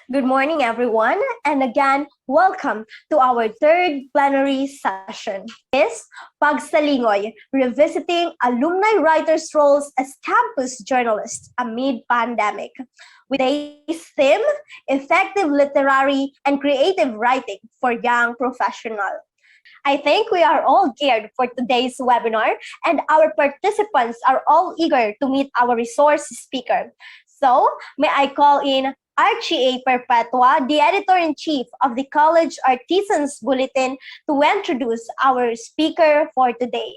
Good morning, everyone, and again, welcome to our third plenary session. Is Pagsalingoy, revisiting alumni writers' roles as campus journalists amid pandemic. With today's theme, effective literary and creative writing for young professionals. I think we are all geared for today's webinar, and our participants are all eager to meet our resource speaker. So, may I call in Archie A. Perpetua, the editor-in-chief of the College Artisans Bulletin, to introduce our speaker for today.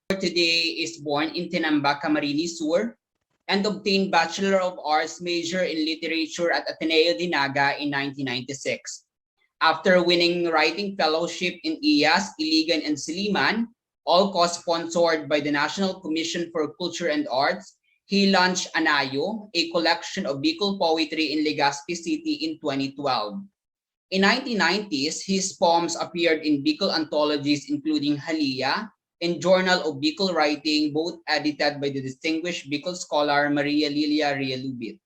Today is born in Tinamba, Camarines Sur, and obtained Bachelor of Arts major in Literature at Ateneo de Naga in 1996. After winning writing fellowship in IAS, Iligan, and Siliman, all co-sponsored by the National Commission for Culture and Arts, he launched Anayo, a collection of Bicol poetry in Legazpi City in 2012. In 1990s, his poems appeared in Bicol anthologies including Halia and Journal of Bicol Writing, both edited by the distinguished Bicol scholar Maria Lilia Realubit.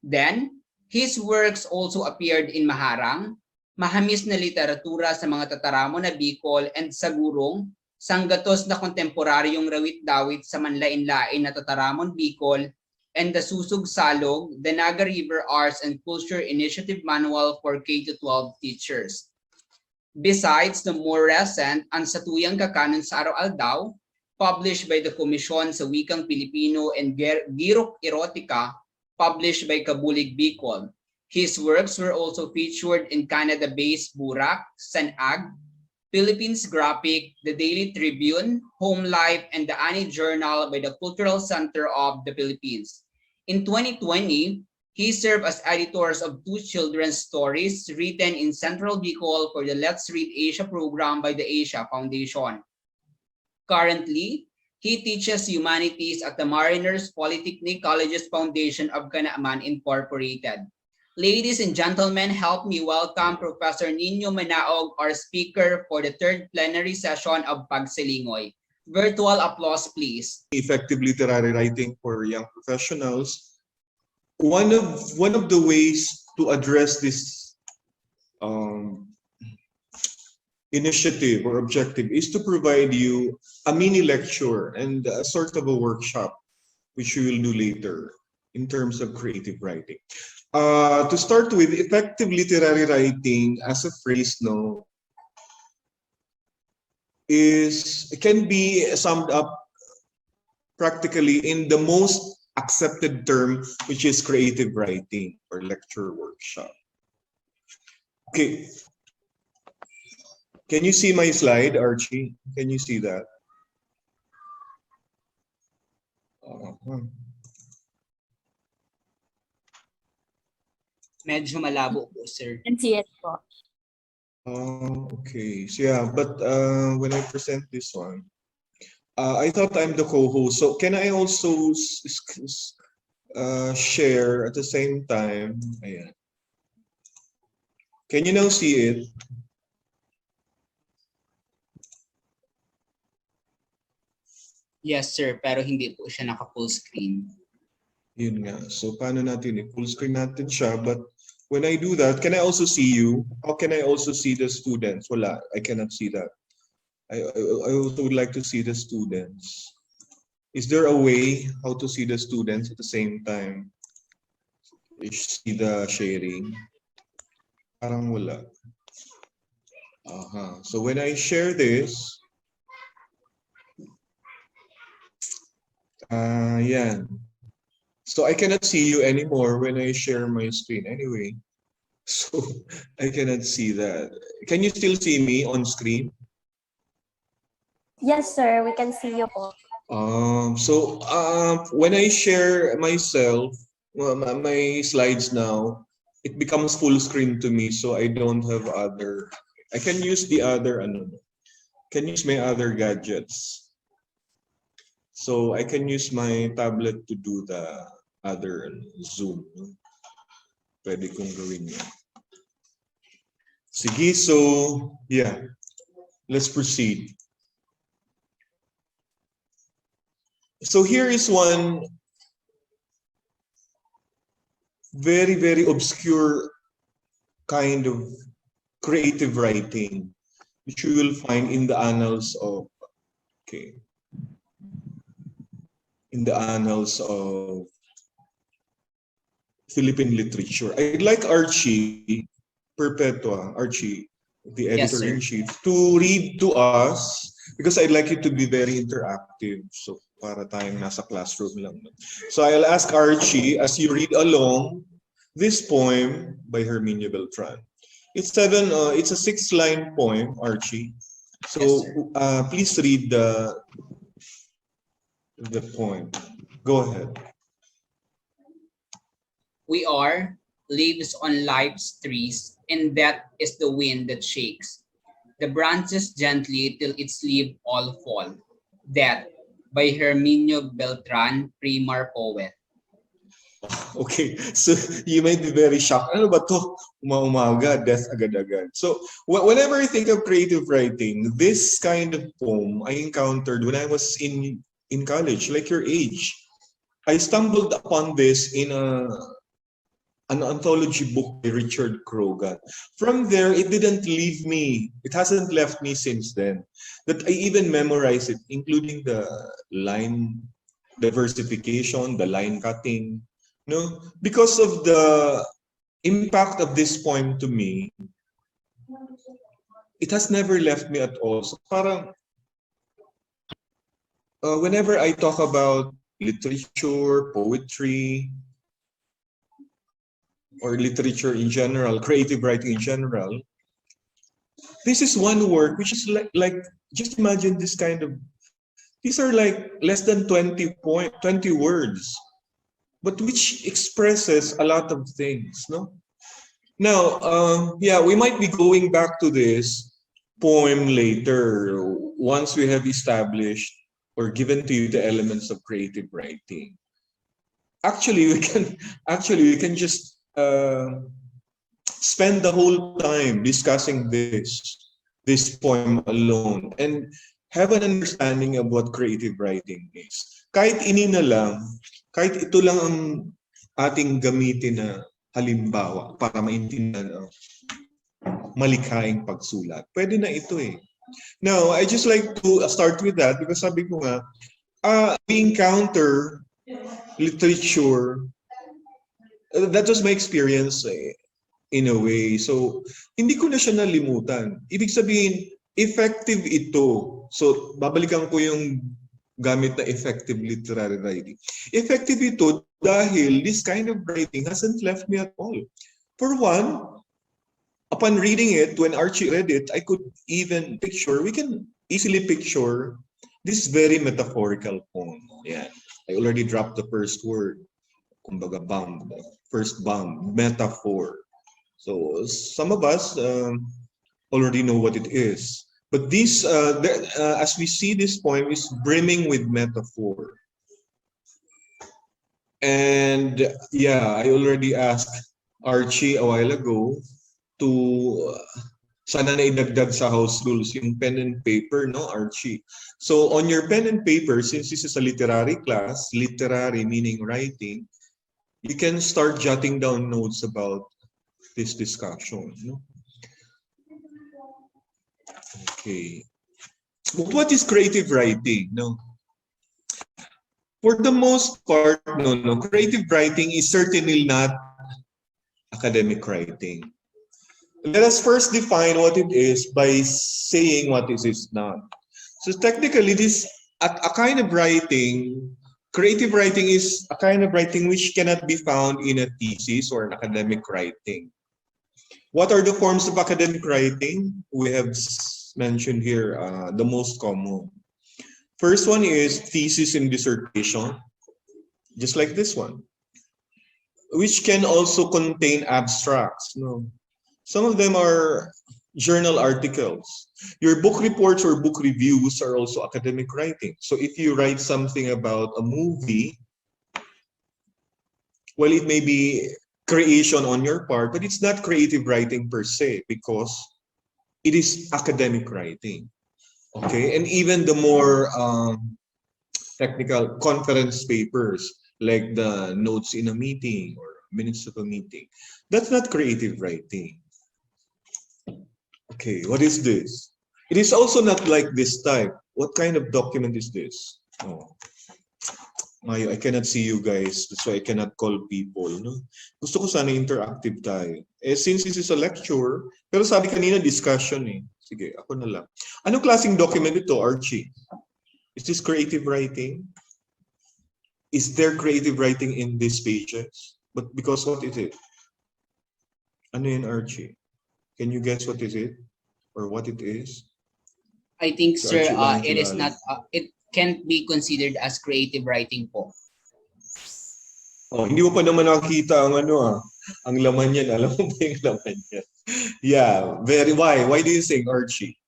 Then, his works also appeared in Maharang, Mahamis na Literatura sa mga Tataramo na Bicol, and Sagurong, Sanggatos na kontemporaryong rawit-dawit sa manlain-lain na Tataramon Bicol, and the Susug Salog, the Naga River Arts and Culture Initiative Manual for K-12 teachers. Besides the more recent Ang Satuyang Kakanon sa Araw-Aldaw, published by the Komisyon sa Wikang Pilipino, and Girok Erotica, published by Kabulig Bicol. His works were also featured in Canada-based Burak, Sanag, Philippines Graphic, the Daily Tribune, Home Life, and the Ani Journal by the Cultural Center of the Philippines. In 2020, he served as editors of two children's stories written in Central Bicol for the Let's Read Asia program by the Asia Foundation. Currently, he teaches humanities at the Mariners Polytechnic Colleges Foundation of Canaaman Incorporated. Ladies and gentlemen, help me welcome Professor Nino Manaog, our speaker for the third plenary session of Pagsalingoy. Virtual applause, please. Effective literary writing for young professionals. One of the ways to address this initiative or objective is to provide you a mini lecture and a sort of a workshop, which we will do later in terms of creative writing. To start with, effective literary writing as a phrase can be summed up practically in the most accepted term, which is creative writing or lecture workshop. Okay. Can you see my slide, Archie? Can you see that? Medyo malabo po, sir. And see it po. Okay. So yeah, but when I present this one, I thought I'm the co-host. So can I also share at the same time? Ayan. Can you now see it? Yes, sir. Pero hindi po siya naka-full screen. Yun nga. So paano natin i-full screen natin siya? But when I do that, can I also see you? How can I also see the students? Wala, I cannot see that. I also would like to see the students. Is there a way how to see the students at the same time? See the sharing? Parang wala. So when I share this, yan. So I cannot see you anymore when I share my screen anyway. So I cannot see that. Can you still see me on screen? Yes, sir, we can see you po. So when I share myself, my slides now, it becomes full screen to me. So I don't have other. I can use the other. Can use my other gadgets. So I can use my tablet to do the other Zoom. Pwede kong gawin yan. Sige, so yeah, let's proceed. So here is one very, very obscure kind of creative writing which you will find in the annals of, okay, in the annals of Philippine literature. I'd like Archie Perpetua, Archie, the Yes, sir. editor-in-chief, to read to us because I'd like it to be very interactive. So para tayong nasa classroom lang. So I'll ask Archie as you read along this poem by Herminio Beltran. It's a 6-line poem, Archie. So Yes, sir. please read the poem. Go ahead. We are leaves on life's trees, and that is the wind that shakes the branches gently till its leaf all fall. That by Herminio Beltran, Primar poet. Okay, so you might be very shocked. Ano ba to? Umaga, death agad-agad. So whenever I think of creative writing, this kind of poem I encountered when I was in college, like your age. I stumbled upon this in an anthology book by Richard Krogan. From there, it didn't leave me. It hasn't left me since then. That I even memorized it, including the line diversification, the line cutting. No, because of the impact of this poem to me, it has never left me at all. So parang whenever I talk about literature, poetry, or literature in general, creative writing in general, this is one work which is like just imagine this kind of, these are like less than 20 words, but which expresses a lot of things, no? Now, yeah, we might be going back to this poem later once we have established or given to you the elements of creative writing. Actually, we can just spend the whole time discussing this poem alone and have an understanding of what creative writing is. Kahit ini na lang, kahit ito lang ang ating gamitin na halimbawa para maintindihan ang malikhaing pagsulat. Pwede na ito eh. Now, I just like to start with that because sabi ko nga, we encounter literature. That was my experience in a way. So, hindi ko na siya nalimutan. Ibig sabihin, effective ito. So, babalikan ko yung gamit na effective literary writing. Effective ito dahil this kind of writing hasn't left me at all. For one, upon reading it, when Archie read it, I could even picture, we can easily picture this very metaphorical poem. Yeah, I already dropped the first word. Kumbaga bomb, first bomb, metaphor. So some of us already know what it is. But this, as we see this poem, is brimming with metaphor. And yeah, I already asked Archie a while ago to sana na idagdag sa house rules yung pen and paper, no, Archie? So on your pen and paper, since this is a literary class, literary meaning writing, you can start jotting down notes about this discussion. No? Okay. But what is creative writing? No. For the most part, no. Creative writing is certainly not academic writing. Let us first define what it is by saying what it is not. So technically, this a kind of writing, creative writing is a kind of writing which cannot be found in a thesis or an academic writing. What are the forms of academic writing? We have mentioned here the most common. First one is thesis and dissertation, just like this one, which can also contain abstracts. No, some of them are journal articles. Your book reports or book reviews are also academic writing. So if you write something about a movie, well, it may be creation on your part, but it's not creative writing per se because it is academic writing. Okay, and even the more technical conference papers like the notes in a meeting or minutes of a meeting, that's not creative writing. Okay, what is this? It is also not like this type. What kind of document is this? Oh, I cannot see you guys. That's why I cannot call people. No? Gusto ko sana interactive tayo. Eh, since this is a lecture, pero sabi kanina discussion eh. Sige, ako na lang. Anong klaseng document ito, Archie? Is this creative writing? Is there creative writing in these pages? But because what is it? Ano yun, Archie? Can you guess what is it? Or what it is? I think, Si sir, Archie lang it is kilala. not, it can't be considered as creative writing po. Oh, hindi mo pa naman nakikita ang ano ah. Ang laman yan. Alam mo ba yung laman yan? Yeah, very. Why do you think, Archie?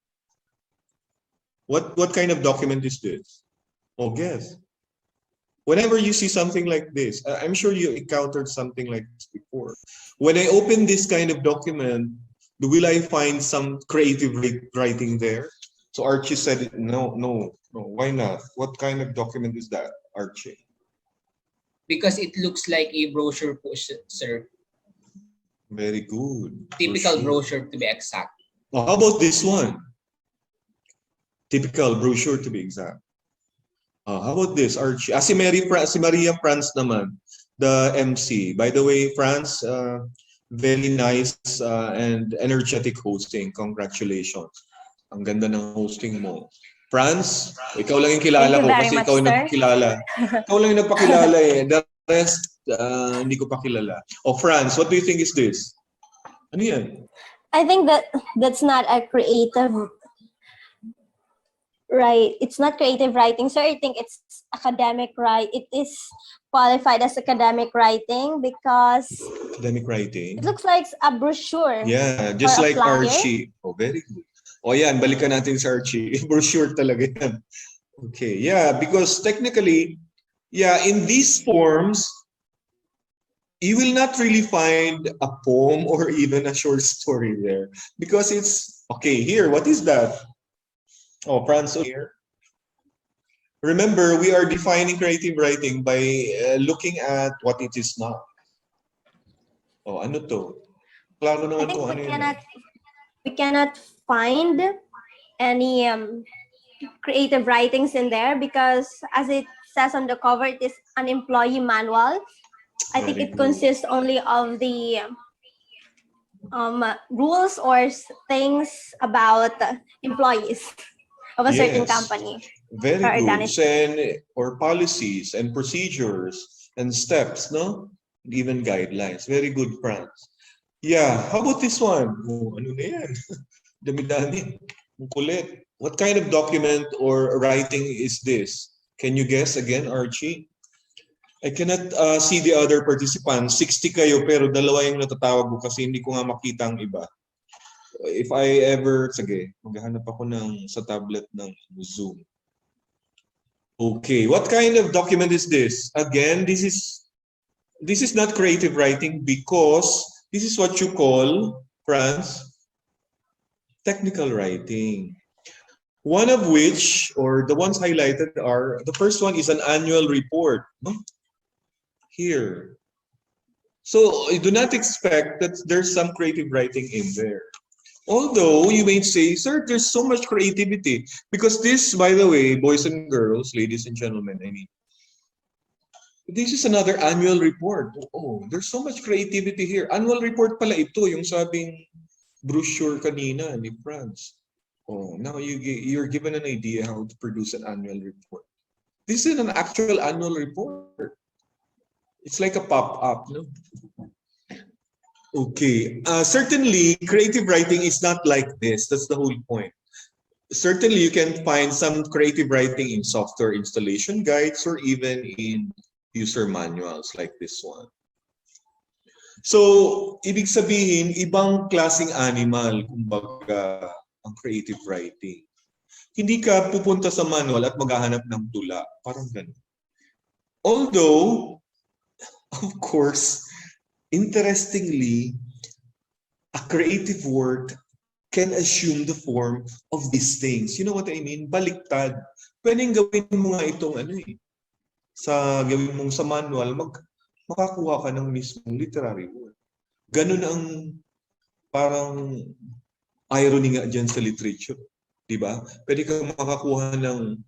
What kind of document is this? Oh, guess. Whenever you see something like this, I'm sure you encountered something like this before. When I open this kind of document, will I find some creative writing there? So Archie said, no. Why not? What kind of document is that, Archie? Because it looks like a brochure po, sir. Very good. Typical brochure to be exact. Oh, how about this one? Typical brochure to be exact. How about this, Archie? Si Maria Franz naman, the MC. By the way, Franz, very nice and energetic hosting. Congratulations. Ang ganda ng hosting mo. Franz, ikaw lang yung kilala Thank you ko very kasi much, ikaw yung sir. nagpakilala. Ikaw lang yung nagpakilala eh. The rest, hindi ko pa kilala. Oh, Franz, what do you think is this? Ano yan? I think that's not a creative, right? It's not creative writing, sir. I think it's academic, right? It is qualified as academic writing because Academic writing? it looks like a brochure. Yeah, just or a like flyer. Archie. Oh, very good. O yan, balikan natin sa Archie. Brochure talaga yan. Okay, yeah, because technically, yeah, in these forms, you will not really find a poem or even a short story there. Because it's, okay, here, what is that? Oh, Franz, here. Remember, we are defining creative writing by looking at what it is not. Oh, ano to? Klaro I naman think kung ano yun. we cannot find any creative writings in there because as it says on the cover, it is an employee manual. I think Very it good. consists only of the rules or things about employees of a certain Yes. company. Very or good. organization. Or policies and procedures and steps, no? Even guidelines. Very good, Franz. Yeah, how about this one? Oh, ano na yan? Dami-dami. Ang kulit. What kind of document or writing is this? Can you guess again, Archie? I cannot see the other participants. 60 kayo pero dalawa yung natatawag ko kasi hindi ko nga makita ang iba. If I ever, sige, maghahanap ako sa tablet ng Zoom. Okay, what kind of document is this? Again, this is not creative writing because this is what you call, Franz, technical writing. One of which, or the ones highlighted are, the first one is an annual report. No? Here. So do not expect that there's some creative writing in there. Although you may say, sir, there's so much creativity. Because this, by the way, boys and girls, ladies and gentlemen, I mean, this is another annual report. Oh, there's so much creativity here. Annual report pala ito, yung sabing brochure kanina ni Franz. Oh, now you're given an idea how to produce an annual report. This is an actual annual report. It's like a pop-up, no? Okay, certainly creative writing is not like this. That's the whole point. Certainly you can find some creative writing in software installation guides or even in user manuals like this one. So, ibig sabihin, ibang klaseng animal, kumbaga, ang creative writing. Hindi ka pupunta sa manual at maghahanap ng tula. Parang ganun. Although, of course, interestingly, a creative work can assume the form of these things. You know what I mean? Baliktad. Pwedeng gawin mo nga itong ano eh. Gawin mong sa manual, makakuha ka ng mismong literary work. Ganun ang parang irony nga dyan sa literature. Diba? Pwede kang makakuha ng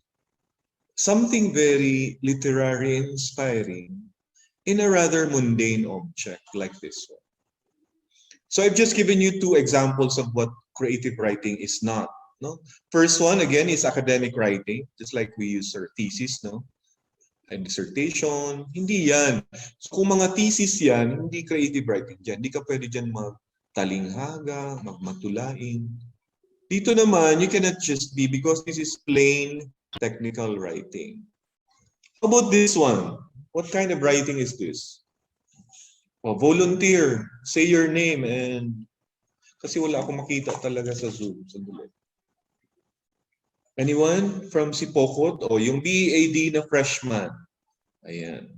something very literary and inspiring in a rather mundane object like this one. So I've just given you two examples of what creative writing is not. No? First one, again, is academic writing, just like we use our thesis, no? And dissertation, hindi yan. So kung mga thesis yan, hindi creative writing dyan. Hindi ka pwede dyan magtalinghaga, magmatulain. Dito naman, you cannot just be, because this is plain technical writing. How about this one? What kind of writing is this? Oh, volunteer. Say your name and... Kasi wala akong makita talaga sa Zoom. Sandali. Anyone from Sipocot? O yung BEAD na freshman. Ayan.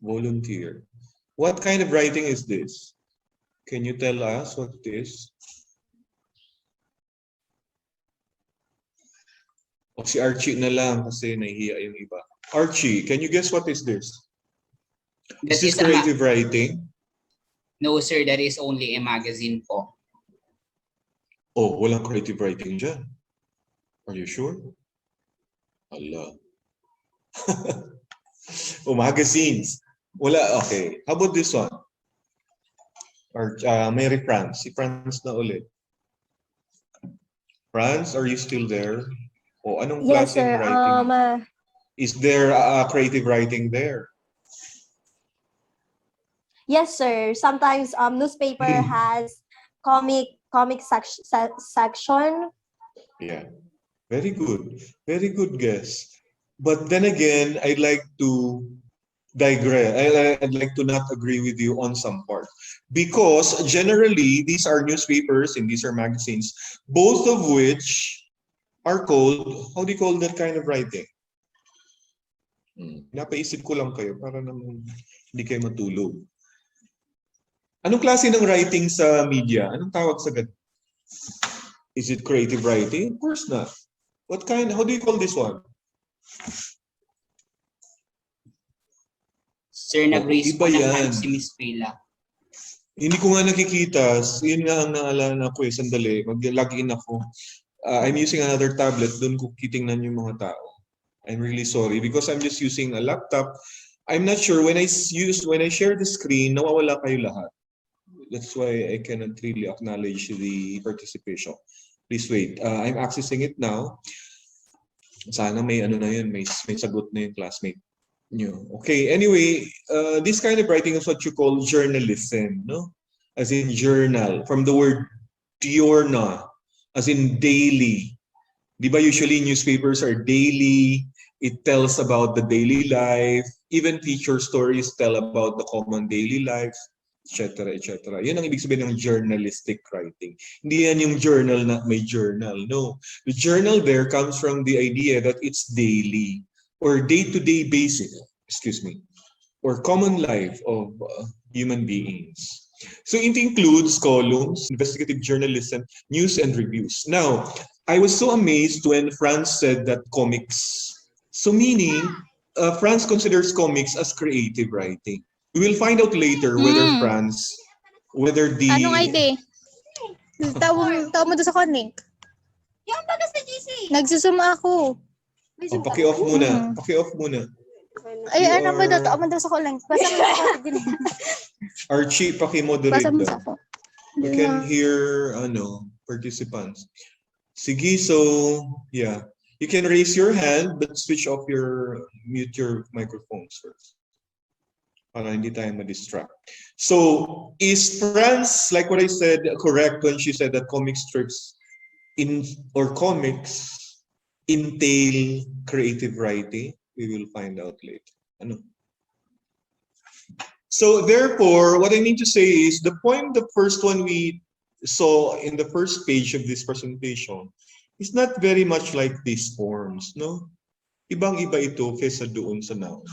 Volunteer. What kind of writing is this? Can you tell us what it is? O si Archie na lang kasi nahihiya yung iba. Archie, can you guess what is this? Is this creative writing? No, sir. That is only a magazine po. Oh, walang creative writing dyan. Are you sure? Allah. Oh, magazines. Wala, okay. How about this one? Or Mary France. Si France na ulit. France, are you still there? O anong Yes, klaseng sir. writing? Is there creative writing there? Yes, sir. Sometimes newspaper has comic section. Yeah. Very good. Very good guess. But then again, I'd like to digress. I'd like to not agree with you on some part. Because generally, these are newspapers and these are magazines, both of which are called, how do you call that kind of writing? Napaisip ko lang kayo para naman hindi kayo matulog. Anong klase ng writing sa media? Anong tawag sa ganun? Is it creative writing? Of course not. What kind? How do you call this one? Sir, nag-raise iba po ng yan. hand si Miss Frila. Hindi ko nga nakikita. Yun nga ang naalala ko eh. Sandali. Mag-log in ako. I'm using another tablet. Doon ko kitingnan yung mga tao. I'm really sorry because I'm just using a laptop. I'm not sure when I share the screen, nawawala kayo lahat. That's why I cannot really acknowledge the participation. Please wait. I'm accessing it now. Sana may ano na yun, may sagot na yung classmate nyo. Okay, anyway, this kind of writing is what you call journalism, no? As in journal, from the word diurna, as in daily. Di ba usually newspapers are daily, it tells about the daily life, even feature stories tell about the common daily life, etc., etc. Yun ang ibig sabihin ng journalistic writing. Hindi yan yung journal na may journal. No. The journal there comes from the idea that it's daily or day-to-day basis, or common life of human beings. So it includes columns, investigative journalism, news, and reviews. Now, I was so amazed when Franz said that comics. So meaning, Franz considers comics as creative writing. We will find out later whether whether the... Anong ID? Tawag mo doon sa connect. Yung baga sa GC. Nagsusum ako. Paki-off muna. Paki-off muna. Ay, ano ba daw? Tawag mo doon sa connect. Basta mo sa din. Archie, paki-moderate Basta mo daw. sa ako. We can hear participants. Sige, so yeah. You can raise your hand but mute your microphones first. Para hindi tayo ma-distract. So, is Franz, like what I said, correct when she said that comic strips comics entail creative writing? We will find out later. Ano? So, therefore, what I mean to say is the first one we saw in the first page of this presentation is not very much like these forms, no? Ibang-iba ito kaysa doon sa nauna.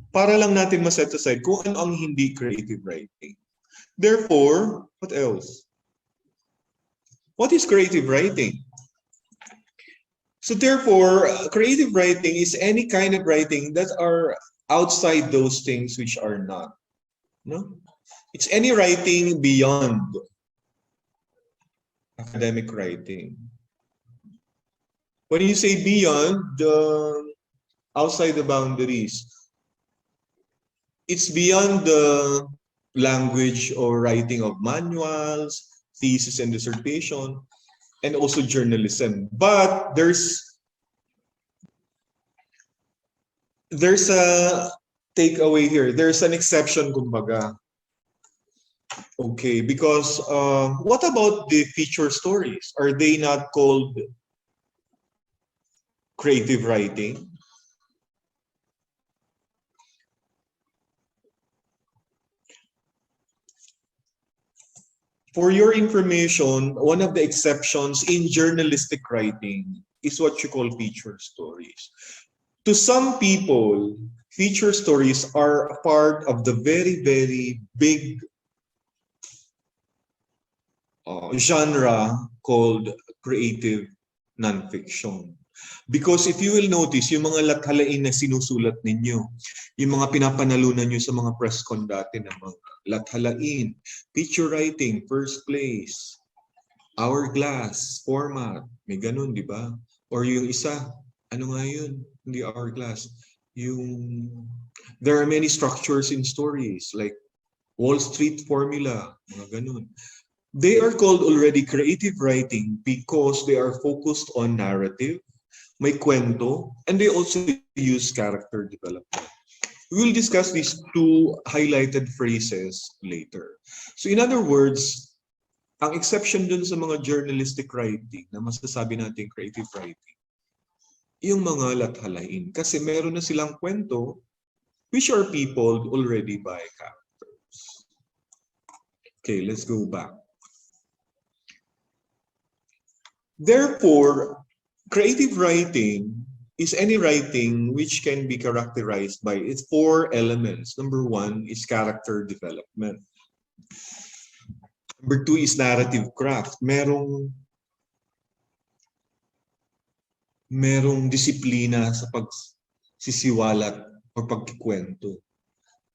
Para lang natin ma-set aside kung ano ang hindi creative writing. Therefore, what else? What is creative writing? So therefore, creative writing is any kind of writing that are outside those things which are not. No? It's any writing beyond. academic writing. When you say beyond, outside the boundaries, it's beyond the language or writing of manuals, thesis and dissertation, and also journalism. But there's a takeaway here. There's an exception, kumbaga. Okay, because what about the feature stories? Are they not called creative writing? For your information, one of the exceptions in journalistic writing is what you call feature stories. To some people, feature stories are a part of the very, very big genre called creative nonfiction. Because if you will notice, yung mga lathalain na sinusulat ninyo, yung mga pinapanalunan nyo sa mga press con dati na mga lathalain, feature writing, first place, hourglass, format, may ganun, di ba? Or yung isa, ano nga yun? Hindi hourglass. There are many structures in stories, like Wall Street formula, mga ganun. They are called already creative writing because they are focused on narrative, may kwento, and they also use character development. We will discuss these two highlighted phrases later. So in other words, ang exception dun sa mga journalistic writing na masasabi natin creative writing, yung mga lathalain. Kasi meron na silang kwento which are peopled already by characters. Okay, let's go back. Therefore, creative writing is any writing which can be characterized by its four elements. Number one is character development. Number two is narrative craft. Merong disiplina sa pagsisiwalat o pagkikwento.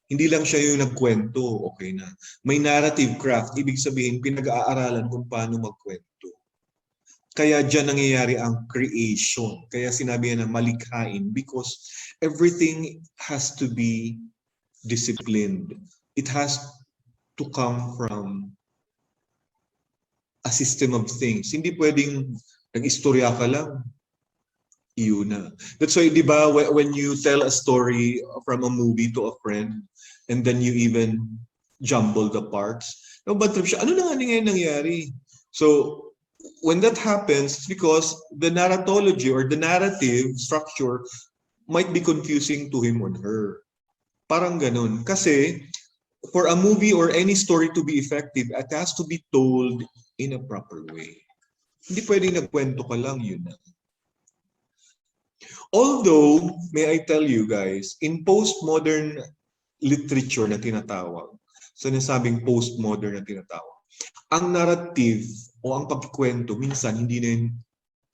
Hindi lang siya yung nagkwento, okay na. May narrative craft, ibig sabihin pinag-aaralan kung paano magkwento. Kaya dyan nangyayari ang creation. Kaya sinabi na malikhain because everything has to be disciplined. It has to come from a system of things. Hindi pwedeng nag-istorya ka lang. Iyon na. That's why, di ba, when you tell a story from a movie to a friend and then you even jumble the parts, no, bad trip siya. Ano na nga nangyari? So, when that happens, it's because the narratology or the narrative structure might be confusing to him or her. Parang ganun. Kasi, for a movie or any story to be effective, it has to be told in a proper way. Hindi pwedeng nagkwento ka lang, yun na. Although, may I tell you guys, in postmodern literature na tinatawag, so nasabing postmodern na tinatawag, ang narrative o ang pagkikwento, minsan hindi na yung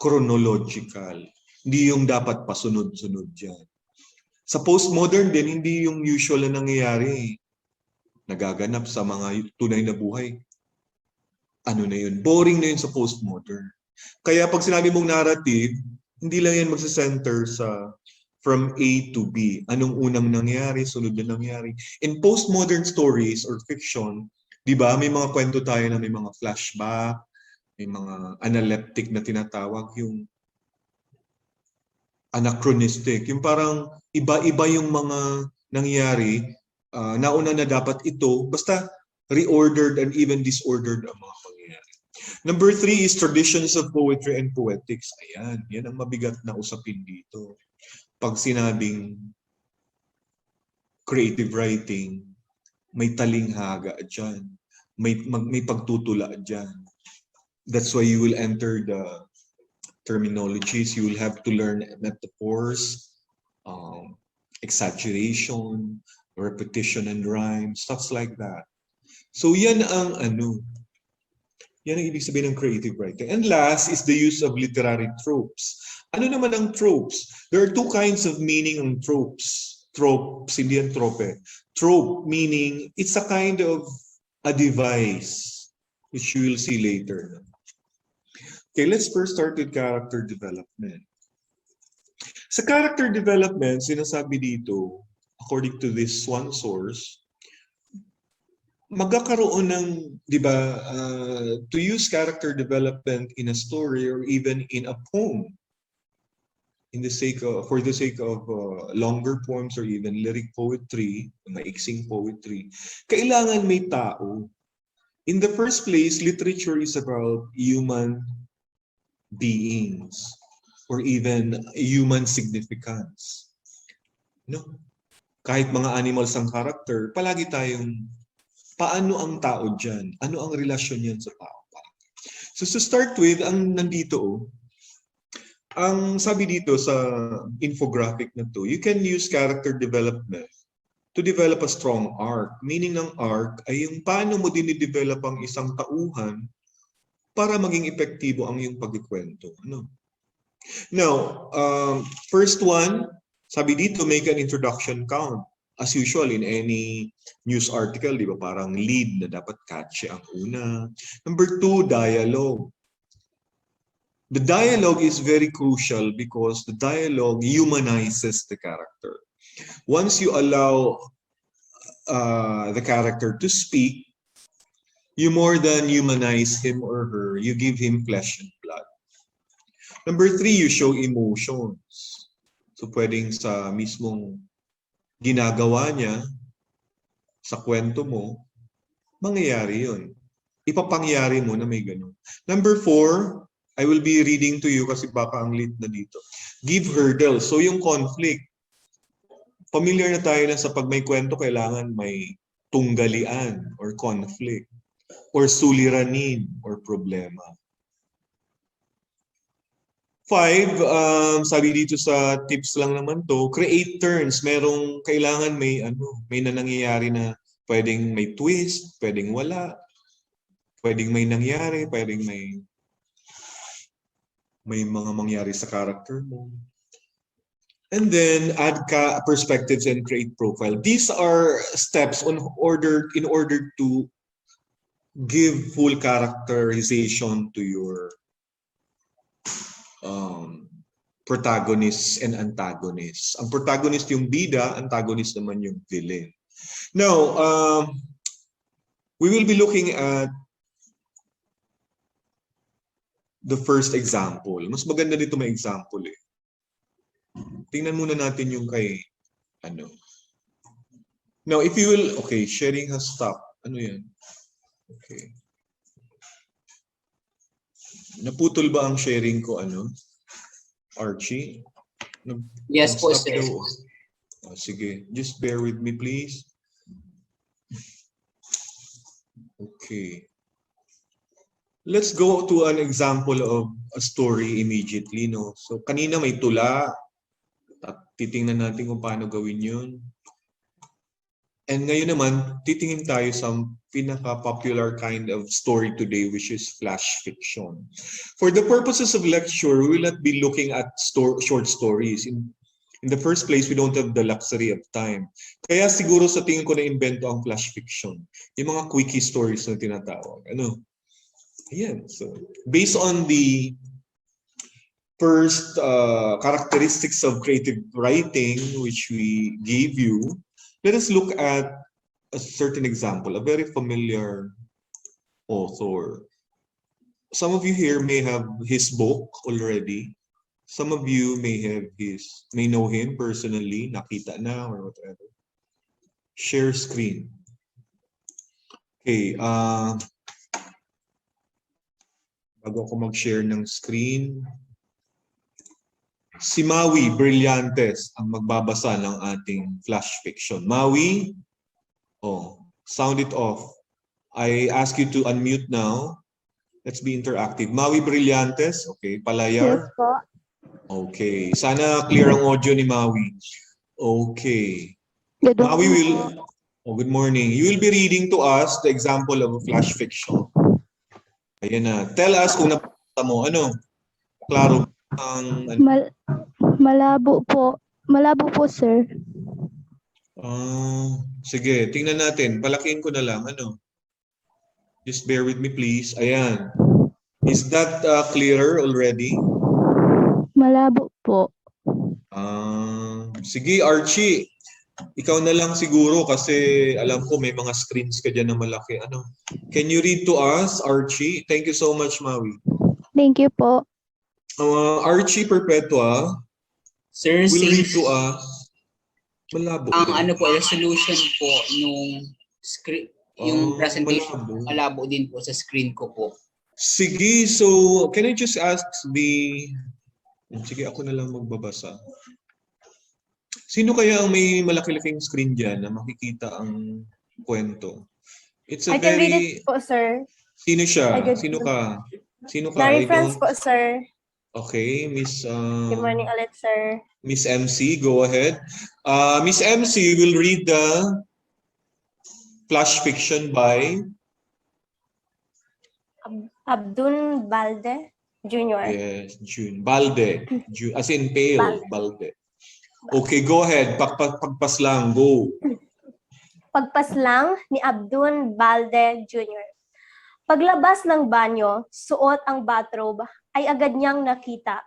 chronological. Hindi yung dapat pasunod-sunod dyan. Sa postmodern din, hindi yung usual na nangyayari. Nagaganap sa mga tunay na buhay. Ano na yun? Boring na yun sa postmodern. Kaya pag sinabi mong narrative, hindi lang yan magsa-center sa from A to B. Anong unang nangyari, sunod na nangyari. In postmodern stories or fiction, di ba, may mga kwento tayo na may mga flashback, may mga analeptic na tinatawag, yung anachronistic. Yung parang iba-iba yung mga nangyari, nauna na dapat ito, basta reordered and even disordered ang mga pangyayari. Number three is traditions of poetry and poetics. Ayan, yan ang mabigat na usapin dito. Pag sinabing creative writing, may talinghaga dyan. May pagtutula dyan. That's why you will enter the terminologies. You will have to learn metaphors, exaggeration, repetition and rhyme, stuff like that. So yan ang yan ang ibig sabihin ng creative writing. And last is the use of literary tropes. Ano naman ang tropes? There are two kinds of meaning ng tropes. Tropes, hindi yan trope. Trope meaning it's a kind of a device which you will see later. Okay, let's first start with character development. Sa character development, sinasabi dito, according to this one source, magkakaroon ng, di ba, to use character development in a story or even in a poem, for the sake of longer poems or even lyric poetry, maiksing poetry, kailangan may tao. In the first place, literature is about human beings or even human significance. No? Kahit mga animals ang character, palagi tayong paano ang tao dyan? Ano ang relasyon yan sa tao? So to start with, ang nandito, ang sabi dito sa infographic na to, you can use character development to develop a strong arc. Meaning ng arc ay yung paano mo dinidevelop ang isang tauhan para maging epektibo ang iyong pagkikwento. Ano? Now, first one, sabi dito, make an introduction count. As usual, in any news article, di ba, parang lead na dapat catchy ang una. Number 2, dialogue. The dialogue is very crucial because the dialogue humanizes the character. Once you allow the character to speak, you more than humanize him or her, you give him flesh and blood. Number 3, you show emotions. So pwedeng sa mismong ginagawa niya, sa kwento mo, mangyayari yun. Ipapangyari mo na may ganun. Number 4, I will be reading to you kasi baka ang lit na dito. Give hurdles. So yung conflict. Familiar na tayo na sa pag may kwento, kailangan may tunggalian or conflict or suliranin or problema. 5, sabi dito sa tips lang naman to, create turns. Merong kailangan may nangyayari na pwedeng may twist, pwedeng wala, pwedeng may nangyari, pwedeng may mga mangyari sa character mo. And then add perspectives and create profile. These are steps in order to give full characterization to your protagonists and antagonists. Ang protagonist yung bida, antagonist naman yung villain. Now, we will be looking at the first example. Mas maganda dito may example eh. Tingnan muna natin yung kay Now, if you will, okay, sharing has stopped. Ano yan? Okay. Naputol ba ang sharing ko, Archie? Yes po, Stop sir. daw. Oh, sige, just bear with me, please. Okay. Let's go to an example of a story immediately, no? So, kanina may tula. At titingnan natin kung paano gawin yun. And ngayon naman, titingin tayo sa pinaka-popular kind of story today, which is flash fiction. For the purposes of lecture, we will not be looking at short stories. In the first place, we don't have the luxury of time. Kaya siguro sa tingin ko na-invento ang flash fiction. Yung mga quickie stories na tinatawag. Ayan. So, based on the first characteristics of creative writing, which we gave you, let us look at a certain example, a very familiar author. Some of you here may have his book already. Some of you may know him personally, nakita na or whatever. Share screen. Okay, bago ako mag-share ng screen, si Maui Brillantes ang magbabasa ng ating flash fiction. Maui, sound it off. I ask you to unmute now. Let's be interactive. Maui Brillantes, okay, palayar. Yes po. Okay, sana clear ang audio ni Maui. Okay. Good Maui morning. good morning. You will be reading to us the example of a flash fiction. Ayan na. Tell us kung napata mo, klaro ang Malabo po. Malabo po, sir. Sige, tingnan natin. Palakihin ko na lang. Just bear with me, please. Ayan. Is that clearer already? Malabo po. Sige, Archie. Ikaw na lang siguro kasi alam ko may mga screens ka dyan na malaki. Ano? Can you read to us, Archie? Thank you so much, Maui. Thank you po. Archie Perpetua Sir, will read since to us. Malabo. ang ba? ano po, resolution po nung screen, yung presentation, malabo. malabo din po sa screen ko po. Sige, so can I just ask sige, ako na lang magbabasa. Sino kaya ang may malaki-laking screen dyan na makikita ang kwento? It's a I can read very... it po, sir. Sino siya? I can- Sino ka? Sino ka? Larry I Franz don't... po, sir. Okay, Miss... Good morning ulit, sir. Miss MC, go ahead. Miss MC will read the flash fiction by... Abdul Balde Jr. Yes, June. Balde. As in pale. Balde. Okay, go ahead. Pagpas lang. Go. Pagpaslang ni Abdul Balde Jr. Paglabas ng banyo, suot ang bathrobe, ay agad niyang nakita,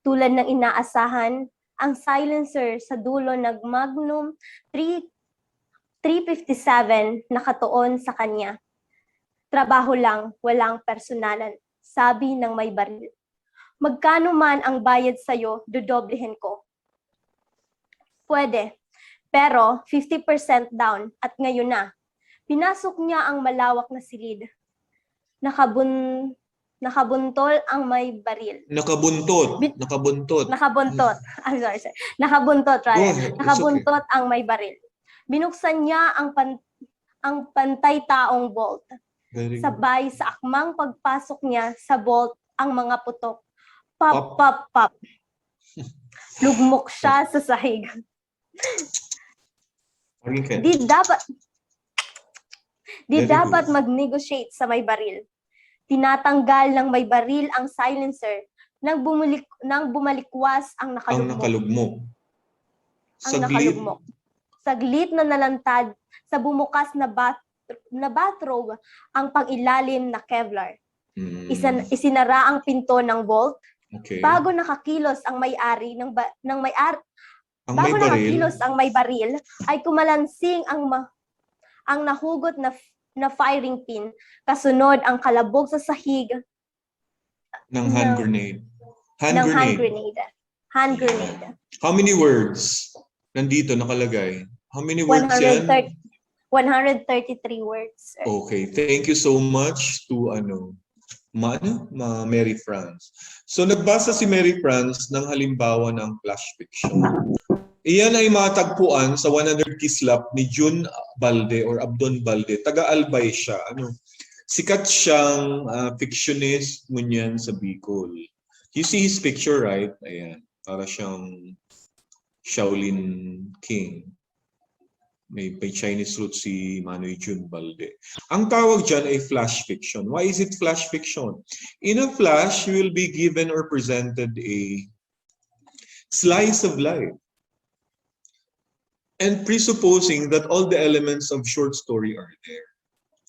tulad ng inaasahan, ang silencer sa dulo ng Magnum 357 nakatuon sa kanya. Trabaho lang, walang personalan, sabi ng may baril. Magkano man ang bayad sa'yo, dodoblehin ko. Pwede, pero 50% down at ngayon na. Pinasok niya ang malawak na silid. Nakabuntol ang may baril. Nakabuntot. Nakabuntot. Nakabuntot. I'm sorry, sir. Nakabuntot, Go right? ahead. It's Nakabuntot ang may baril. Binuksan niya ang pantay-taong bolt. Very good. Sabay sa akmang pagpasok niya sa bolt ang mga putok. Pop, Pop. pop, pop. Lugmok siya sa sahig. Hurricane. Di Very dapat good. mag-negotiate sa may baril. Tinatanggal ng may baril ang silencer nang bumalikwas ang Ang nakalugmok. nakalugmok. Saglit na nalantad sa bumukas na bathrobe ang pangilalim na Kevlar. Isinara ang pinto ng vault. Okay. Bago nakakilos ang may-ari ng may-ari, Ang bago may baril, nakakilos ang may baril, ay kumalansing ang nahugot na firing pin. Kasunod ang kalabog sa sahig ng hand grenade. ng hand grenade. How many words nandito nakalagay? How many words yan? 133 words. Sir. Okay, thank you so much to Mary Franz. So nagbasa si Mary Franz ng halimbawa ng flash fiction. Iyan ay matagpuan sa 100 Kislap ni June Balde or Abdon Balde. Taga-Albay siya. Sikat siyang fictionist ngunyan sa Bicol. You see his picture, right? Ayan. Para siyang Shaolin King. May Chinese root si Manoy June Balde. Ang tawag dyan ay flash fiction. Why is it flash fiction? In a flash, you will be given or presented a slice of life. And presupposing that all the elements of short story are there.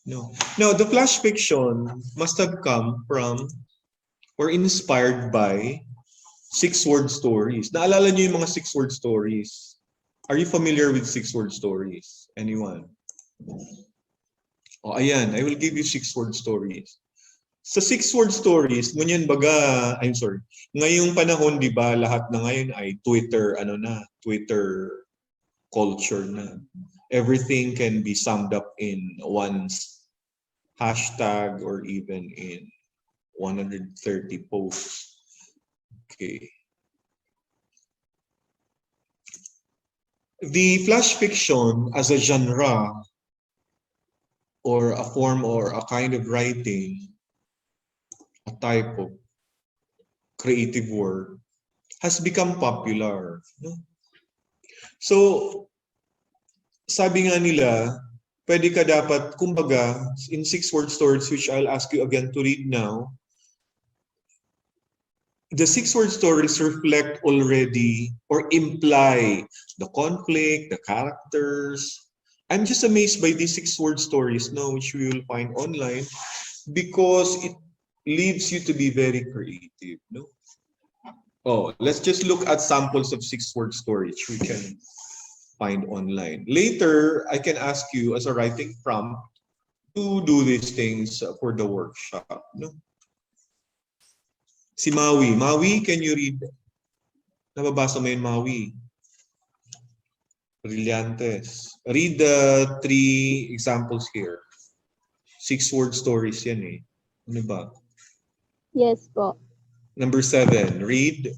No. Now, the flash fiction must have come from or inspired by 6-word stories. Naalala niyo yung mga 6-word stories? Are you familiar with 6-word stories? Anyone? Oh, ayan. I will give you 6-word stories. Sa 6-word stories, ngunyan baga, ngayong panahon, di ba, lahat na ngayon ay Twitter Twitter culture na. Everything can be summed up in one's hashtag or even in 130 posts. Okay. The flash fiction as a genre or a form or a kind of writing, a type of creative work, has become popular. No? So, sabi nga nila, pwede ka dapat, kumbaga, in 6-word stories, which I'll ask you again to read now, the 6-word stories reflect already or imply the conflict, the characters. I'm just amazed by these 6-word stories, which we will find online, because leaves you to be very creative, no? Oh, let's just look at samples of 6-word stories we can find online. Later, I can ask you as a writing prompt to do these things for the workshop, no? Si Maui. Maui, can you read? Nababasa mo yun, Maui? Brillantes. Read the 3 examples here. 6-word stories yan eh. Ano ba? Yes po. Number 7, read.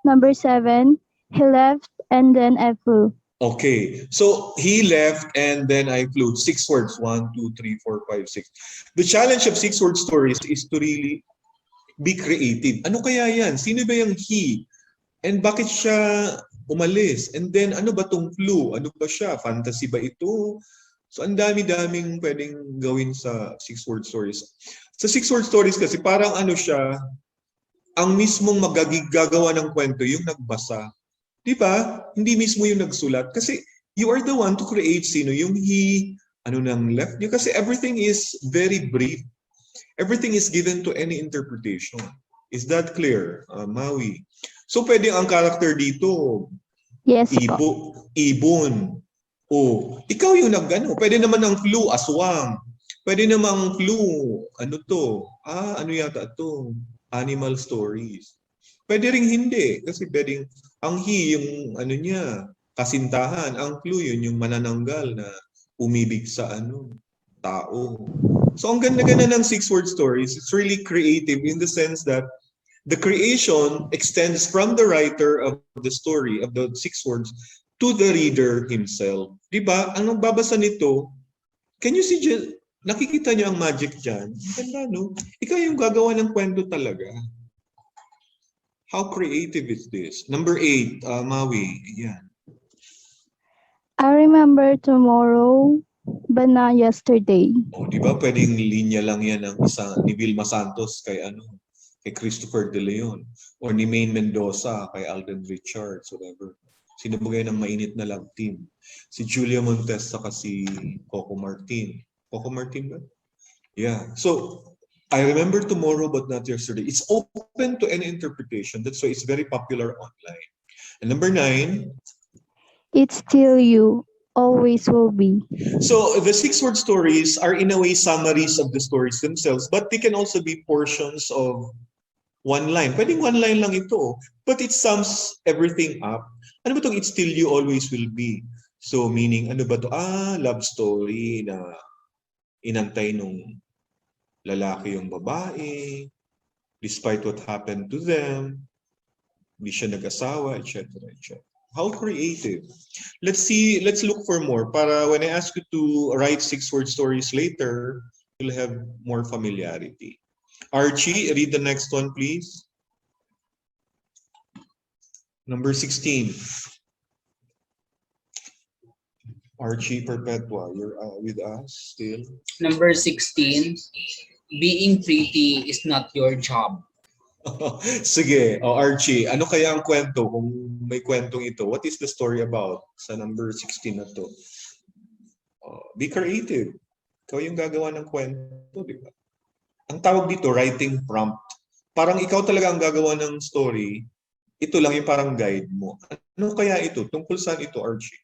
Number 7, he left and then I flew. Okay, so he left and then I flew. 6 words, 1, 2, 3, 4, 5, 6. The challenge of 6-word stories is to really be creative. Ano kaya yan? Sino ba yung he? And bakit siya umalis? And then ano ba tong flew? Ano ba siya? Fantasy ba ito? So ang dami-daming pwedeng gawin sa 6-word stories. Sa 6-word stories kasi parang ano siya, ang mismong gagawa ng kwento yung nagbasa. Di ba? Hindi mismo yung nagsulat. Kasi you are the one to create sino yung he, ano nang left niyo. Kasi everything is very brief. Everything is given to any interpretation. Is that clear, Maui? So pwede ang character dito, Yes po. ibon. O, ikaw yung nagano. Pwede naman ang flu, aswang. Pwede namang flu, ano to? Ano yata to? Animal stories. Pwede ring hindi. Kasi pwedeng, ang he, yung ano niya, kasintahan. Ang flu, yun yung manananggal na umibig sa ano, tao. So ang ganda-ganda ng 6-word stories. It's really creative in the sense that the creation extends from the writer of the story, of the 6 words, to the reader himself. Diba? Ang nagbabasa nito, can you see, nakikita niyo ang magic dyan? Ganda, no? Ikaw yung gagawa ng kwento talaga. How creative is this? Number 8, Maui. Yan. I remember tomorrow, but not yesterday. O, diba? Pwedeng linya lang yan ng isa ni Vilma Santos kay ano, kay Christopher De Leon. Or ni Maine Mendoza kay Alden Richards, whatever. Sinubugay ng mainit na love team. Si Julia Montes saka si Coco Martin. Coco Martin ba? Yeah. So, I remember tomorrow but not yesterday. It's open to any interpretation. That's why it's very popular online. And number 9. It's still you, always will be. So, the 6-word stories are in a way summaries of the stories themselves, but they can also be portions of one line. Pwedeng one line lang ito, but it sums everything up. Ano ba itong it's still you, always will be? So, meaning, ano ba ito? Love story na inantay nung lalaki yung babae, despite what happened to them, hindi siya nag-asawa, etc. etc. How creative. Let's look for more. Para when I ask you to write 6-word stories later, you'll have more familiarity. Archie, read the next one, please. Number 16. Archie Perpetua, you're with us still. Number 16, being pretty is not your job. Sige, Archie, ano kaya ang kwento kung may kwentong ito? What is the story about sa number 16 na to? Be creative. Ikaw yung gagawa ng kwento, di ba? Ang tawag dito, writing prompt. Parang ikaw talaga ang gagawa ng story. Ito lang yung parang guide mo. Ano kaya ito? Tungkol saan ito, Archie?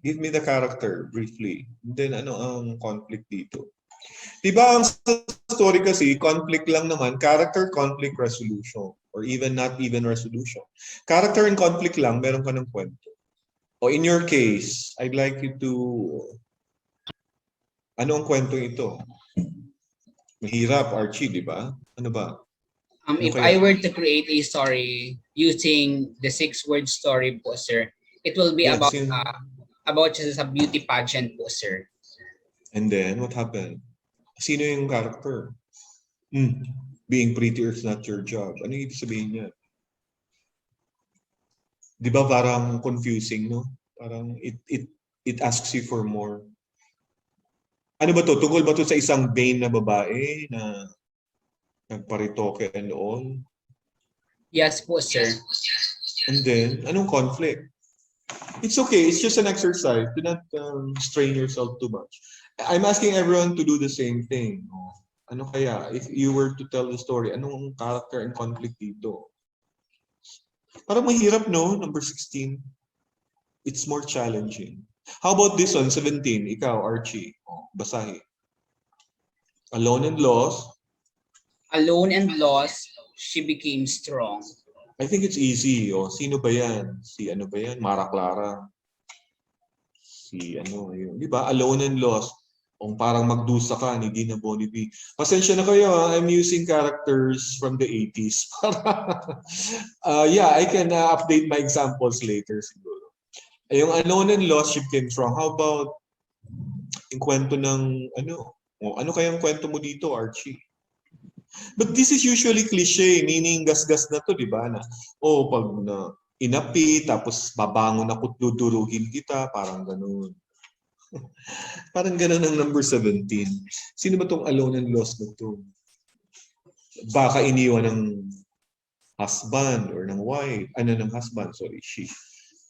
Give me the character briefly. And then ano ang conflict dito? Diba ang story kasi, conflict lang naman, character, conflict, resolution. Or even not even resolution. Character and conflict lang, meron ka ng kwento. O in your case, I'd like you to... Ano ang kwento ito? Mahirap, Archie, di ba? Ano ba? If I were to create a story using the 6-word story po, sir, it will be about just a beauty pageant po, sir. And then, what happened? Sino yung character? Being pretty is not your job. Ano yung ibig sabihin niya? Di ba parang confusing, no? Parang it asks you for more. Ano ba to? Tungkol ba to sa isang vain na babae na nagparitoke and all? Yes po, sir. And then, anong conflict? It's okay. It's just an exercise. Do not strain yourself too much. I'm asking everyone to do the same thing. Ano kaya, if you were to tell the story, anong character and conflict dito? Parang mahirap, no? Number 16. It's more challenging. How about this one, 17? Ikaw, Archie. Oh, basahin. Alone and lost. Alone and lost, she became strong. I think it's easy. Oh, sino ba yan? Si ano ba yan? Mara Clara. Si ano, yun. Di ba? Alone and lost. Kung parang magdusa ka ni Dina Bonnevie. Pasensya na kayo, ha? I'm using characters from the 80s. Yeah, I can update my examples later siguro. Yung Alone and Lost, she became strong. How about yung kwento ng ano? Ano kayang kwento mo dito, Archie? But this is usually cliche, meaning gas-gas na to, di ba? Na, pag na inapi, tapos babangon ako, dudurugin kita, parang ganun. Parang ganun ang number 17. Sino ba tong Alone and Lost na to? Baka iniwan ng husband or ng wife, ng husband, sorry, she.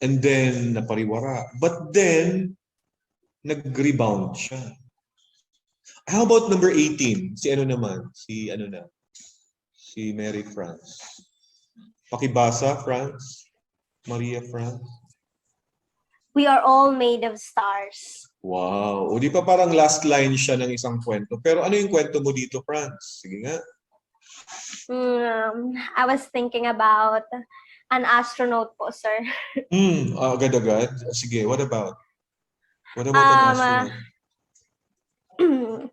And then, napariwara. But then, nag-rebound siya. How about number 18? Si ano naman? Si ano na? Si Mary France. Pakibasa, France? Maria France? We are all made of stars. Wow. O di pa parang last line siya ng isang kwento. Pero ano yung kwento mo dito, France? Sige nga. I was thinking about an astronaut po, sir. Agad-agad. Sige, what about? What about an astronaut?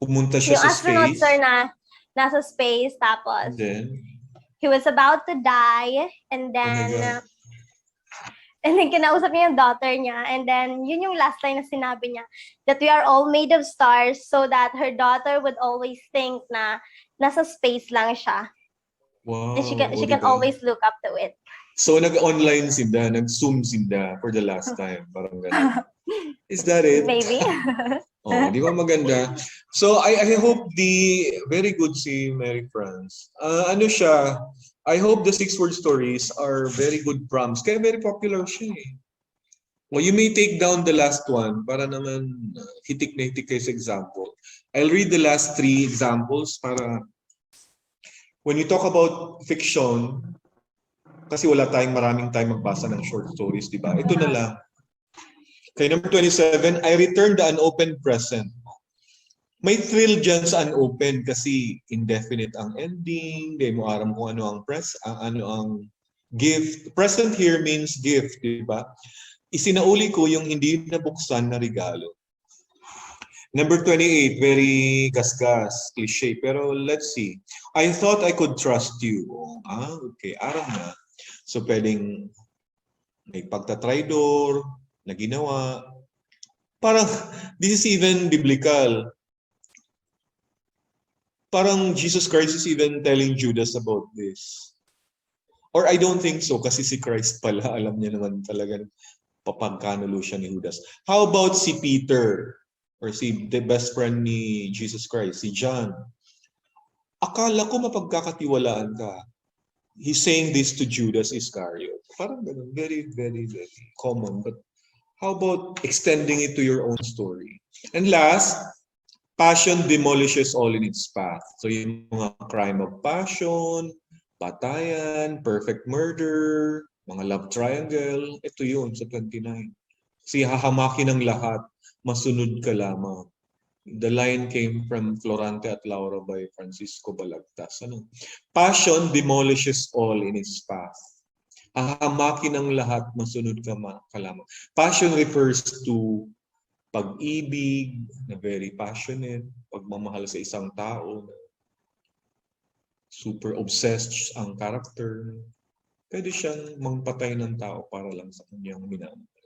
Pumunta siya Yung sa astronaut, space? sir, na nasa space, tapos And then? he was about to die, and Oh my then God. and then kinausap niya yung daughter niya, and then yun yung last line na sinabi niya, that we are all made of stars, so that her daughter would always think na nasa space lang siya. Wow. And she can diba? always look up to it. So nag-online sila, nag-Zoom sila for the last time. Parang gano'n. Is that it? Maybe. Di ba maganda? So I hope very good si Mary France. Ano siya, I hope the 6-word stories are very good prompts. Kaya very popular siya eh. Well, you may take down the last one para naman hitik na hitik kayo sa example. I'll read the last 3 examples para when you talk about fiction, kasi wala tayong maraming time magbasa ng short stories, di ba? Ito na lang. Okay, number 27, I returned the unopened present. May thrill dyan sa unopened kasi indefinite ang ending, di mo aram kung ano ang gift. Present here means gift, di ba? Isinauli ko yung hindi nabuksan na regalo. Number 28, very gasgas, cliche, pero let's see. I thought I could trust you. Okay, aram na. So pwedeng may pagtatraidor na ginawa. Parang, this is even biblical. Parang Jesus Christ is even telling Judas about this. Or I don't think so, kasi si Christ pala, alam niya naman talagang papagkanulo siya ni Judas. How about si Peter? Or si the best friend ni Jesus Christ, si John? Akala ko mapagkakatiwalaan ka. He's saying this to Judas Iscariot. Parang ganun, very, very, very common. But how about extending it to your own story? And last, passion demolishes all in its path. So yung mga crime of passion, patayan, perfect murder, mga love triangle, ito yun sa 29. Si hahamakin ng lahat, masunod ka lamang. The line came from Florante at Laura by Francisco Balagtas. Ano? Passion demolishes all in its path. Hahamakin ng lahat, masunod ka lamang. Passion refers to pag-ibig, na very passionate, pagmamahal sa isang tao, super obsessed ang character. Pwede siyang magpatay ng tao para lang sa kanyang minamahal.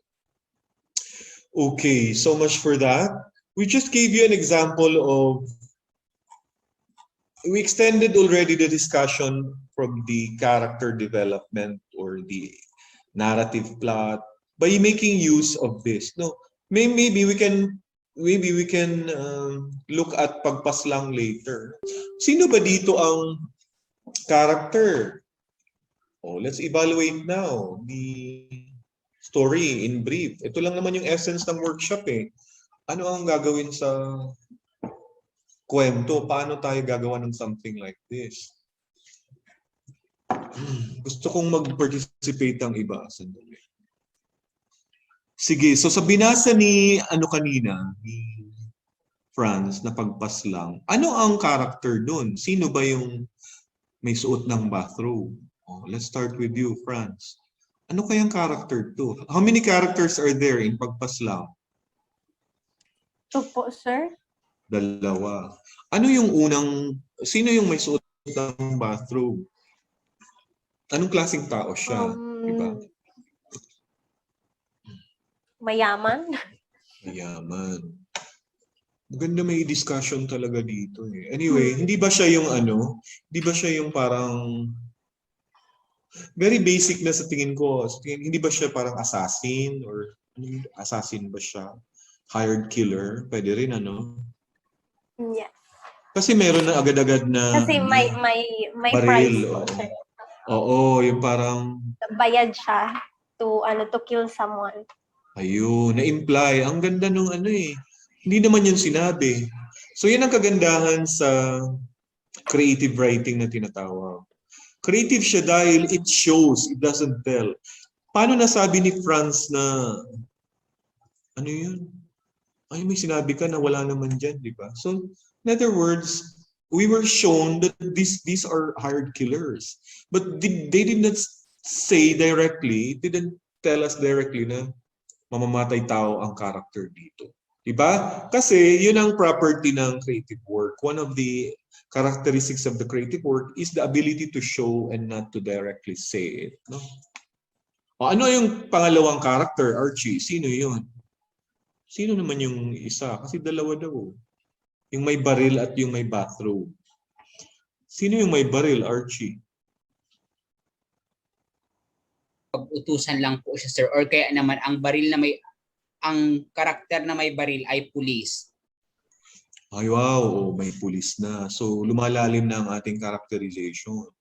Okay, so much for that. We just gave you an example of, we extended already the discussion from the character development or the narrative plot by making use of this. No, maybe we can look at pagpaslang later. Sino ba dito ang character? Let's evaluate now the story in brief. Ito lang naman yung essence ng workshop eh. Ano ang gagawin sa kwento. Paano tayo gagawa ng something like this? Gusto kong mag-participate ang iba. Sandali. Sige, so sa binasa ni kanina, ni Franz na pagpaslang, ano ang character doon? Sino ba yung may suot ng bathrobe? Oh, let's start with you, Franz. Ano kayang character to? How many characters are there in pagpaslang? 2 po, sir. 2. Ano yung sino yung may suot ng bathrobe? Anong klaseng tao siya? Diba? Mayaman. Mayaman. Maganda, may discussion talaga dito eh. Anyway, hindi ba siya yung hindi ba siya yung parang very basic na sa tingin ko. Hindi ba siya parang assassin or assassin ba siya? Hired killer? Pwede rin Yeah. Kasi meron na agad-agad na Kasi may price baril. po, Oo. sir. Oo, yung parang Bayad siya to kill someone. ayun, na-imply. Ang ganda nung Hindi naman yun sinabi. So yan ang kagandahan sa creative writing na tinatawag. Creative siya dahil it shows, it doesn't tell. Paano nasabi ni Franz na yun? Ay, may sinabi ka na wala naman dyan, di ba? So, in other words, we were shown that these are hired killers. But they did not say directly, didn't tell us directly na mamamatay tao ang character dito. Diba? Kasi yun ang property ng creative work. One of the characteristics of the creative work is the ability to show and not to directly say it. No? O, ano yung pangalawang character, Archie? Sino yun? Sino naman yung isa? Kasi 2 daw. Yung may baril at yung may bathrobe. Sino yung may baril, Archie? Pag-utusan lang po siya, sir. Or kaya naman ang karakter na may baril ay police. Ay, wow. Oh, may pulis na. So, lumalalim na ang ating characterization.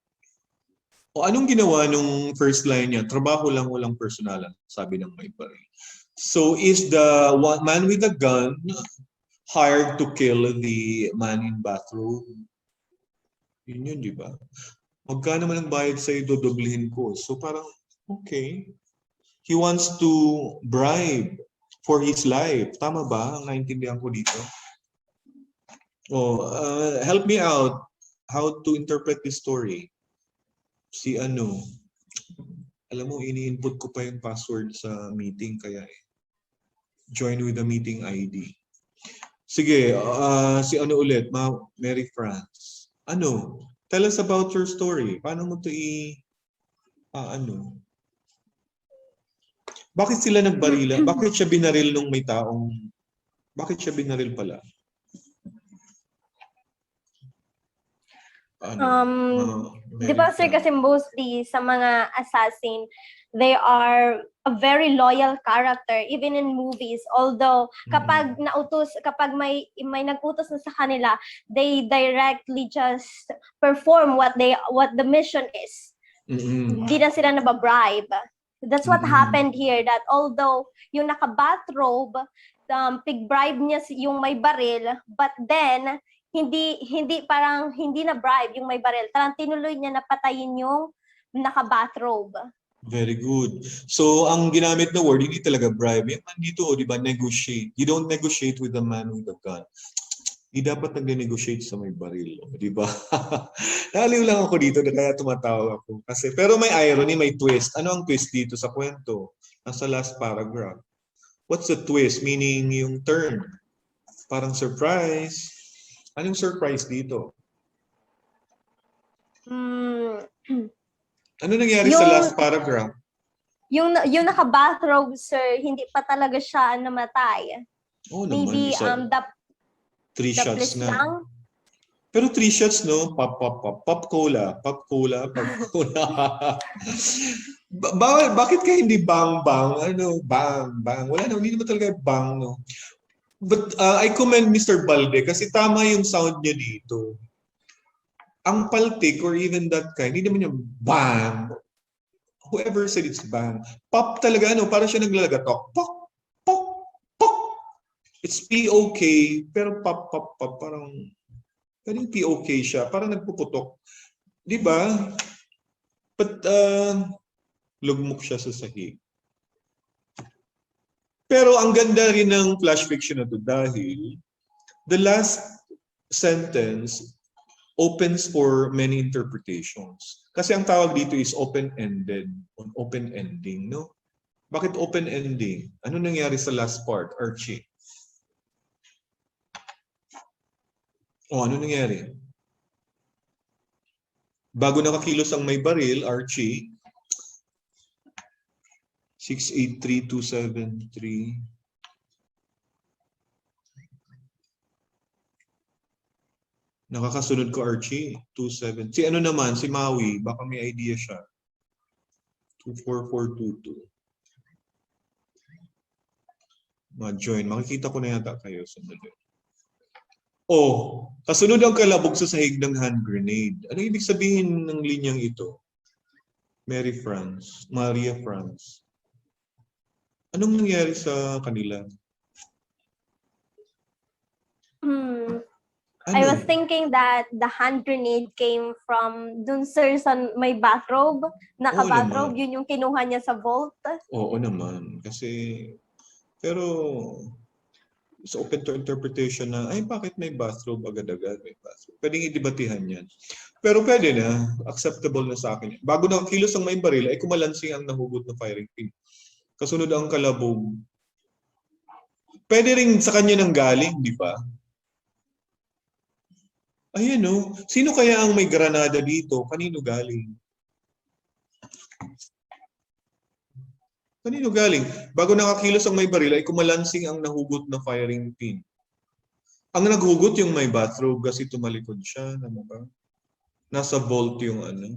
O, anong ginawa nung first line niya? Trabaho lang, walang personalan, sabi ng may baril. So, is the man with a gun hired to kill the man in bathrobe? Yun, di ba? Magkano naman ang bayad sa'yo, dodoblihin ko. So, parang, okay. He wants to bribe for his life. Tama ba? Ang naintindihan ko dito. Oh, help me out. How to interpret this story? Alam mo, ini-input ko pa yung password sa meeting, kaya join with the meeting ID. Sige, ulit? Mary France. Tell us about your story. Paano mo ito Bakit sila nagbarila? Bakit siya binaril nung may taong... Bakit siya binaril pala? Di ba, sir, kasi mostly sa mga assassin, they are a very loyal character, even in movies. Although, kapag may nag-utos na sa kanila, they directly just perform what the mission is. Hindi na sila nababribe. That's what happened here, that although yung naka-bathrobe, pig-bribe niya yung may baril, but then, hindi na bribe yung may baril. Parang tinuloy niya na patayin yung naka-bathrobe. Very good. So, ang ginamit na word, hindi talaga bribe. Yung dito, di ba, negotiate. You don't negotiate with the man with the gun. Hindi dapat nag-negotiate sa may baril. Di ba? Naliw lang ako dito, kaya tumatawa ako. Pero may irony, may twist. Ano ang twist dito sa kwento? Nasa last paragraph. What's the twist? Meaning yung turn. Parang surprise. Anong surprise dito? Ano nangyari sa last paragraph? Yung naka-bathrobe, sir, hindi pa talaga siya namatay. Oh, naman. Maybe Three the shots police na. lang. Pero 3 shots, no? Pop, pop, pop. Pop cola. Pop cola. Pop cola. Bakit ka hindi bang, bang? Bang, bang. Wala na. Hindi naman talaga bang, no? But I commend Mr. Balde kasi tama yung sound niya dito. Ang paltik or even that kind, hindi naman yung bang. Whoever said it's bang. Pop talaga, para siya naglalagatok. Pop, pop, pop. It's P-O-K, pero pop, pop, pop. Parang Pwedeng POK siya, parang nagpuputok. Di ba? But lugmok siya sa sahig. Pero ang ganda rin ng flash fiction na to dahil the last sentence opens for many interpretations. Kasi ang tawag dito is open-ended, open ending, no? Bakit open ending? Ano nangyari sa last part, Archie? Ano nangyari? Bago nakakilos ang may baril, Archie, 683273. Nakakasunod ko, Archie. 27. Si ano naman, si Maui. Baka may idea siya. 24422. Ma-join. Makikita ko na yata kayo. Sandali. Kasunod ang kalabog sa sahig ng hand grenade. Ano ibig sabihin ng linyang ito? Maria France. Anong nangyari sa kanila? I was thinking that the hand grenade came from dun sir sa may bathrobe. Naka-bathrobe, yun yung kinuha niya sa vault. Oo naman. Pero sa open to interpretation na, bakit may bathrobe agad-agad? May bathrobe. Pwedeng idebatihan yan. Pero pwede na, acceptable na sa akin. Bago nakakilos ang may baril, ay kumalansing ang nahugot na firing pin. Kasunod ang kalabog. Pwede rin sa kanya nang galing, di ba? Ayan o. Sino kaya ang may granada dito? Kanino galing? Kanino galing? Bago nakakilos ang may baril, ay kumalansing ang nahugot na firing pin. Ang naghugot yung may bathrobe kasi tumalikod siya. Nasa vault yung ano.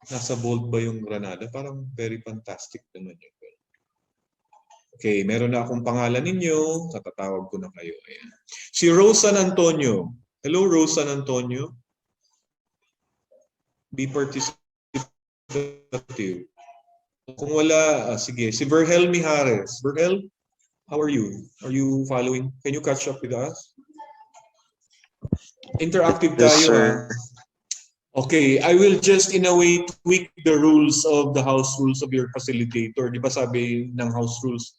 Nasa vault ba yung granada? Parang very fantastic naman yun. Okay, meron na akong pangalan ninyo. Tatatawag ko na kayo. Ayan. Si Rose San Antonio. Hello, Rose San Antonio. Be participative. Kung wala, sige. Si Verhel Mijares. Verhel, how are you? Are you following? Can you catch up with us? Interactive tayo. Yes, sir. Okay, I will just in a way tweak the rules of the house rules of your facilitator. Di ba sabi ng house rules,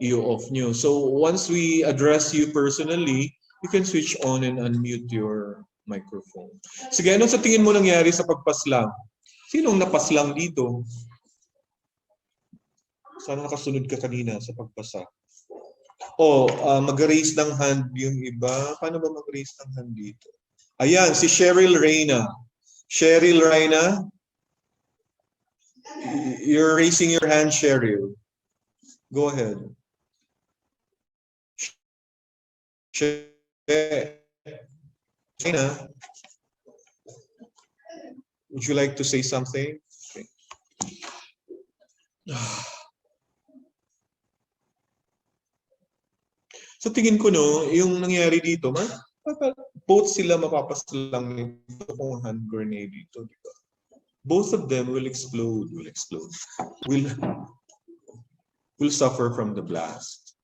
i-off nyo. So once we address you personally, you can switch on and unmute your microphone. Sige, ano sa tingin mo nangyari sa pagpaslang? Sinong napaslang dito? Sana nakasunod ka kanina sa pagpasa. Mag-raise ng hand yung iba. Paano ba mag-raise ng hand dito? Ayan, si Cheryl Reyna. Cheryl Reyna, you're raising your hand, Cheryl. Go ahead. Reyna, would you like to say something? Okay. So tingin ko yung nangyari dito, both sila mapapaslang nito kung hand grenade dito, di ba? Both of them will explode, will suffer from the blast.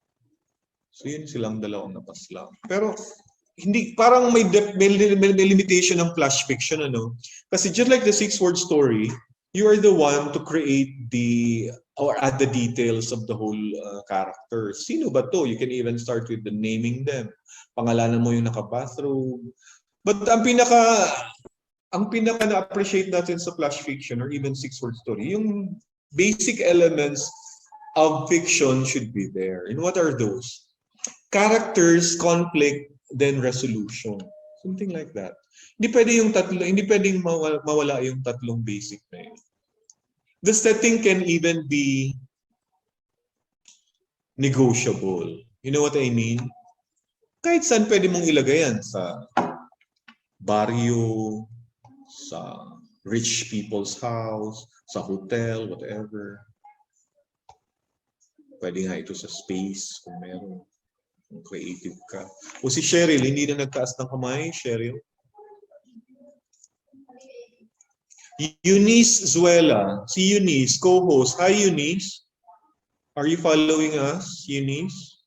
So yun silang dalawang napaslang. Pero hindi, parang may limitation ng flash fiction, ano? Kasi just like the 6-word story, you are the one to create or add the details of the whole character. Sino ba to? You can even start with the naming them. Pangalanan mo yung naka-bathrobe. But ang pinaka na-appreciate natin sa flash fiction or even 6-word story, yung basic elements of fiction should be there. And what are those? Characters, conflict, then resolution. Something like that. Hindi pwedeng mawala yung tatlong basic na yun. The setting can even be negotiable. You know what I mean? Kahit saan pwede mong ilagay yan. Sa barrio, sa rich people's house, sa hotel, whatever. Pwede nga ito sa space kung meron. Kung creative ka. O si Cheryl, hindi na nagtaas ng kamay, Cheryl. Eunice Zuela. Si Eunice, co-host. Hi, Eunice. Are you following us, Eunice?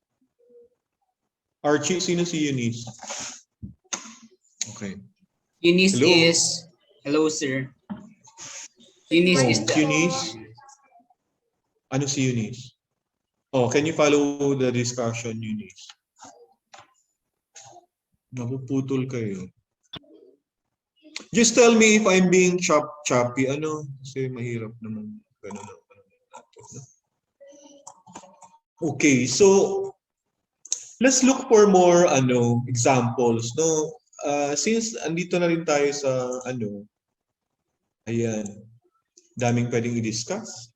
Archie, sino si Eunice? Okay. Eunice Hello? is, hello sir. Eunice Oh, is the, Eunice? Ano si Eunice? Oh, can you follow the discussion, Eunice? Napuputol kayo. Just tell me if I'm being choppy. Ano? Kasi mahirap naman. Ganun ang ano natin, no? Okay, so let's look for more examples, no? Since andito na rin tayo sa ayan, daming pwedeng i-discuss.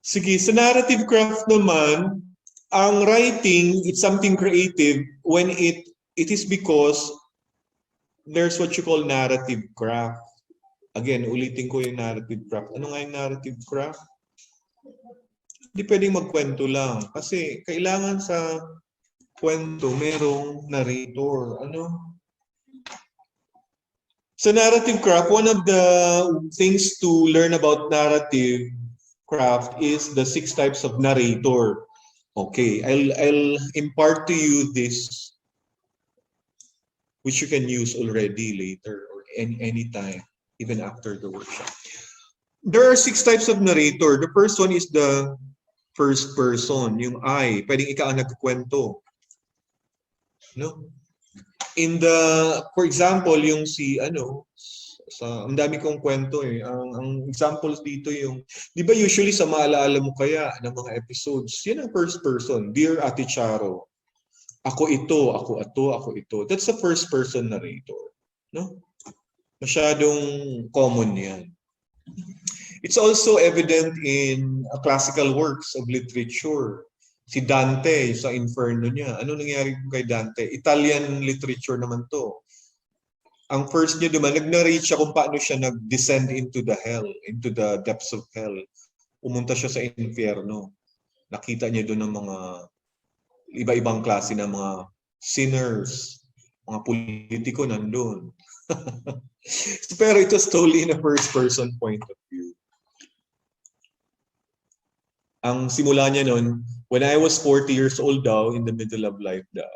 Sige, sa narrative craft naman, ang writing, it's something creative when it is because there's what you call narrative craft. Again, ulitin ko yung narrative craft. Ano nga yung narrative craft? Hindi pwedeng magkwento lang. Kasi kailangan sa kwento, merong narrator. Ano? Sa narrative craft, one of the things to learn about narrative craft is the 6 types of narrator. Okay, I'll impart to you this, which you can use already later or any time, even after the workshop. There are 6 types of narrator. The first one is the first person, yung I. Pwedeng ikaw ang nagkukwento. No? For example, yung ang dami kong kwento eh. Ang examples dito yung, di ba usually sa maalaala mo kaya ng mga episodes, yan ang first person. Dear Ate Charo, ako ito, ako ito, ako ito. That's the first person narrator. No? Masyadong common yan. It's also evident in classical works of literature. Si Dante, sa Inferno niya. Ano nangyari kay Dante? Italian literature naman to. Ang first niya naman, nag-narrate siya kung paano siya nag-descend into the depths of hell. Pumunta siya sa infierno. Nakita niya doon ng mga iba-ibang klase ng mga sinners, mga politiko nandun. Pero ito totally in a first-person point of view. Ang simula niya noon, when I was 40 years old daw, in the middle of life daw,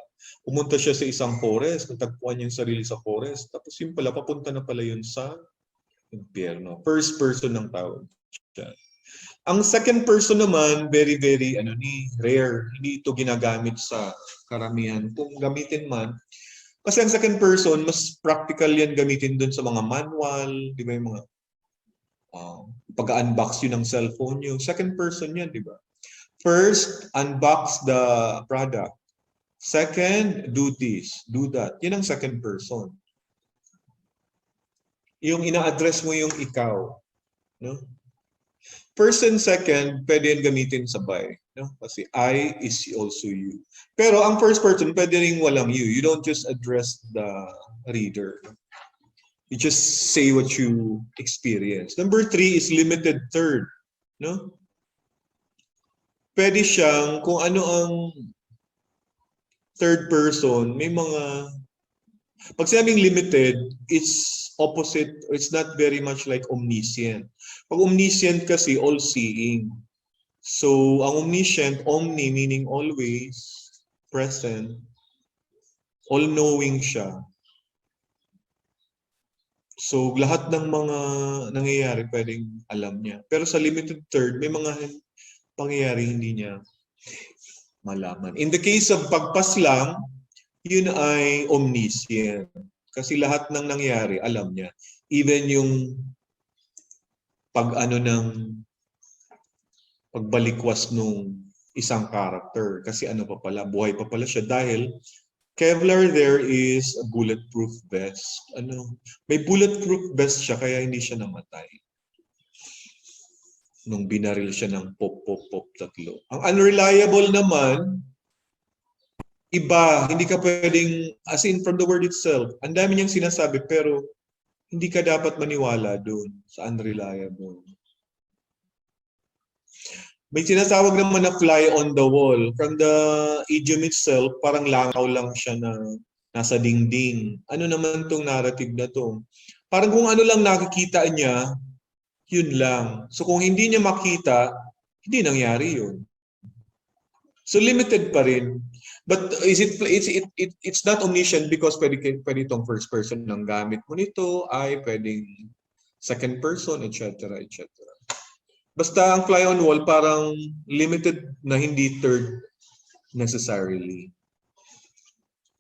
pumunta siya sa isang forest, natagpuan niya yung sarili sa forest, tapos yung pala, papunta na pala yun sa impyerno. First person ng tawag siya. Ang second person naman, very, very rare. Hindi ito ginagamit sa karamihan. Kung gamitin man, kasi ang second person, mas practical yan gamitin dun sa mga manual, di ba yung mga pag-unbox yun ng cellphone yung second person yan, di ba? First, unbox the product. Second, do this, do that. Yun ang second person. Yung ina-address mo yung ikaw. No? First and second, pwede yan gamitin sabay. No? Kasi I is also you. Pero ang first person, pwede rin walang you. You don't just address the reader. You just say what you experience. Number 3 is limited third. No? Pwede siyang, kung ano ang third person, may mga, pag sinabing limited, it's opposite, it's not very much like omniscient. Pag omniscient kasi, all-seeing. So, ang omniscient, omni meaning always, present, all-knowing siya. So, lahat ng mga nangyayari pwedeng alam niya. Pero sa limited third, may mga pangyayari hindi niya malaman. In the case of pagpaslang, yun ay omniscient. Kasi lahat ng nangyayari, alam niya. Even yung pagbalikwas nung isang character. Kasi pa pala, buhay pa pala siya dahil Kevlar there is a bulletproof vest. May bulletproof vest siya kaya hindi siya namatay. Nung binaril siya ng pop, 3. Ang unreliable naman, iba, hindi ka pwedeng, as in from the word itself, ang dami niyang sinasabi pero hindi ka dapat maniwala doon sa unreliable. May sinasawag naman na fly on the wall. From the idiom itself, parang langaw lang siya na nasa dingding. Ano naman tong narrative na to? Parang kung ano lang nakikita niya, yun lang. So kung hindi niya makita, hindi nangyari yun. So limited pa rin. But it's not omniscient because pwede itong first person ang gamit mo nito, ay pwedeng second person, etc. etc. Basta ang fly on wall parang limited na hindi third necessarily.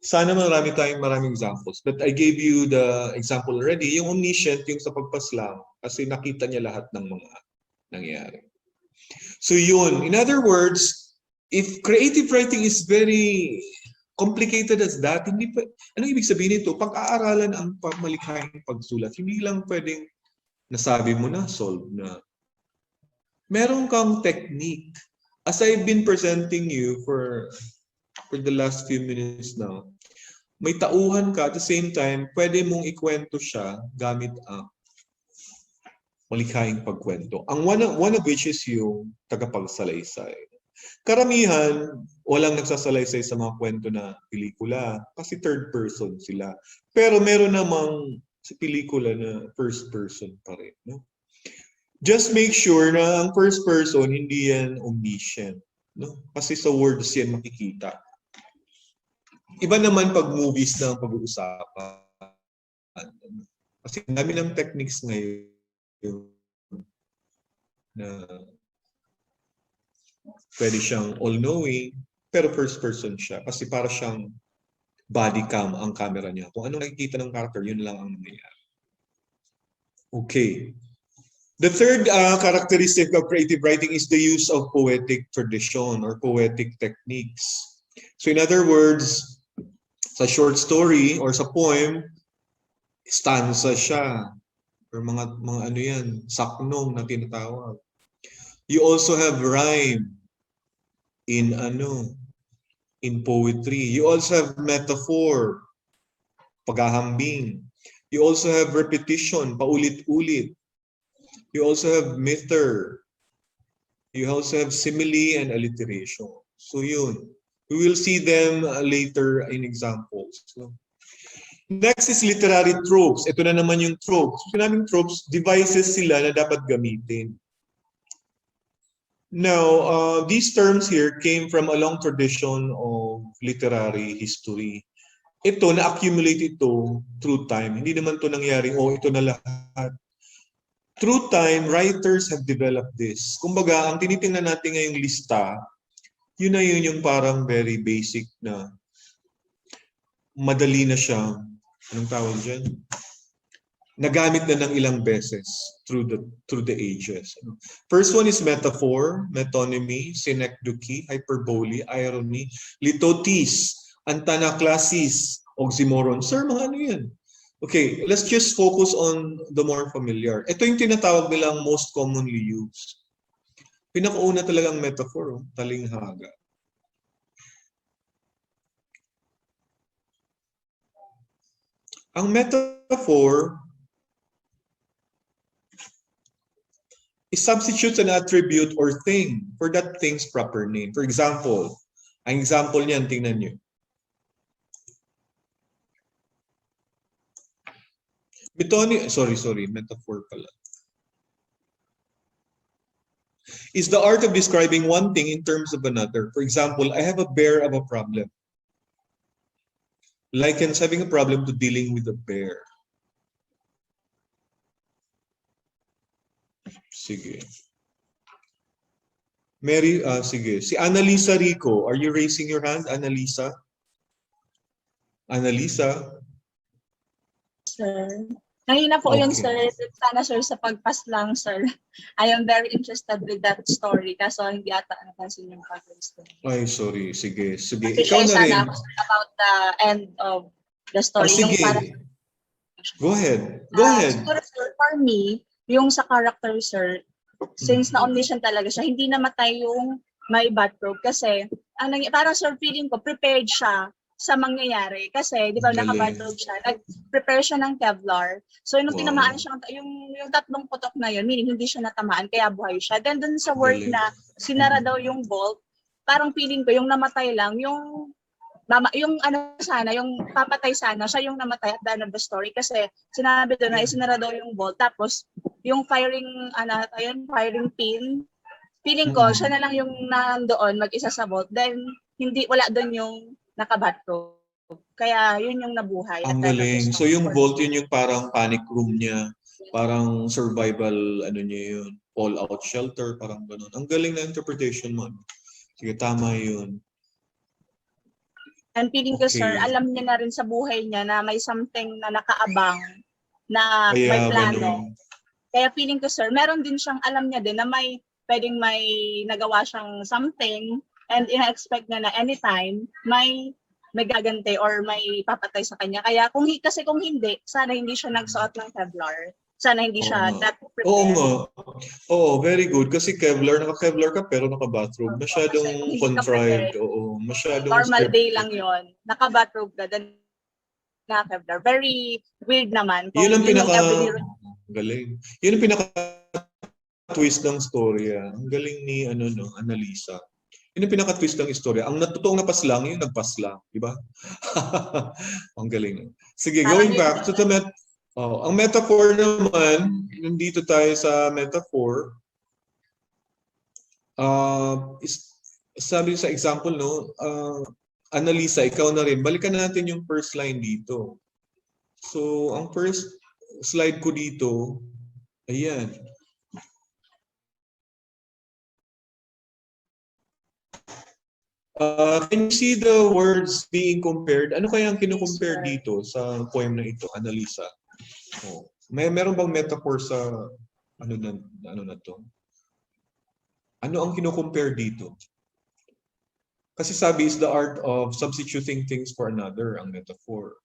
Sana maraming examples. But I gave you the example already. Yung omniscient, yung sa pagpaslang, kasi nakita niya lahat ng mga nangyayari. So yun. In other words, if creative writing is very complicated as that, hindi pa, anong ibig sabihin nito? Pag-aaralan ang pagmalikhayang pagsulat. Hindi lang pwedeng nasabi mo na, solve na. Meron kang technique. As I've been presenting you for the last few minutes now, may tauhan ka at the same time, pwede mong ikwento siya gamit ang malikhaing pagkwento. Ang one of which is yung tagapagsalaysay. Karamihan, walang nagsasalaysay sa mga kwento na pelikula kasi third person sila. Pero meron namang sa pelikula na first person pa rin. No? Just make sure na ang first person hindi yan omniscient. No? Kasi sa words yan makikita. Iba naman pag movies na ang pag-uusapan. Kasi dami ng techniques ngayon na pwede siyang all-knowing, pero first person siya. Kasi para siyang body cam ang camera niya. Kung ano nakikita ng character, yun lang ang nangyayari. Okay. The third characteristic of creative writing is the use of poetic tradition or poetic techniques. So in other words, sa short story or sa poem, stanza siya. Or mga ano yan, saknong na tinatawag. You also have rhyme in poetry. You also have metaphor, paghahambing. You also have repetition, paulit-ulit. You also have meter. You also have simile and alliteration. So yun. We will see them later in examples. So, next is literary tropes. Ito na naman yung tropes. Sinabing tropes, devices sila na dapat gamitin. Now, these terms here came from a long tradition of literary history. Ito, na-accumulate ito through time. Hindi naman ito nangyari, ito na lahat. Through time, writers have developed this. Kumbaga, ang tinitingnan natin ngayong lista, yun yung parang very basic na madali na siya. Anong tawag dyan? Nagamit na ng ilang beses through the ages. First one is metaphor, metonymy, synecdoche, hyperbole, irony, litotes, antanaklasis, oxymoron. Sir, mga ano yan? Okay, let's just focus on the more familiar. Ito yung tinatawag nilang most commonly used. Pinakauna talagang metaphor, talinghaga. Ang metaphor is substitutes an attribute or thing for that thing's proper name. For example, ang example niyan, tingnan nyo. Metaphor pala. Is the art of describing one thing in terms of another. For example, I have a bear of a problem. Likens having a problem to dealing with a bear. Sige. Sige. Si Annalisa Rico, are you raising your hand, Annalisa? Annalisa? Sir. Kanina po yun, sir. Okay. Sana, sir, sa pagpas lang, sir. I am very interested with that story. Kaso hindi ata napansin yung pag-post. Ay, sorry. Sige. Ikaw Share na rin. sana ako, sir, about the end of the story. Sige. Yung parang, Go ahead. Go ahead. siguro, sir, for me, yung sa character, sir, since na-omniscient talaga siya, hindi namatay yung may bathrobe. Kasi, parang, sir, feeling ko, prepared siya sa mangyayari. Kasi, di ba, Galing. naka-bathrobe siya. Nag-prepare siya ng Kevlar. So, nung Wow. tinamaan siya, yung tatlong putok na yun, meaning hindi siya natamaan, kaya buhay siya. Then, dun sa word Galing. na sinara daw yung bolt, parang feeling ko, yung namatay lang, yung papatay sana, siya yung namatay at the end of the story. Kasi, sinabi doon na isinara daw yung bolt. Tapos, yung firing pin, feeling ko, siya na lang yung nandoon, mag-isa sa bolt. Then, wala doon yung naka-bathrobe. Kaya yun yung nabuhay. Ang at galing. natapos So yung ng vault, yun yung parang panic room niya. Parang survival, ano niya yun, fallout shelter, parang ganun. Ang galing na interpretation mo. Sige, tama yun. And feeling ko, sir, Okay. alam niya na rin sa buhay niya na may something na nakaabang, na may Kaya plano. ganun. Kaya feeling ko, sir, meron din siyang alam niya din na pwedeng may nagawa siyang something and ina-expect niya na anytime may gaganti or may papatay sa kanya. Kaya kasi kung hindi, sana hindi siya nagsuot ng Kevlar. Sana hindi siya that Oo prepared. nga. Oo, very good. Kasi Kevlar, naka-Kevlar ka pero naka-bathrobe. Masyadong Kasi kung hindi ka contrived. prepared, Oo, masyadong normal day scripted. lang yon. Naka-bathrobe ka, then naka-Kevlar. Very weird naman. Yun ang Yun yung pinaka... everyday Galing. Yun ang pinaka-twist ng storya. Ang galing ni Annalisa. Yun ang pinaka-twist ng istorya. Ang totoong napaslang, yung nagpaslang. Di ba? Ang galing. Sige, going back to the ang metaphor naman, nandito tayo sa metaphor. Sabi sa example, no, Annalisa, ikaw na rin. Balikan natin yung first line dito. So, ang first slide ko dito, ayan. Can you see the words being compared? Ano kaya ang kinukompare dito sa poem na ito, Annalisa? Oh. Meron bang metaphor sa ano na to? Ano ang kinukompare dito? Kasi sabi is the art of substituting things for another, ang metaphor.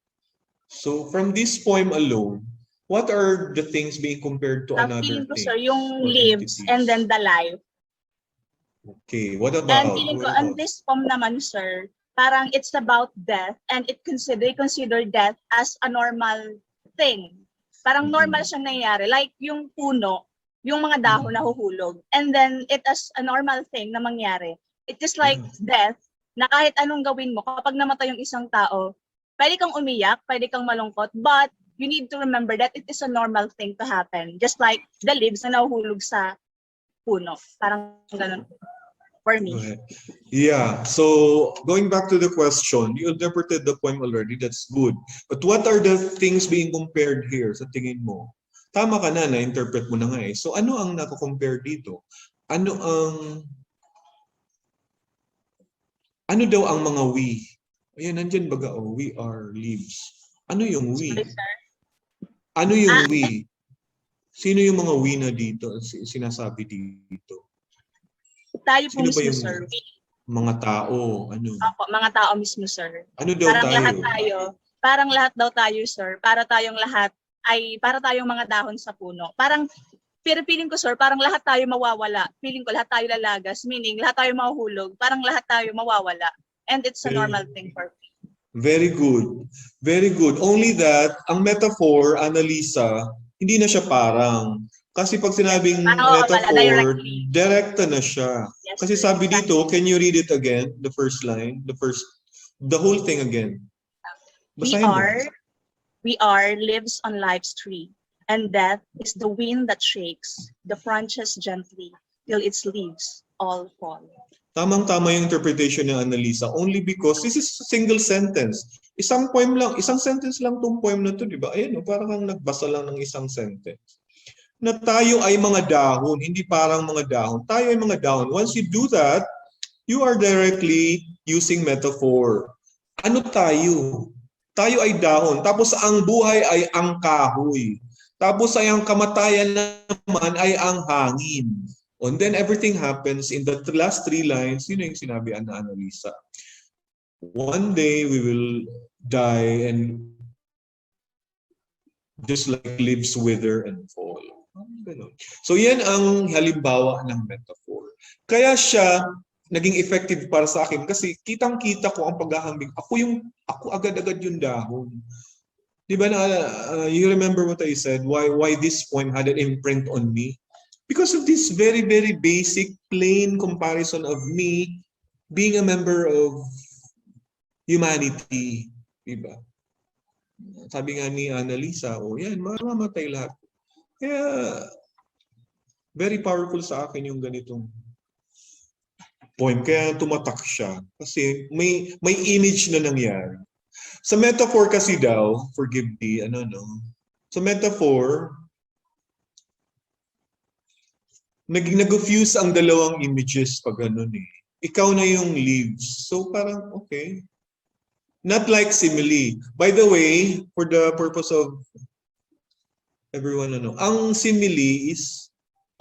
So from this poem alone, what are the things being compared to another feeling ko, thing? sir, yung or lives entities? and then the life. Okay, what And about? feeling ko, What on about? this poem naman, sir, parang it's about death and they consider death as a normal thing. Parang normal siyang nangyayari. Like yung puno, yung mga dahon nahuhulog. And then it as a normal thing na mangyari. It is like death na kahit anong gawin mo, kapag namatay yung isang tao, pwede kang umiyak, pwede kang malungkot, but you need to remember that it is a normal thing to happen. Just like the leaves na nahuhulog sa puno. Parang ganun for me. Yeah, so going back to the question, you interpreted the poem already, that's good. But what are the things being compared here sa tingin mo? Tama ka na-interpret mo na nga eh. So ano ang nako-compare dito? Ano daw ang mga we? Ayan, nandyan baga, we are leaves. Ano yung we? Sorry, sir. Ano yung we? Sino yung mga we na dito? Sinasabi dito? Tayo po Sino ba mismo, yung sir. mga tao? Ano? Opo, mga tao mismo, sir. Ano daw Parang lahat daw tayo, sir. Para tayong mga dahon sa puno. Pero feeling ko, sir, parang lahat tayo mawawala. Feeling ko lahat tayo lalagas. Meaning, lahat tayo mahuhulog. Parang lahat tayo mawawala. And it's a normal thing for me. Very good. Very good. Only that, ang metaphor, Annalisa, hindi na siya parang. Kasi pag sinabing metaphor, direkta na siya. Yes, Kasi sir. sabi dito, can you read it again? The first line? The whole thing again. Basahin mo. We are lives on life's tree, and death is the wind that shakes the branches gently till its leaves all fall. Tamang-tama yung interpretation ng Annalisa only because this is a single sentence. Isang poem lang, isang sentence lang tong poem na to, di ba? Ayan, parang kang nagbasa lang ng isang sentence. Na tayo ay mga dahon, hindi parang mga dahon. Tayo ay mga dahon. Once you do that, you are directly using metaphor. Ano tayo? Tayo ay dahon. Tapos ang buhay ay ang kahoy. Tapos ay ang kamatayan naman ay ang hangin. And then everything happens in the last three lines. Yun yung sinabi ni Annalisa. One day we will die and just like leaves wither and fall. So yan ang halimbawa ng metaphor. Kaya siya naging effective para sa akin kasi kitang-kita ko ang paghahambing. Ako agad-agad yung dahon. Di ba you remember what I said? Why this poem had an imprint on me? Because of this very, very basic, plain comparison of me being a member of humanity. Diba? Sabi nga ni Annalisa, yan, mamamatay lahat. Kaya, very powerful sa akin yung ganitong poem. Kaya tumatak siya. Kasi may image na nangyari. Sa metaphor kasi daw, forgive me, sa metaphor, nag-fuse ang dalawang images pag ganun eh. Ikaw na yung leaves. So parang, okay. Not like simile. By the way, for the purpose of everyone, ang simile is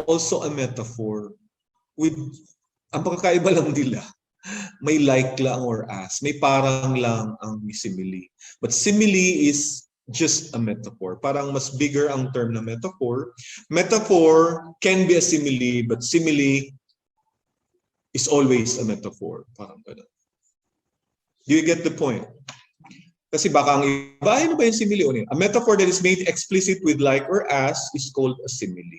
also a metaphor. Ang pagkakaiba lang nila, may like lang or as. May parang lang ang simile. But simile is just a metaphor. Parang mas bigger ang term na metaphor. Metaphor can be a simile, but simile is always a metaphor. Parang gano'n. Do you get the point? Kasi baka ang iba, ano ba yung simile? A metaphor that is made explicit with like or as is called a simile.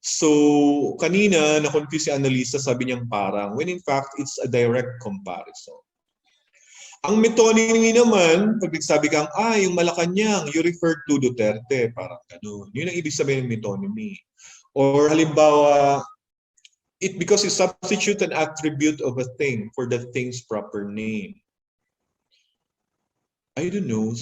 So, kanina, na-confuse si Annalisa, sabi niyang parang, when in fact, it's a direct comparison. Ang metonymy naman, pag nagsabi kang, yung Malacanang, you refer to Duterte, parang gano'n. Yun ang ibig sabihin ng metonymy. Or halimbawa, because you substitute an attribute of a thing for the thing's proper name. I don't know,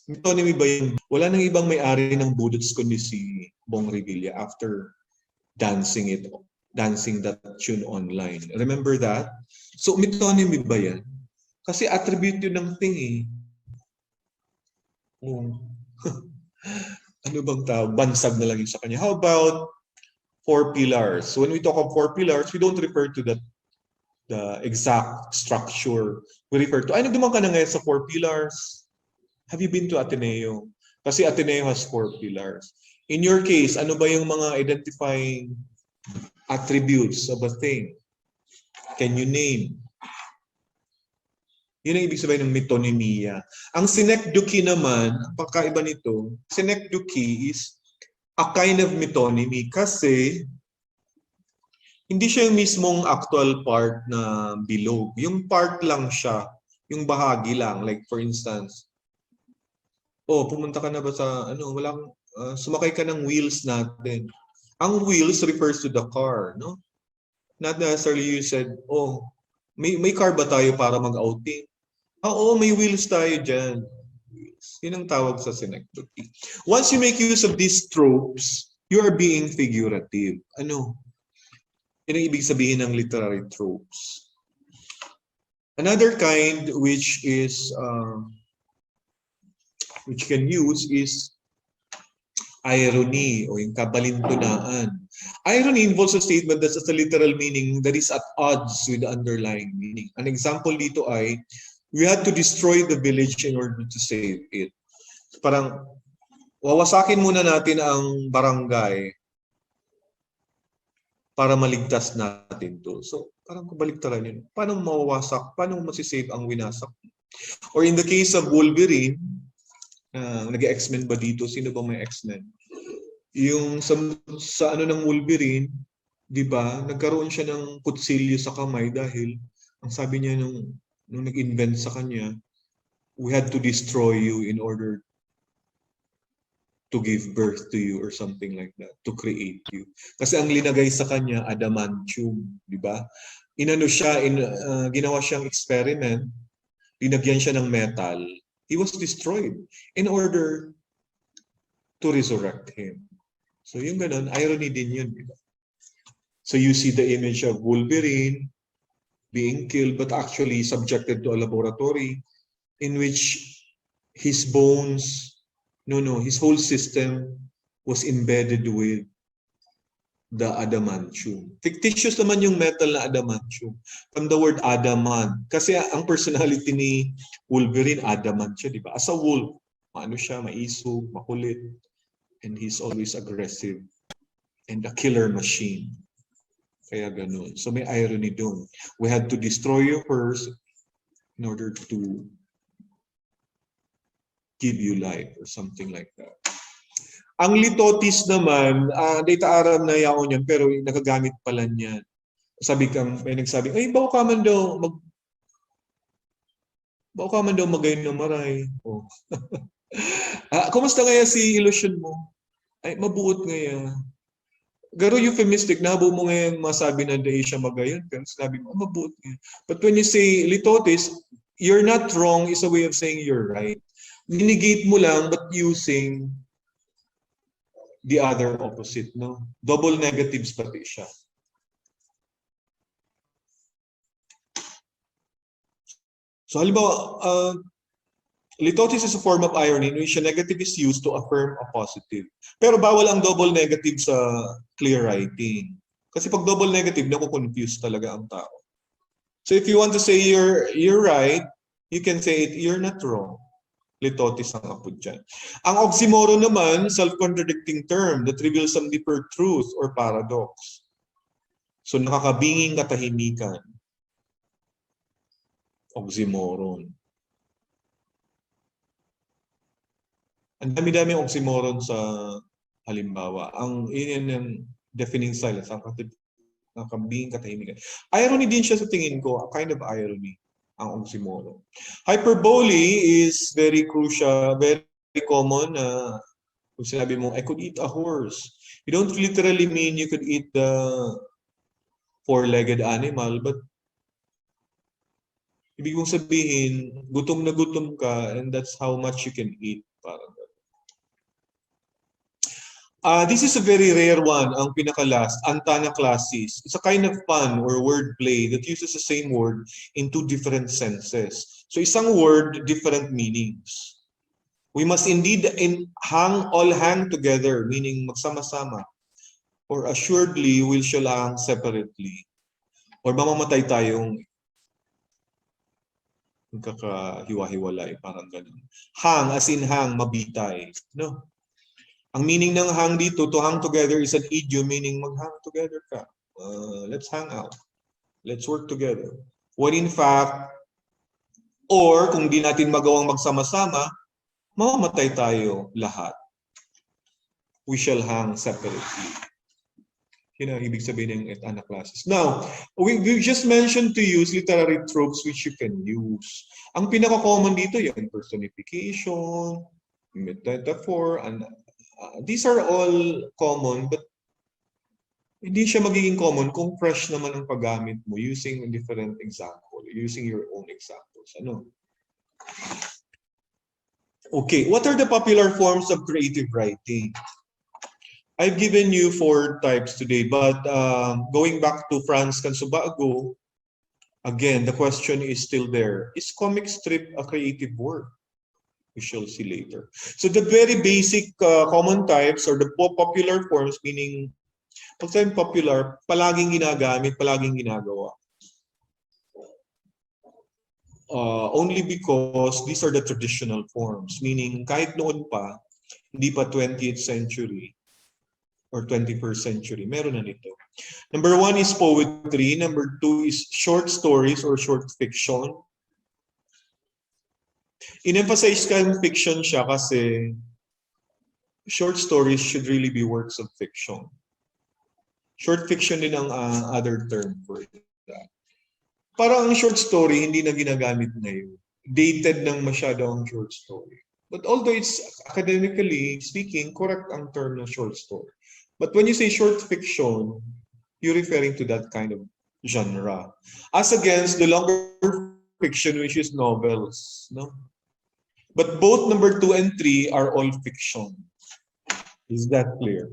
metonymy ba yun? Wala nang ibang may-ari ng budots kundi si Bong Revilla after dancing that tune online. Remember that? So, metonymy ba yan? Kasi attribute yun ng thing eh. Ano bang tawag? Bansag na lang yun sa kanya. How about 4 pillars? So when we talk of 4 pillars, we don't refer to the exact structure. We refer to, nagduman ka na ngayon sa 4 pillars? Have you been to Ateneo? Kasi Ateneo has 4 pillars. In your case, ano ba yung mga identifying attributes of a thing? Can you name? Yun ang ibig sabihin ng metonymiya. Ang synecdoche naman, ang pagkaiba nito, synecdoche is a kind of metonymy kasi hindi siya yung mismong actual part na bilog. Yung part lang siya, yung bahagi lang. Like for instance, pumunta ka na ba sa, sumakay ka ng wheels natin. Ang wheels refers to the car, no? Not necessarily you said, may car ba tayo para mag-outing? Oo, may wheels tayo dyan. Yun ang tawag sa synecdoche. Once you make use of these tropes, you are being figurative. Yun ang ibig sabihin ng literary tropes. Another kind which can use is irony o yung kabalintunaan. Irony involves a statement that has a literal meaning that is at odds with the underlying meaning. An example dito ay, we had to destroy the village in order to save it. Parang, wawasakin muna natin ang barangay para maligtas natin to. So, parang kabaligtaran yun. Paano mawawasak? Paano masisave ang winasak? Or in the case of Wolverine, nag-X-Men ba dito? Sino ba may X-Men? Yung sa ng Wolverine, di ba, nagkaroon siya ng kutsilyo sa kamay dahil ang sabi niya nung nag-invent sa kanya, we had to destroy you in order to give birth to you or something like that, to create you. Kasi ang linagay sa kanya, adamantium, di ba? Ginawa siyang experiment, linagyan siya ng metal, he was destroyed in order to resurrect him. So yung ganun, irony din yun. Di ba? So you see the image of Wolverine being killed but actually subjected to a laboratory in which his bones, his whole system was embedded with the adamantium. Fictitious naman yung metal na adamantium. From the word adamant. Kasi ang personality ni Wolverine, adamant siya, di ba? As a wolf, siya, maisog, makulit, and he's always aggressive and a killer machine. Kaya ganun. So may irony doon. We had to destroy you first in order to give you life or something like that. Ang litotis naman, data aram na yaon yan, pero nagagamit pala niyan. May nagsabi, bawa ka man daw magayon ng maray. Kumusta ngaya si illusion mo? Ay, mabuot ngaya. Garo euphemistic, nahabo mo ngayon masabi na dahil siya magayon, pero sinabi mo, mabuot ngaya. But when you say litotes, you're not wrong is a way of saying you're right. Ninegate mo lang, but using the other opposite, no? Double negatives pati siya. So halimbawa, litotes is a form of irony in which a negative is used to affirm a positive. Pero bawal ang double negative sa clear writing. Kasi pag double negative, naku-confuse talaga ang tao. So if you want to say you're right, you can say it, you're not wrong. Litotes ang apod dyan. Ang oxymoron naman, self-contradicting term that reveals some deeper truth or paradox. So nakakabinging katahimikan. Oxymoron. Ang dami-dami oxymoron sa halimbawa. Yun yung deafening silence, ang nakakabinging katahimikan. Irony din siya sa tingin ko, a kind of irony, ang oxymoron. Hyperbole is very crucial, very common. Kung sinabi mo, I could eat a horse. You don't literally mean you could eat the four-legged animal, but ibig mong sabihin, gutom na gutom ka, and that's how much you can eat. Parang this is a very rare one, ang pinaka-last, antanaclasis. It's a kind of pun or word play that uses the same word in two different senses. So isang word, different meanings. We must indeed all hang together, meaning magsama-sama. Or assuredly, we shall hang separately. Or mamamatay tayong kakahiwa-hiwalay, parang ganun. Hang, as in hang, mabitay. No? Ang meaning ng hang dito, to hang together is an idiom, meaning mag-hang together ka. Let's hang out. Let's work together. When in fact, or kung di natin magawang magsama-sama, mamamatay tayo lahat. We shall hang separately. Yun ang ibig sabihin ng anaclasis. Now, we just mentioned to use literary tropes which you can use. Ang pinaka-common dito yung personification, metaphor, and these are all common, but hindi siya magiging common kung fresh naman ang paggamit mo using a different example, using your own examples. Ano? Okay, what are the popular forms of creative writing? I've given you 4 types today, but going back to Franz Cansubago, again, the question is still there. Is comic strip a creative work? We shall see later. So the very basic common types or the popular forms, meaning pag saying popular, palaging ginagamit, palaging ginagawa. Only because these are the traditional forms, meaning kahit noon pa, hindi pa 20th century, or 21st century, meron na nito. Number 1 is poetry. Number 2 is short stories or short fiction. In-emphasize ka ng fiction siya kasi short stories should really be works of fiction. Short fiction din ang other term for that. Parang ang short story hindi na ginagamit ngayon. Dated nang masyado ang short story. But although it's academically speaking, correct ang term ng short story. But when you say short fiction, you're referring to that kind of genre. As against the longer fiction, which is novels. No? But both number 2 and 3 are all fiction. Is that clear?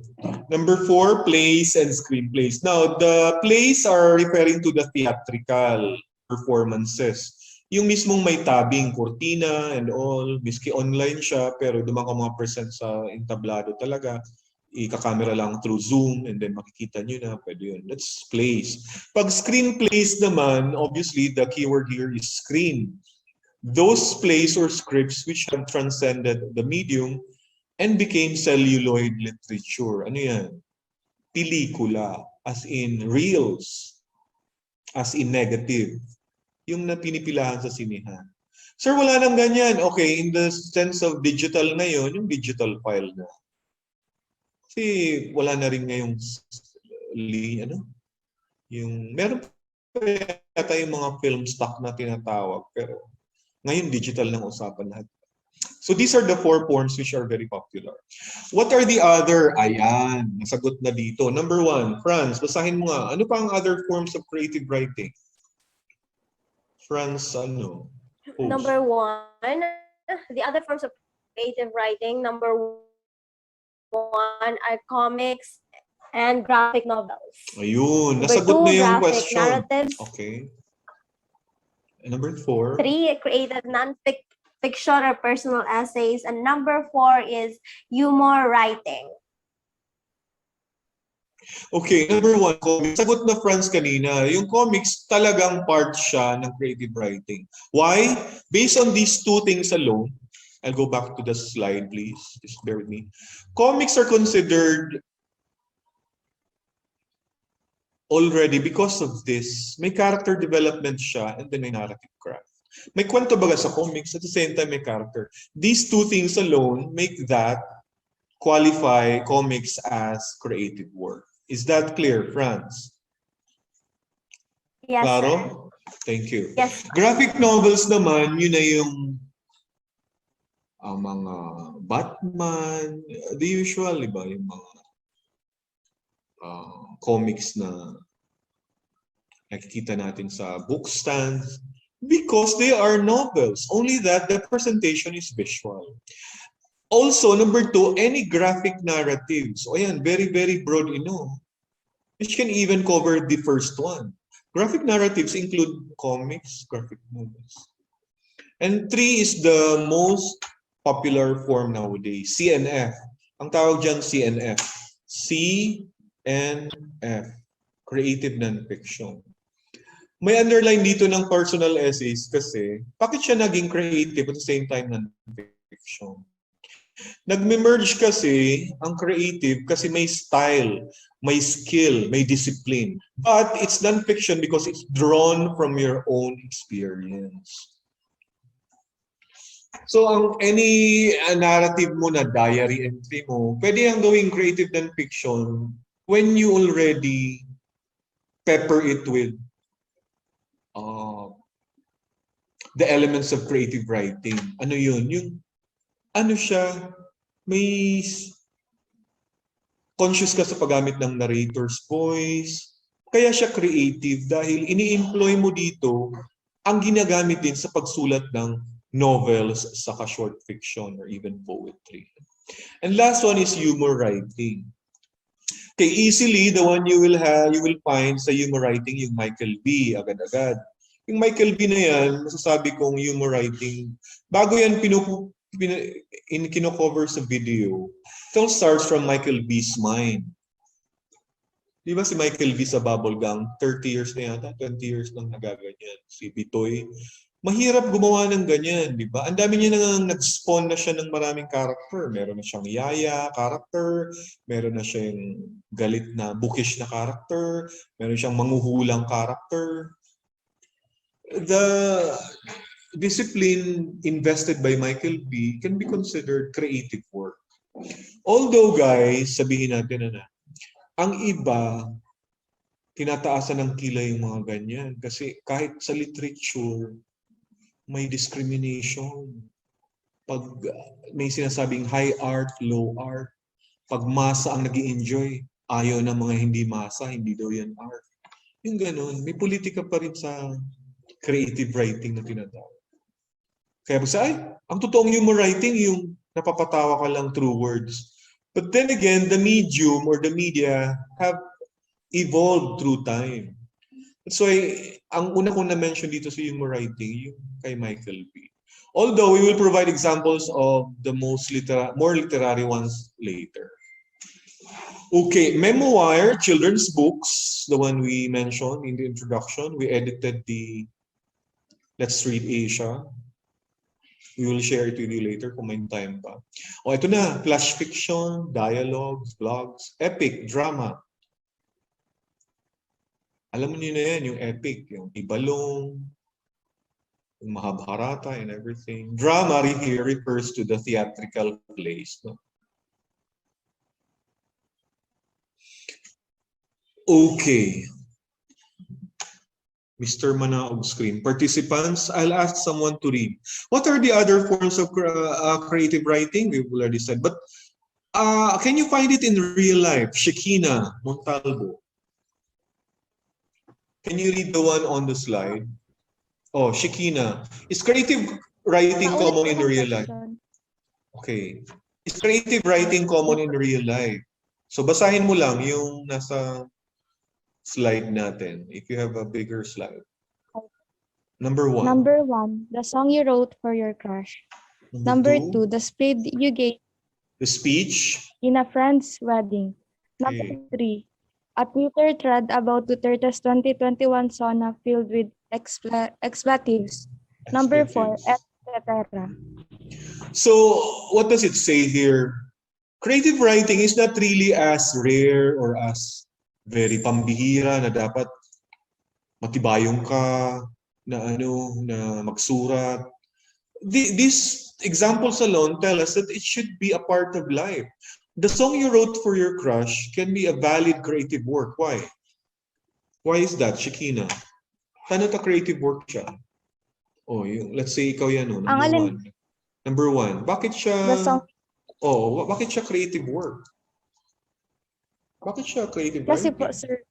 Number 4, plays and screenplays. Now, the plays are referring to the theatrical performances. Yung mismong may tabing, cortina and all, miski online siya, pero dumang ka mga percent sa entablado talaga. Ika-camera lang through Zoom and then makikita nyo na, pwede yun. That's plays. Pag screenplays naman, obviously, the keyword here is screen. Those plays or scripts which have transcended the medium and became celluloid literature. Ano yan? Pelikula, as in reels, as in negative. Yung na pinipilahan sa sinihan. Sir, wala nang ganyan. Okay, in the sense of digital ngayon, yung digital file na. Kasi wala na rin ngayong meron pa yata yung mga film stock na tinatawag, pero ngayon digital ng usapan lahat. So these are the four forms which are very popular. What are the other? Ayan, nasagot na dito. Number one, Franz, basahin mo nga. Ano pa ang other forms of creative writing? Franz, ano? Post. Number one, the other forms of creative writing, number one are comics and graphic novels. Ayun, Number nasagot two, na yung graphic question. narratives. Okay. And number four? Three, creative non-fiction or personal essays. And number four is humor writing. Okay, number one, comics. Sagot na Franz kanina. Yung comics, talagang part siya ng creative writing. Why? Based on these two things alone, I'll go back to the slide, please. Just bear with me. Comics are considered already, because of this, may character development siya and then may narrative craft. May kwento baga sa comics, at the same time may character. These two things alone make that qualify comics as creative work. Is that clear, Franz? Yes, sir. Claro? Thank you. Yes. Graphic novels naman, yun na yung mga Batman, the usual, di ba? Yung mga comics na nakikita natin sa bookstands, because they are novels. Only that the presentation is visual. Also, number two, any graphic narratives. O yan, very, very broad, which can even cover the first one. Graphic narratives include comics, graphic novels. And three is the most popular form nowadays, CNF. Ang tawag dyan, CNF. CNF, creative nonfiction. May underline dito ng personal essays kasi bakit siya naging creative at the same time nonfiction? Nagme-merge kasi ang creative kasi may style, may skill, may discipline. But it's nonfiction because it's drawn from your own experience. So ang any narrative mo na diary entry mo, pwede yung gawing creative nonfiction when you already pepper it with the elements of creative writing. Ano yun? Yung ano siya, may conscious ka sa paggamit ng narrator's voice. Kaya siya creative dahil ini-employ mo dito ang ginagamit din sa pagsulat ng novels, saka short fiction, or even poetry. And last one is humor writing. Okay, easily the one you will find sa humor writing yung Michael B. agad-agad. Yung Michael B na yan, masasabi kong humor writing, bago yan kino-cover sa video, it all starts from Michael B.'s mind. Di ba si Michael B. sa Bubblegum, 30 years na yata, 20 years nang nagaganyan. Si Bitoy, mahirap gumawa ng ganyan, di ba? Ang dami niya nang nag-spawn na siya ng maraming character. Meron na siyang yaya character, meron na siyang galit na bookish na character, meron siyang manghuhulang character. The discipline invested by Michael B. can be considered creative work. Although guys, sabihin natin ang iba, tinataasan ng kilay yung mga ganyan. Kasi kahit sa literature, may discrimination. Pag may sinasabing high art, low art, pag masa ang nag-i-enjoy, ayaw ng mga hindi masa, hindi daw yan art. Yung ganun, may politika pa rin sa creative writing na tinatawag. Kaya ang totoong humor writing, yung napapatawa ka lang through words. But then again, the medium or the media have evolved through time. That's why, ang una kong na-mention dito sa humor writing, yung kay Michael B. Although we will provide examples of the more literary ones later. Okay, memoir, children's books, the one we mentioned in the introduction. We edited the Let's Read Asia. We will share it with you later kung may time pa. Ito na, flash fiction, dialogues, blogs, epic, drama. Alam mo niyo na yan, yung epic, yung Ibalong, yung Mahabharata and everything. Drama here refers to the theatrical plays. No? Okay. Mr. Manaog screen. Participants, I'll ask someone to read. What are the other forms of creative writing? We've already said. But can you find it in real life? Shekina Montalvo. Can you read the one on the slide? Oh, Shekina. Is creative writing Paulit common po in ng real life? question. Okay. Is creative writing common in real life? So basahin mo lang yung nasa slide natin if you have a bigger slide. Number 1. Number 1, the song you wrote for your crush. Number Number 2, 2, the speed you gave the speech. in a friend's wedding. Number Okay. 3, a Twitter thread about Duterte's 2021 sauna filled with expletives. Number 4, Expletives. etc. So what does it say here? Creative writing is not really as rare or as very pambihira na dapat matibayong ka na na magsurat. These examples alone tell us that it should be a part of life. The song you wrote for your crush can be a valid creative work. Why? Why is that, Shekina? Paano ta creative work siya? Oh, let's say ikaw yan, Ang alin, Number 1. Bakit siya the song, bakit siya creative work? Bakit siya creative kasi writing? po sir,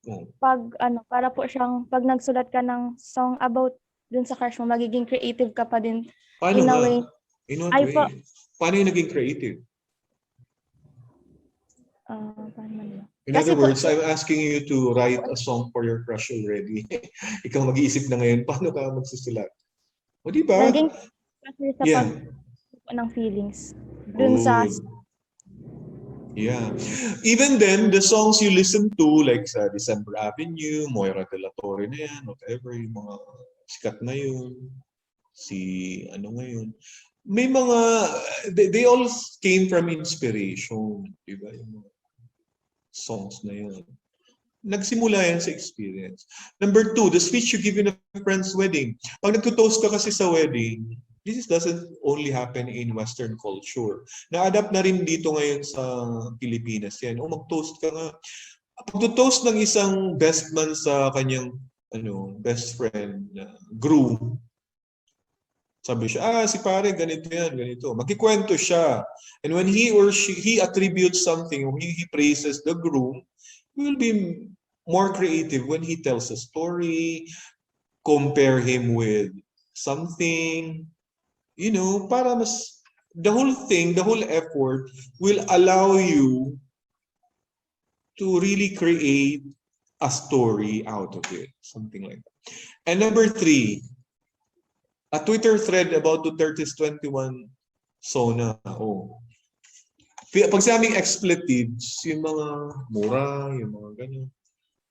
Oh. para po siyang, pag nagsulat ka ng song about dun sa crush mo, magiging creative ka pa din Paano in a nga? way. In what Ay way? po. Paano yung naging creative? Paano man yun? In Kasi other po, words, I'm asking you to write a song for your crush already. Ikaw mag-iisip na ngayon, paano ka magsusulat? O di ba? naging kasi sa Yeah. ng feelings. Dun sa, Good. Yeah. Even then, the songs you listen to, like sa December Avenue, Moira de la Torre na yan, whatever, yung mga sikat na yun, si ano ngayon, may mga, they all came from inspiration, di ba? Yung mga songs na yun. Nagsimula yan sa experience. Number 2, the speech you give in a friend's wedding. Pag nagtutoast ka kasi sa wedding, this doesn't only happen in Western culture. Na-adapt na rin dito ngayon sa Pilipinas yan. O mag-toast ka nga. Pag-toast ng isang best man sa kanyang best friend, groom, sabi siya, si pare, ganito yan, ganito. Magkikwento siya. And when he attributes something, or he praises the groom, he will be more creative when he tells a story, compare him with something, para mas, the whole thing, the whole effort will allow you to really create a story out of it, something like that. And number 3, a Twitter thread about Duterte's 21 sauna. Pag sabing expletives, yung mga mura, yung mga ganyan.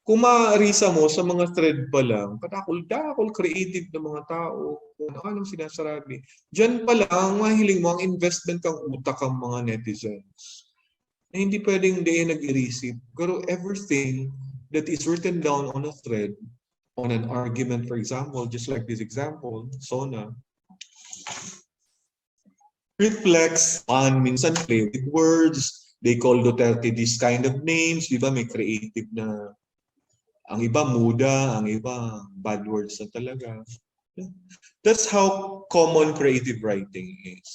Kung maarisa mo sa mga thread pa lang, patakol creative ng mga tao, kung anong sinasabi. Diyan pa lang, mahiling mo ang investment kang utak ang mga netizens. Na hindi pwedeng nag-i-receive. Pero everything that is written down on a thread, on an argument, for example, just like this example, Sona, reflects on, minsan play with words, they call Duterte these kind of names, di ba? May creative na, ang iba muda, ang iba bad words na talaga. That's how common creative writing is.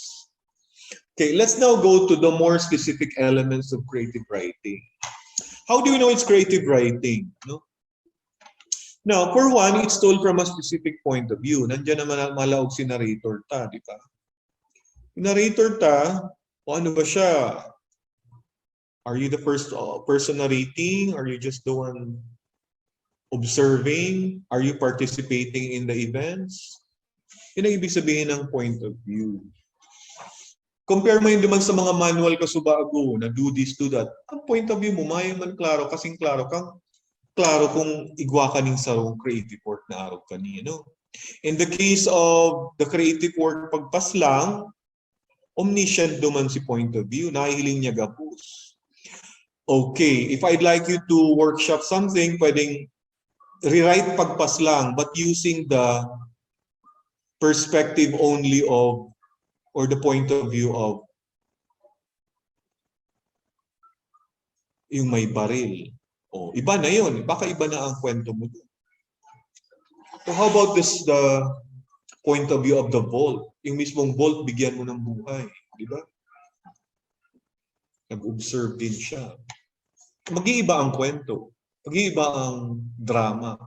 Okay, let's now go to the more specific elements of creative writing. How do you know it's creative writing? No? Now, for one, it's told from a specific point of view. Nandiyan naman malaog si narrator ta, di ba? Yung narrator ta, ano ba siya? Are you the first person narrating? Are you just the one observing? Are you participating in the events? Yun ang ibig sabihin ng point of view. Compare mo yun naman sa mga manual kasubago na do this, do that. Ang point of view mo, mayo man klaro, kasing klaro kang klaro kung igwa ka ning sarong creative work na araw kanino. In the case of the creative work pagpaslang, omniscient duman si point of view, nahihiling niya gapos. Okay, if I'd like you to workshop something, pwedeng rewrite pagpaslang but using the perspective only of, or the point of view of yung may baril. Iba na yun. Baka iba na ang kwento mo doon. So how about this, the point of view of the vault? Yung mismong vault, bigyan mo ng buhay. Di ba? Nag-observe din siya. Mag-iiba ang kwento. Mag-iiba ang drama.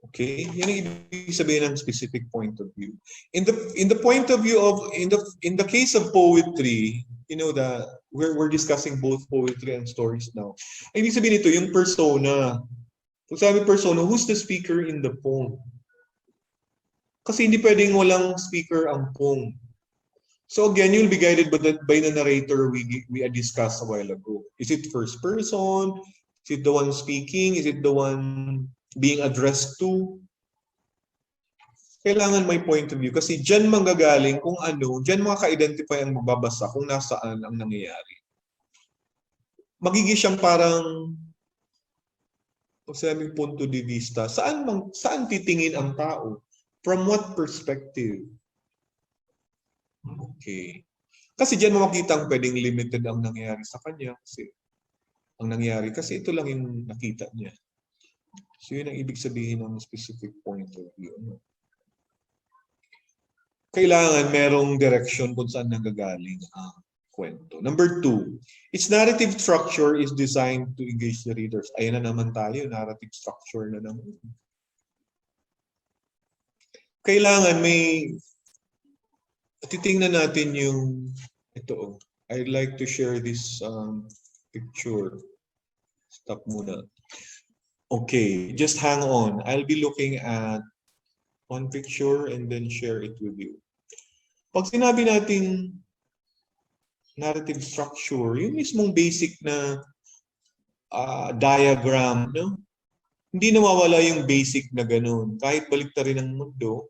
Okay? Yan ang ibig sabihin ng specific point of view. In the point of view of, in the case of poetry, you know that we're discussing both poetry and stories now. Ang ibig sabihin nito, yung persona. Kung sabi persona, who's the speaker in the poem? Kasi hindi pwedeng walang speaker ang poem. So again, you'll be guided by the narrator we discussed a while ago. Is it first person? Is it the one speaking? Is it the one being addressed to? Kailangan may point of view. Kasi dyan manggagaling kung ano, dyan makaka-identify ang magbabasa kung nasaan ang nangyayari. Magiging siyang parang, kung sabing punto de vista, saan titingin ang tao? From what perspective? Okay. Kasi dyan mo makita ang pwedeng limited ang nangyayari sa kanya. Kasi ang nangyayari, kasi ito lang yung nakita niya. So yun ang ibig sabihin ng specific point of view. Kailangan merong direction kung saan nanggagaling ang kwento. Number 2, its narrative structure is designed to engage the readers. Ayan na naman tayo, narrative structure na naman. Kailangan may, titingnan natin yung, ito, I'd like to share this picture. Stop muna. Okay, just hang on. I'll be looking at one picture and then share it with you. Pag sinabi natin narrative structure, yung mismong basic na diagram, no? Hindi nawawala yung basic na ganun. Kahit baliktarin ang mundo,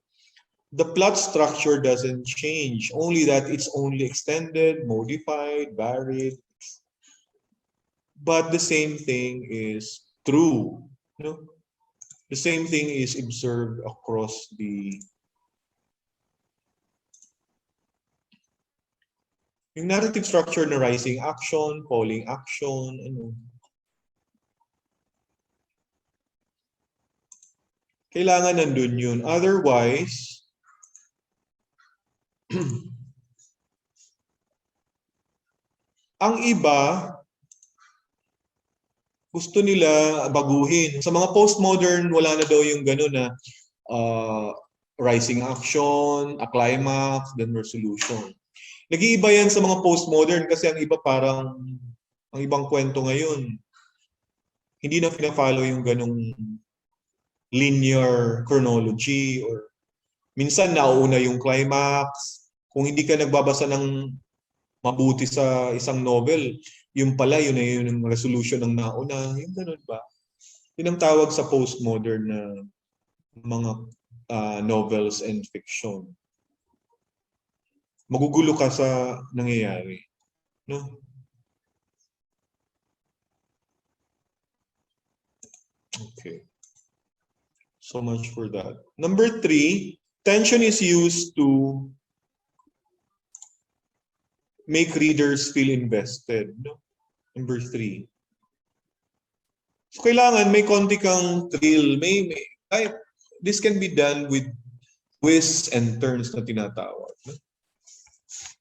the plot structure doesn't change. Only that it's only extended, modified, varied. But the same thing is true. No? The same thing is observed across the yung narrative structure na rising action, falling action, ano. Kailangan nandun yun. Otherwise, ang iba, gusto nila baguhin. Sa mga postmodern, wala na daw yung gano'n na rising action, a climax, then resolution. Nag-iiba yan sa mga postmodern kasi ang iba parang, ang ibang kwento ngayon, hindi na pina-follow yung ganong linear chronology or minsan nauuna yung climax. Kung hindi ka nagbabasa ng mabuti sa isang novel, yung pala, yun na yun yung resolution ng nauna. Yung ganun ba? Yun ang tawag sa postmodern na mga novels and fiction. Magugulo ka sa nangyayari. No? Okay. So much for that. Number 3, tension is used to make readers feel invested. No? Number 3. So kailangan may konti kang thrill. This can be done with twists and turns na tinatawag. No?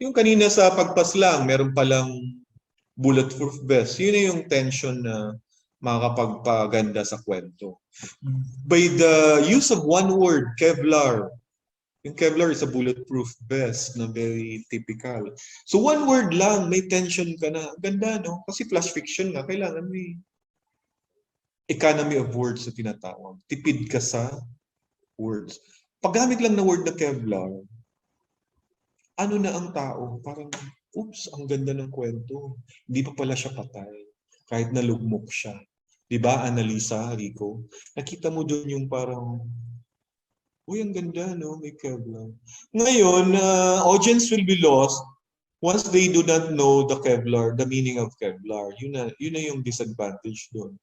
Yung kanina sa pagpaslang, meron palang bulletproof vest. Yun na yung tension na makakapagpaganda sa kwento. By the use of one word, Kevlar. Yung Kevlar is a bulletproof vest na very typical. So one word lang, may tension ka na. Ganda, no? Kasi flash fiction nga, kailangan may economy of words na tinatawag. Tipid ka sa words. Paggamit lang na word na Kevlar, ano na ang tao? Parang, oops, ang ganda ng kwento. Hindi pa pala siya patay. Kahit nalugmok siya. Diba, Annalisa, Rico? Nakita mo doon yung parang, uy, ang ganda, no? May Kevlar. Ngayon, audience will be lost once they do not know the Kevlar, the meaning of Kevlar. Yun na yung disadvantage doon.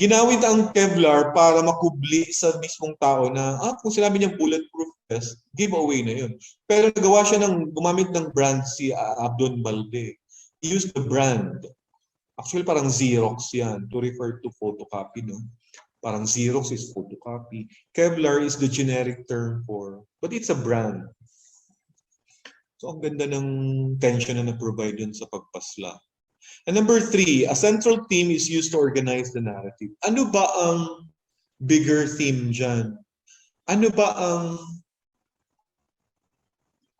Ginawit ang Kevlar para makubli sa mismong tao na, kung sinabi niya bulletproof vest, giveaway na yun. Pero nagawa siya gumamit ng brand si Abdon Balde. He used the brand. Actually, parang Xerox yan to refer to photocopy, no? Parang Xerox is photocopy. Kevlar is the generic term for, but it's a brand. So ang ganda ng tension na na-provide yun sa pagpasla. And number 3, a central theme is used to organize the narrative. Ano ba ang bigger theme dyan? Ano ba ang,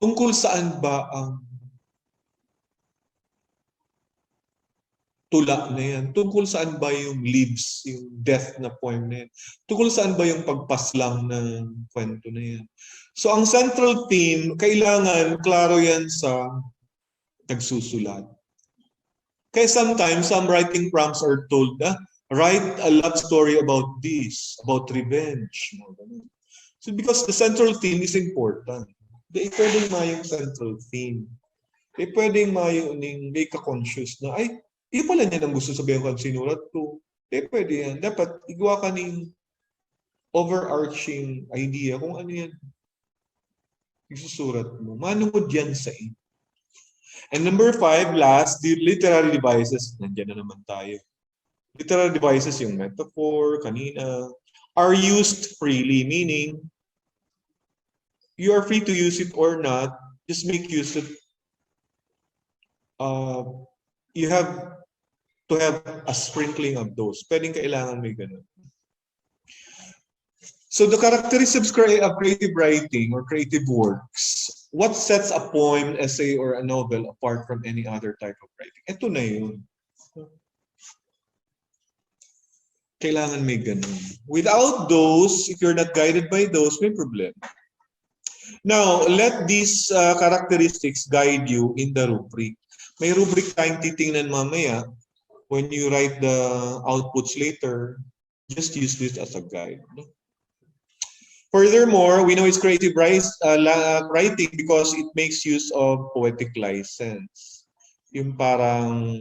tungkol saan ba ang tula na yan? Tungkol saan ba yung leaves, yung death na poem na yan? Tungkol saan ba yung pagpaslang ng kwento na yan? So ang central theme, kailangan klaro yan sa nagsusulat. Kaya sometimes some writing prompts are told, write a love story about this, about revenge. So because the central theme is important. Di pwedeng mayong central theme. Di pwedeng mayong may ka-conscious na, ay, yun pala niya ang gusto sabihin ko ang sinulat ko. Di pwede yan. Dapat igawa ka ng overarching idea kung ano yan isusurat mo. Manood yan sa iyo. And number 5, last, the literary devices. Nandiyan na naman tayo. Literary devices, yung metaphor, kanina, are used freely, meaning you are free to use it or not. Just make use of it. You have to have a sprinkling of those. Pwedeng kailangan may ganun. So the characteristics of creative writing or creative works, what sets a poem, essay, or a novel apart from any other type of writing? Ito na yun. Kailangan may ganun. Without those, if you're not guided by those, may problem. Now, let these characteristics guide you in the rubric. May rubric tayong titingnan mamaya. When you write the outputs later, just use this as a guide. Furthermore, we know it's creative writing because it makes use of poetic license. Yung parang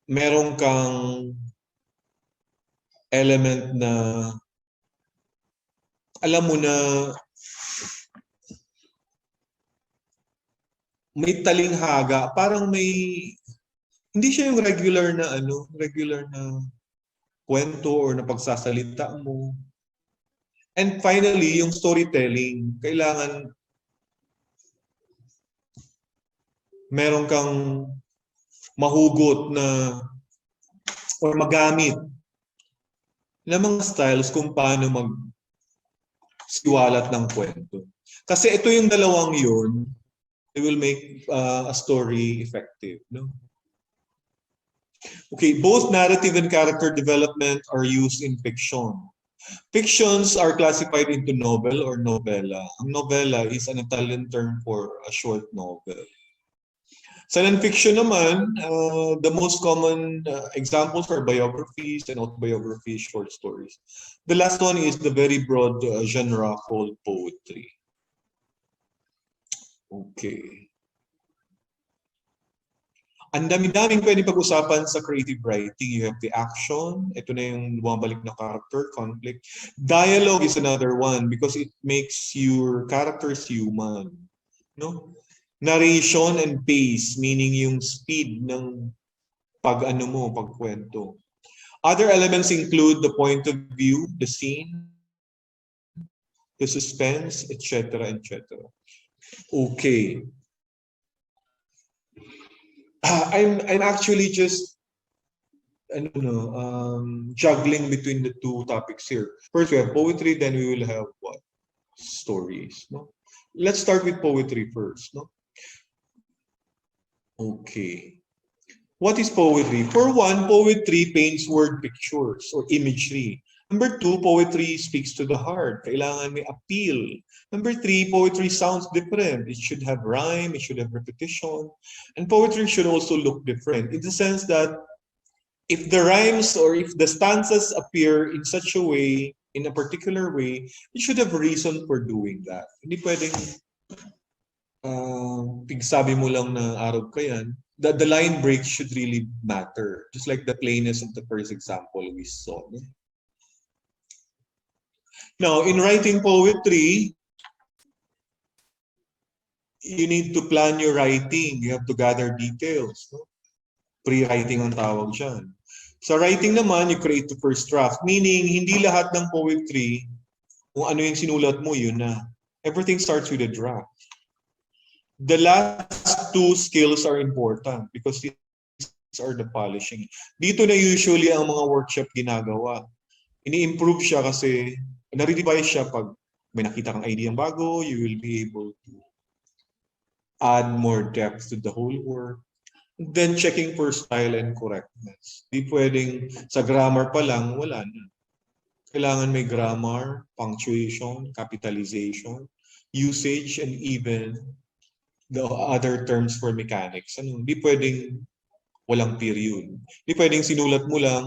meron kang element na alam mo na may talinghaga, parang may hindi siya yung regular na kwento or na pagsasalita mo. And finally, yung storytelling, kailangan meron kang mahugot na or magamit na mga styles kung paano magsiwalat ng kwento. Kasi ito yung dalawang yun, it will make a story effective. No? Okay, both narrative and character development are used in fiction. Fictions are classified into novel or novella. Ang novella is an Italian term for a short novel. Sa non-fiction naman, the most common examples are biographies and autobiographies, short stories. The last one is the very broad genre called poetry. Okay. Ang dami-daming pwede pag-usapan sa creative writing. You have the action. Ito na yung bumabalik na character, conflict. Dialogue is another one because it makes your characters human. No? Narration and pace, meaning yung speed ng pagkwento. Other elements include the point of view, the scene, the suspense, etc., etc. Okay. I'm actually just juggling between the two topics here. First we have poetry, then we will have what? Stories. No? Let's start with poetry first. No? Okay. What is poetry? For one, poetry paints word pictures or imagery. Number 2, poetry speaks to the heart. Kailangan may appeal. Number 3, poetry sounds different. It should have rhyme, it should have repetition. And poetry should also look different in the sense that if the rhymes or if the stanzas appear in such a way, in a particular way, it should have reason for doing that. Hindi pwedeng pigsabi mo lang na Arab ka yan. The line break should really matter. Just like the plainness of the first example we saw. No? Now, in writing poetry, you need to plan your writing. You have to gather details. No? Pre-writing ang tawag dyan. Sa writing naman, you create the first draft. Meaning, hindi lahat ng poetry, kung ano yung sinulat mo, yun na. Everything starts with a draft. The last two skills are important because these are the polishing. Dito na usually ang mga workshop ginagawa. Ini-improve siya kasi na-revise siya pag may nakita kang idea bago, you will be able to add more depth to the whole work. Then checking for style and correctness. Di pwedeng sa grammar pa lang, wala na. Kailangan may grammar, punctuation, capitalization, usage, and even the other terms for mechanics. Ano, di pwedeng walang period. Di pwedeng sinulat mo lang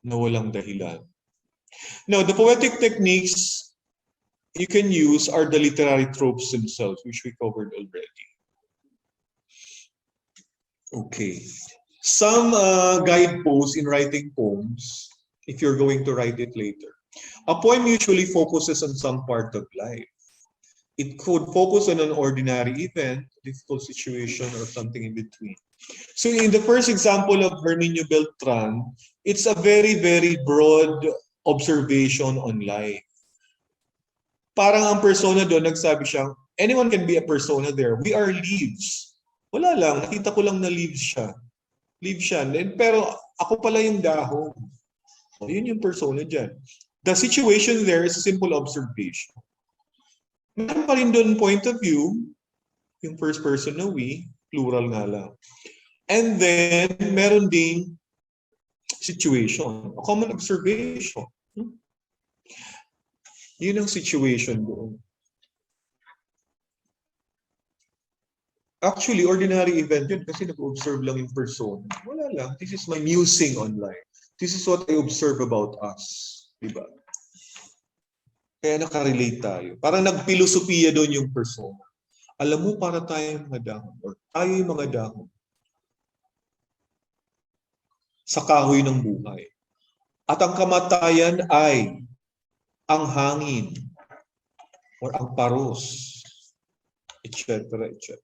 na walang dahilan. Now, the poetic techniques you can use are the literary tropes themselves, which we covered already. Okay. Some guideposts in writing poems, if you're going to write it later. A poem usually focuses on some part of life. It could focus on an ordinary event, difficult situation, or something in between. So in the first example of Herminio Beltran, it's a very, very broad observation on life. Parang ang persona doon, nagsabi siya, anyone can be a persona there. We are leaves. Wala lang, nakita ko lang na leaves siya. Leaves siya. Pero ako pala yung dahon. So, yun yung persona dyan. The situation there is a simple observation. Meron pa rin doon point of view, yung first person na we, plural nga lang. And then, meron ding situation, a common observation. Yun ang situation doon. Actually, ordinary event yun kasi nag-observe lang yung person. Wala lang. This is my musing on life. This is what I observe about us. Diba? Kaya nakarelate tayo. Parang nagpilosopiya doon yung persona. Alam mo, para tayong mga dahon or tayo yung mga dahon sa kahoy ng buhay. At ang kamatayan ay ang hangin or ang paros, etc. etc.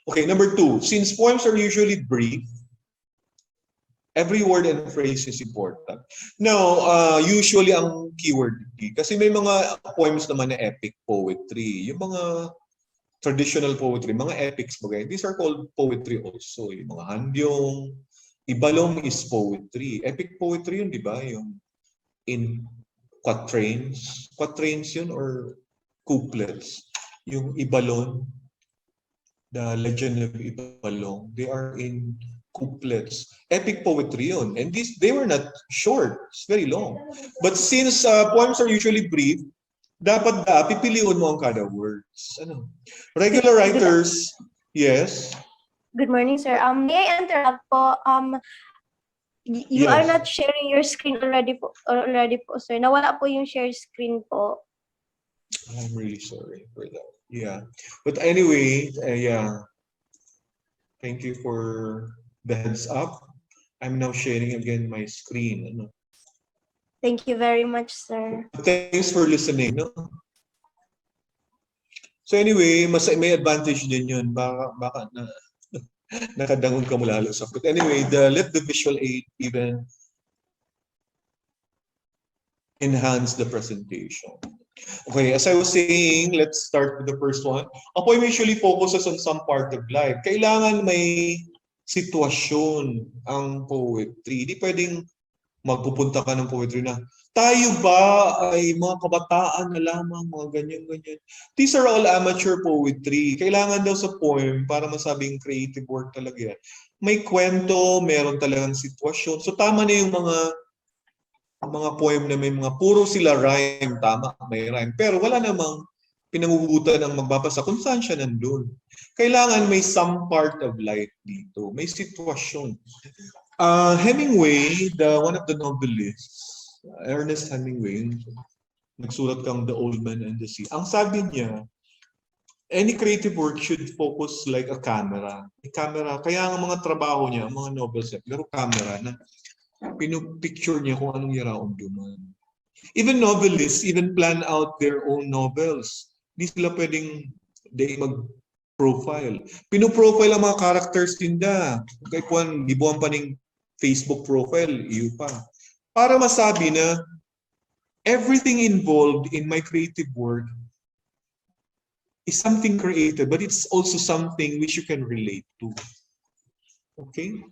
Okay, number 2. Since poems are usually brief, every word and phrase is important. Now, usually ang keyword, kasi may mga poems naman na epic poetry. Yung mga traditional poetry, mga epics bagay. These are called poetry also. Yung mga handyong, ibalong is poetry. Epic poetry yun, di ba? Yung in quatrains. Quatrains yun or couplets. Yung ibalon, the legend of Ibalong, they are in couplets. Epic poetry yun. And they were not short. It's very long. But since poems are usually brief, dapat pipiliin mo ang kada words. Ano? Regular writers, yes. Good morning, sir. May I interrupt po? You are Yes. not sharing your screen already po, sir. Nawala po yung share screen po. I'm really sorry for that. Yeah. But anyway, yeah. Thank you for the heads up. I'm now sharing again my screen. Ano? Thank you very much, sir. Thanks for listening. No? So anyway, may advantage din yun. Baka na nakadangon ka mula sa. But anyway, let the visual aid even enhance the presentation. Okay, as I was saying, let's start with the first one. A poem usually focuses on some part of life. Kailangan may sitwasyon ang poetry. Hindi pwedeng magpupunta ka ng poetry na, tayo ba ay mga kabataan na lamang, mga ganyan-ganyan. These are all amateur poetry. Kailangan daw sa poem, para masabing creative work talaga yan, may kwento, meron talagang sitwasyon. So tama na yung mga poem na may mga puro sila rhyme, tama, may rhyme. Pero wala namang pinangugutan ng magbabasa kung saan siya nandun. Kailangan may some part of life dito. May sitwasyon. Hemingway, one of the novelists, Ernest Hemingway, nagsulat kang The Old Man and the Sea. Ang sabi niya, any creative work should focus like a camera. Kaya ang mga trabaho niya, mga novels niya, pero camera na pinupicture niya kung anong yaraumduman. Even novelists, even plan out their own novels. Hindi sila pwedeng mag-profile. Pinoprofile ang mga characters tinda. Kaya kung gibuhan pa ng Facebook profile, iyo pa. Para masabi na everything involved in my creative work is something created, but it's also something which you can relate to. Okay?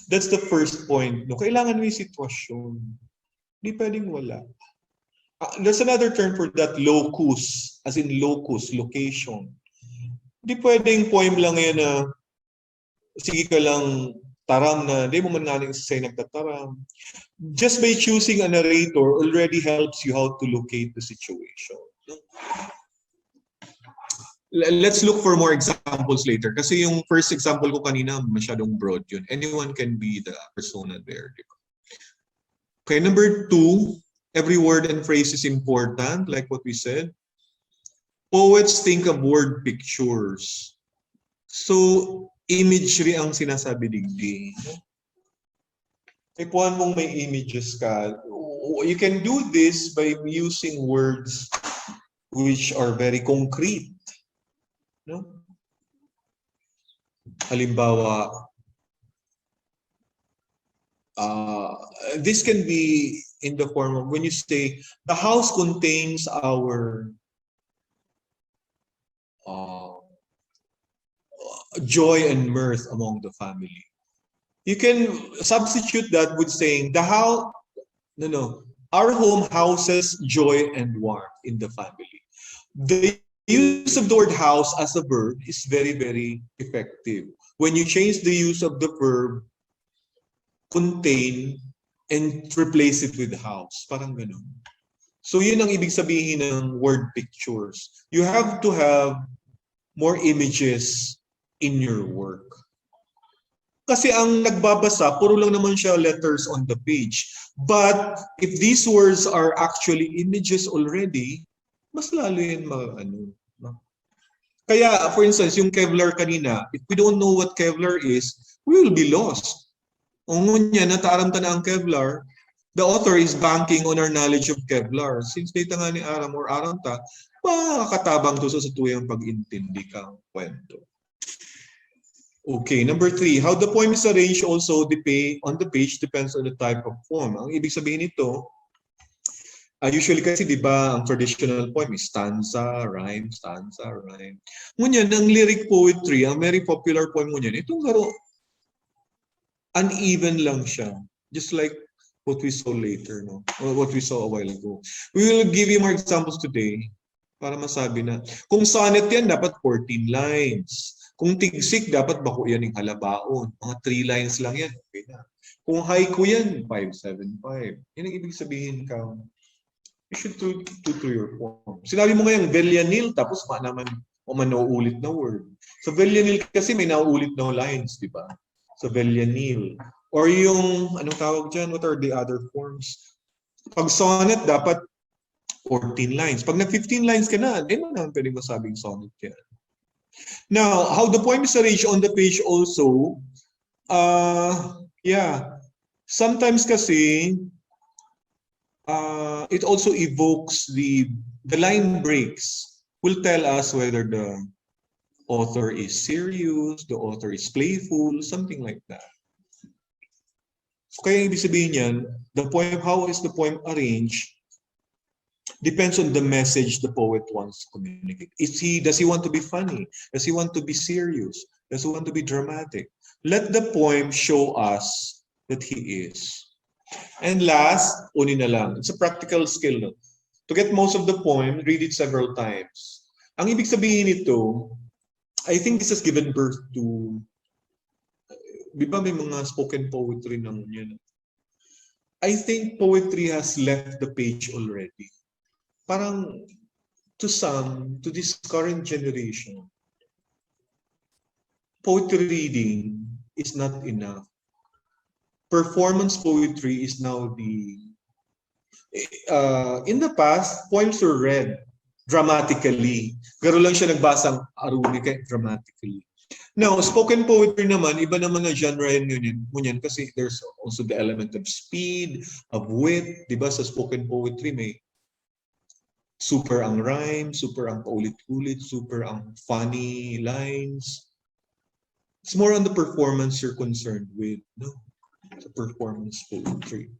That's the first point. No, kailangan may sitwasyon. Hindi pwedeng wala. There's another term for that, locus, as in locus, location. Hindi pwedeng poem lang yan na sige ka lang taram na hindi mo man nga isa nagtataram. Just by choosing a narrator already helps you how to locate the situation. Let's look for more examples later. Kasi yung first example ko kanina, masyadong broad yun. Anyone can be the persona there. Okay, number 2, every word and phrase is important, like what we said. Poets think of word pictures. So, imagery ang sinasabi digdi. Ikuan mong may images ka. You can do this by using words which are very concrete. No? Halimbawa, this can be in the form of when you say, the house contains our joy and mirth among the family. You can substitute that with saying, the house, our home houses joy and warmth in the family. The use of the word house as a verb is very, very effective. When you change the use of the verb contain and replace it with house, parang ganun. So yun ang ibig sabihin ng word pictures. You have to have more images in your work. Kasi ang nagbabasa, puro lang naman siya letters on the page. But if these words are actually images already, mas lalo yan Kaya, for instance, yung Kevlar kanina, if we don't know what Kevlar is, we will be lost. Kung niya, nataramta na ang Kevlar, the author is banking on our knowledge of Kevlar. Since data nga ni Aram or Aramta, makakatabang to sa tuyang pag-intindi kang kwento. Okay, number 3, how the poem is arranged also on the page depends on the type of poem. Ang ibig sabihin nito, usually kasi di ba ang traditional poem is stanza, rhyme, stanza, rhyme. Ngunyan, ang lyric poetry, ang very popular poem ngunyan, itong garo, uneven lang siya. Just like what we saw later, no? Or what we saw a while ago. We will give you more examples today para masabi na. Kung sonnet yan, dapat 14 lines. Kung tigsik, dapat bako yan yung halabaon. Mga 3 lines lang yan. Okay na. Kung haiku yan, 575. Yan ang ibig sabihin ka. You should tutor your form. Sinabi mo ngayong Villanil, tapos naman nauulit na word. So Villanil kasi may nauulit na lines, di ba? So Villanil. Or yung, anong tawag dyan? What are the other forms? Pag sonnet, dapat 14 lines. Pag nag-15 lines ka na, di mo naman pwede masabing sonnet yan. Now, how the poem is arranged on the page also, sometimes kasi, it also evokes the line breaks will tell us whether the author is serious, the author is playful, something like that. So kaya ibig sabihin yan, the poem, how is the poem arranged depends on the message the poet wants to communicate. Does he want to be funny? Does he want to be serious? Does he want to be dramatic? Let the poem show us that he is. And last, unin na lang. It's a practical skill. No? To get most of the poem, read it several times. Ang ibig sabihin nito, I think this has given birth to, di ba may mga spoken poetry naman yan? I think poetry has left the page already. Parang to some, to this current generation, poetry reading is not enough. Performance poetry is now in the past, poems were read dramatically. Garo lang siya nagbasang aruni dramatically. Now, spoken poetry naman, iba naman na genre yun kasi there's also the element of speed, of wit, di ba? Sa spoken poetry may super ang rhyme, super ang paulit-ulit, super ang funny lines. It's more on the performance you're concerned with, no? sa performance poetry.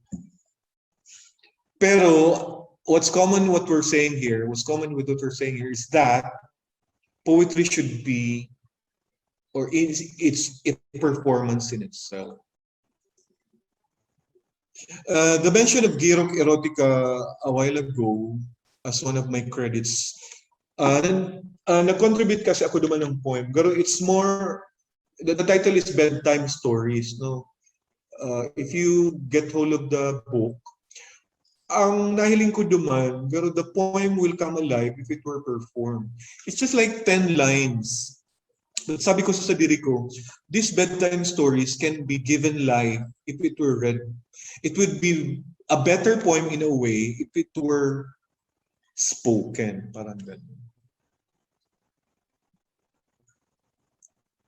Pero what's common with what we're saying here is that poetry should be, or it's a performance in itself. The mention of Girok Erotica a while ago as one of my credits, nag-contribute kasi ako duman ng poem. Pero it's more, the title is Bedtime Stories. No? If you get hold of the book, ang nahiling ko duman, pero the poem will come alive if it were performed. It's just like 10 lines. But sabi ko sa diri ko, these bedtime stories can be given life if it were read. It would be a better poem in a way if it were spoken. Parang ganun.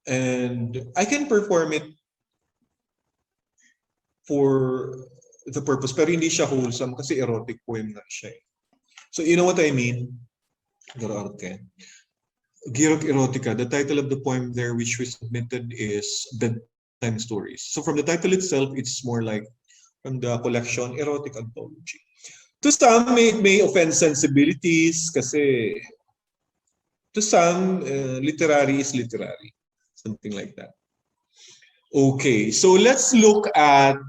And I can perform it for the purpose, pero hindi siya wholesome kasi erotic poem nga siya. So you know what I mean? Girok Erotica, the title of the poem there which we submitted is Bedtime Stories. So from the title itself, it's more like from the collection Erotic Anthology. To some, may offend sensibilities kasi to some, literary is literary. Something like that. Okay, so let's look at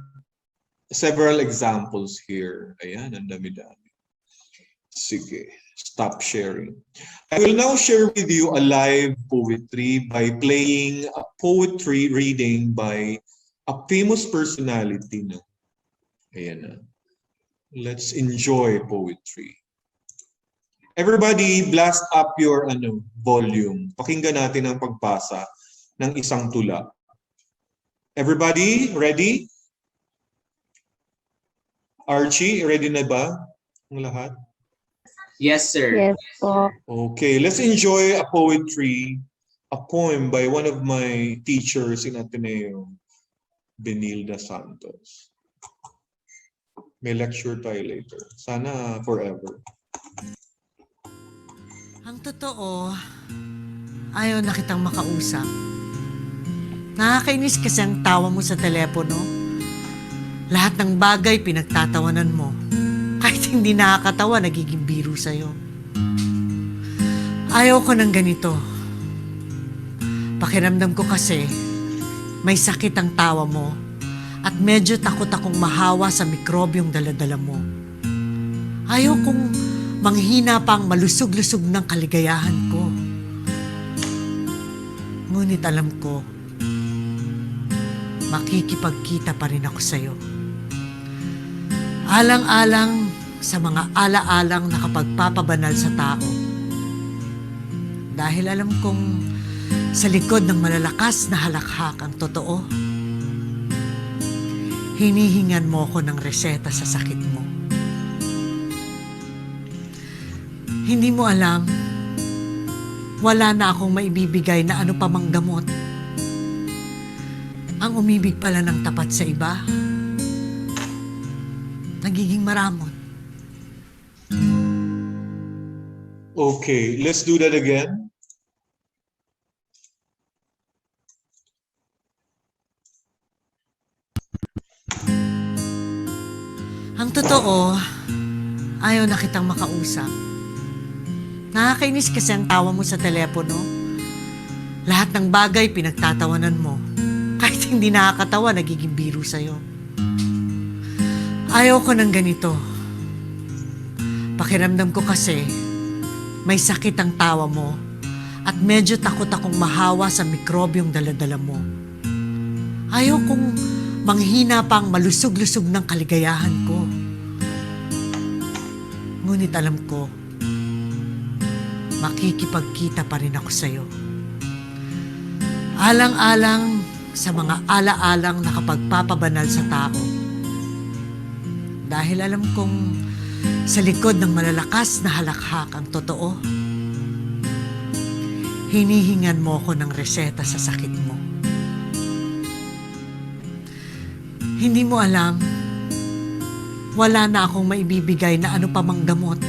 several examples here. Ayan, ang dami-dami. Sige, stop sharing. I will now share with you a live poetry by playing a poetry reading by a famous personality. No? Ayan na. Let's enjoy poetry. Everybody, blast up your volume. Pakinggan natin ang pagbasa ng isang tula. Everybody, ready? Archie, ready na ba ang lahat? Yes, sir. Yes po. Okay, let's enjoy a poem by one of my teachers in Ateneo, Benilda Santos. May lecture tayo later. Sana forever. Ang totoo, ayaw na kitang makausap. Nakakainis kasi ang tawa mo sa telepono. Lahat ng bagay pinagtatawanan mo. Kahit hindi nakakatawa, nagiging biro sa'yo. Ayaw ko ng ganito. Pakiramdam ko kasi, may sakit ang tawa mo at medyo takot akong mahawa sa mikrobyong daladala mo. Ayaw kong manghina pang malusog-lusog ng kaligayahan ko. Ngunit alam ko, makikipagkita pa rin ako sa'yo. Alang-alang sa mga ala-alang nakapagpapabanal sa tao. Dahil alam kong sa likod ng malalakas na halakhak ang totoo, hinihingan mo ko ng reseta sa sakit mo. Hindi mo alam, wala na akong maibibigay na ano pa mang gamot. Ang umibig pala ng tapat sa iba, nagiging maramot. Okay, let's do that again. Ang totoo, ayaw na kitang makausap. Nakakainis kasi ang tawa mo sa telepono. Lahat ng bagay pinagtatawanan mo. Kahit hindi nakakatawa, nagiging biro sa'yo. Ayaw ko ng ganito. Pakiramdam ko kasi, may sakit ang tawa mo at medyo takot akong mahawa sa mikrobyong daladala mo. Ayaw kong manghina pang malusog-lusog ng kaligayahan ko. Ngunit alam ko, makikipagkita pa rin ako sa'yo. Alang-alang sa mga ala-alang nakapagpapabanal sa tao. Dahil alam kong sa likod ng malalakas na halakhak ang totoo, hinihingan mo ko ng reseta sa sakit mo. Hindi mo alam, wala na akong maibibigay na ano pa mang gamot.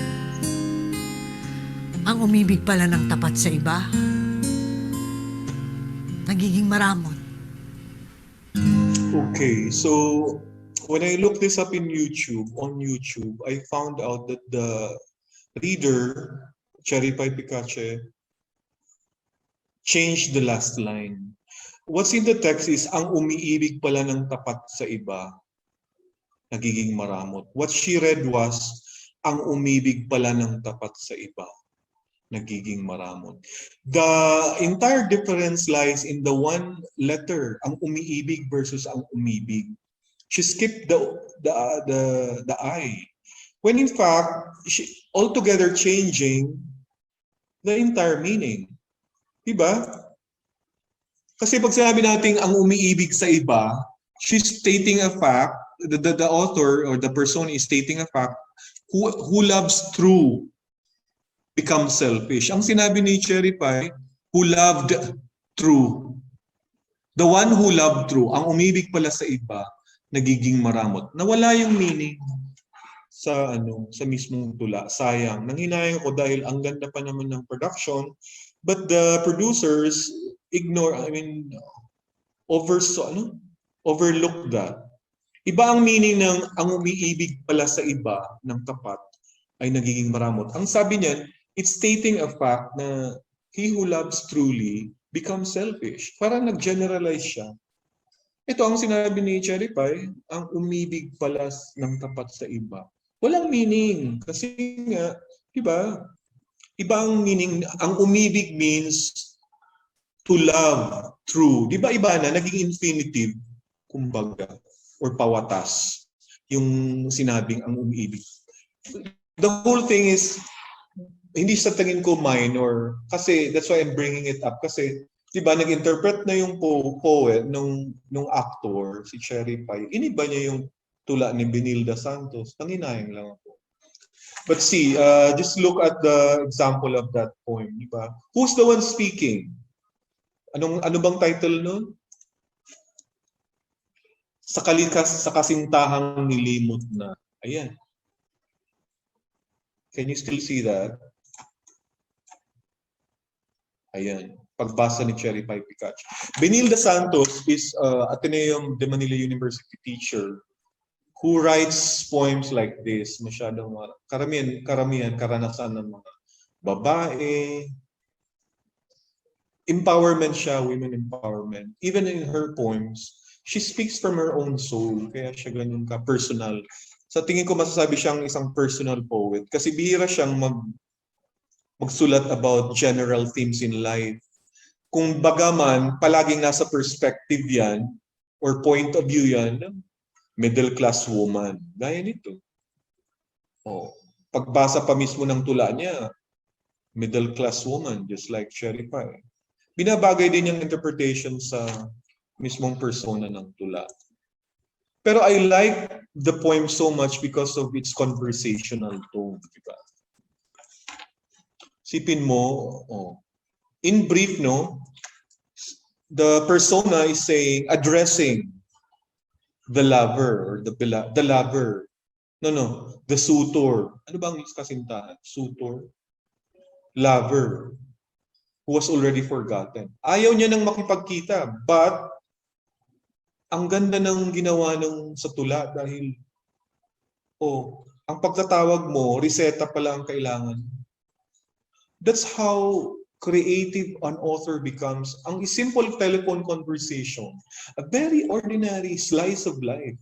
Ang umibig pala ng tapat sa iba, nagiging maramot. Okay, so when I looked this up on YouTube, I found out that the reader, Cherry Pie Picache, changed the last line. What's in the text is, ang umiibig pala ng tapat sa iba, nagiging maramot. What she read was, ang umibig pala ng tapat sa iba, nagiging maramot. The entire difference lies in the one letter, ang umiibig versus ang umibig. She skipped the I. When in fact, she altogether changing the entire meaning. Diba? Kasi pag sinabi natin ang umiibig sa iba, she's stating a fact, the author or the person is stating a fact, who loves true becomes selfish. Ang sinabi ni Cherry Pie, who loved true. The one who loved true, ang umibig pala sa iba, nagiging maramot. Nawala yung meaning sa mismong tula. Sayang. Nanghinayang ko dahil ang ganda pa naman ng production, but the producers overlooked that. Iba ang meaning ng ang umiibig pala sa iba ng tapat ay nagiging maramot. Ang sabi niyan, it's stating a fact na he who loves truly becomes selfish. Parang nag-generalize siya. Ito ang sinabi ni Cherry Pie, ang umibig pala ng tapat sa iba. Walang meaning. Kasi nga, diba? Iba ang meaning, ang umibig means to love, true. Diba iba na, naging infinitive, kumbaga, or pawatas, yung sinabing ang umibig. The whole thing is, hindi sa tingin ko minor, kasi that's why I'm bringing it up, kasi diba, nag-interpret na yung poet nung actor, si Cherry Pie, iniba niya yung tula ni Benilda Santos, nanginayang lang ako. But see, just look at the example of that poem, diba? Who's the one speaking? Ano bang title nun? Sa kasintahang nilimot na. Ayan. Can you still see that? Ayan. Pagbasa ni Cherry Pie Picache. Benilda Santos is Ateneo de Manila University teacher who writes poems like this. Masyadong karanasan ng mga babae. Empowerment siya, women empowerment. Even in her poems, she speaks from her own soul. Kaya siya ganun ka-personal. Sa tingin ko masasabi siyang isang personal poet. Kasi bihira siyang magsulat about general themes in life. Kung bagaman, palaging nasa perspective yan, or point of view yan, middle class woman. Gaya nito. Pagbasa pa mismo ng tula niya, middle class woman, just like Cherry Pie. Binabagay din yung interpretation sa mismong persona ng tula. Pero I like the poem so much because of its conversational tone. Diba? Sipin mo, in brief, no, the persona is addressing the lover or the lover. No, the suitor. Ano bang kasintahan? Suitor? Lover. Who was already forgotten. Ayaw niya nang makipagkita, but ang ganda ng ginawa sa tula dahil ang pagtatawag mo, reseta pala ang kailangan. That's how creative an author becomes. Ang simple telephone conversation, a very ordinary slice of life,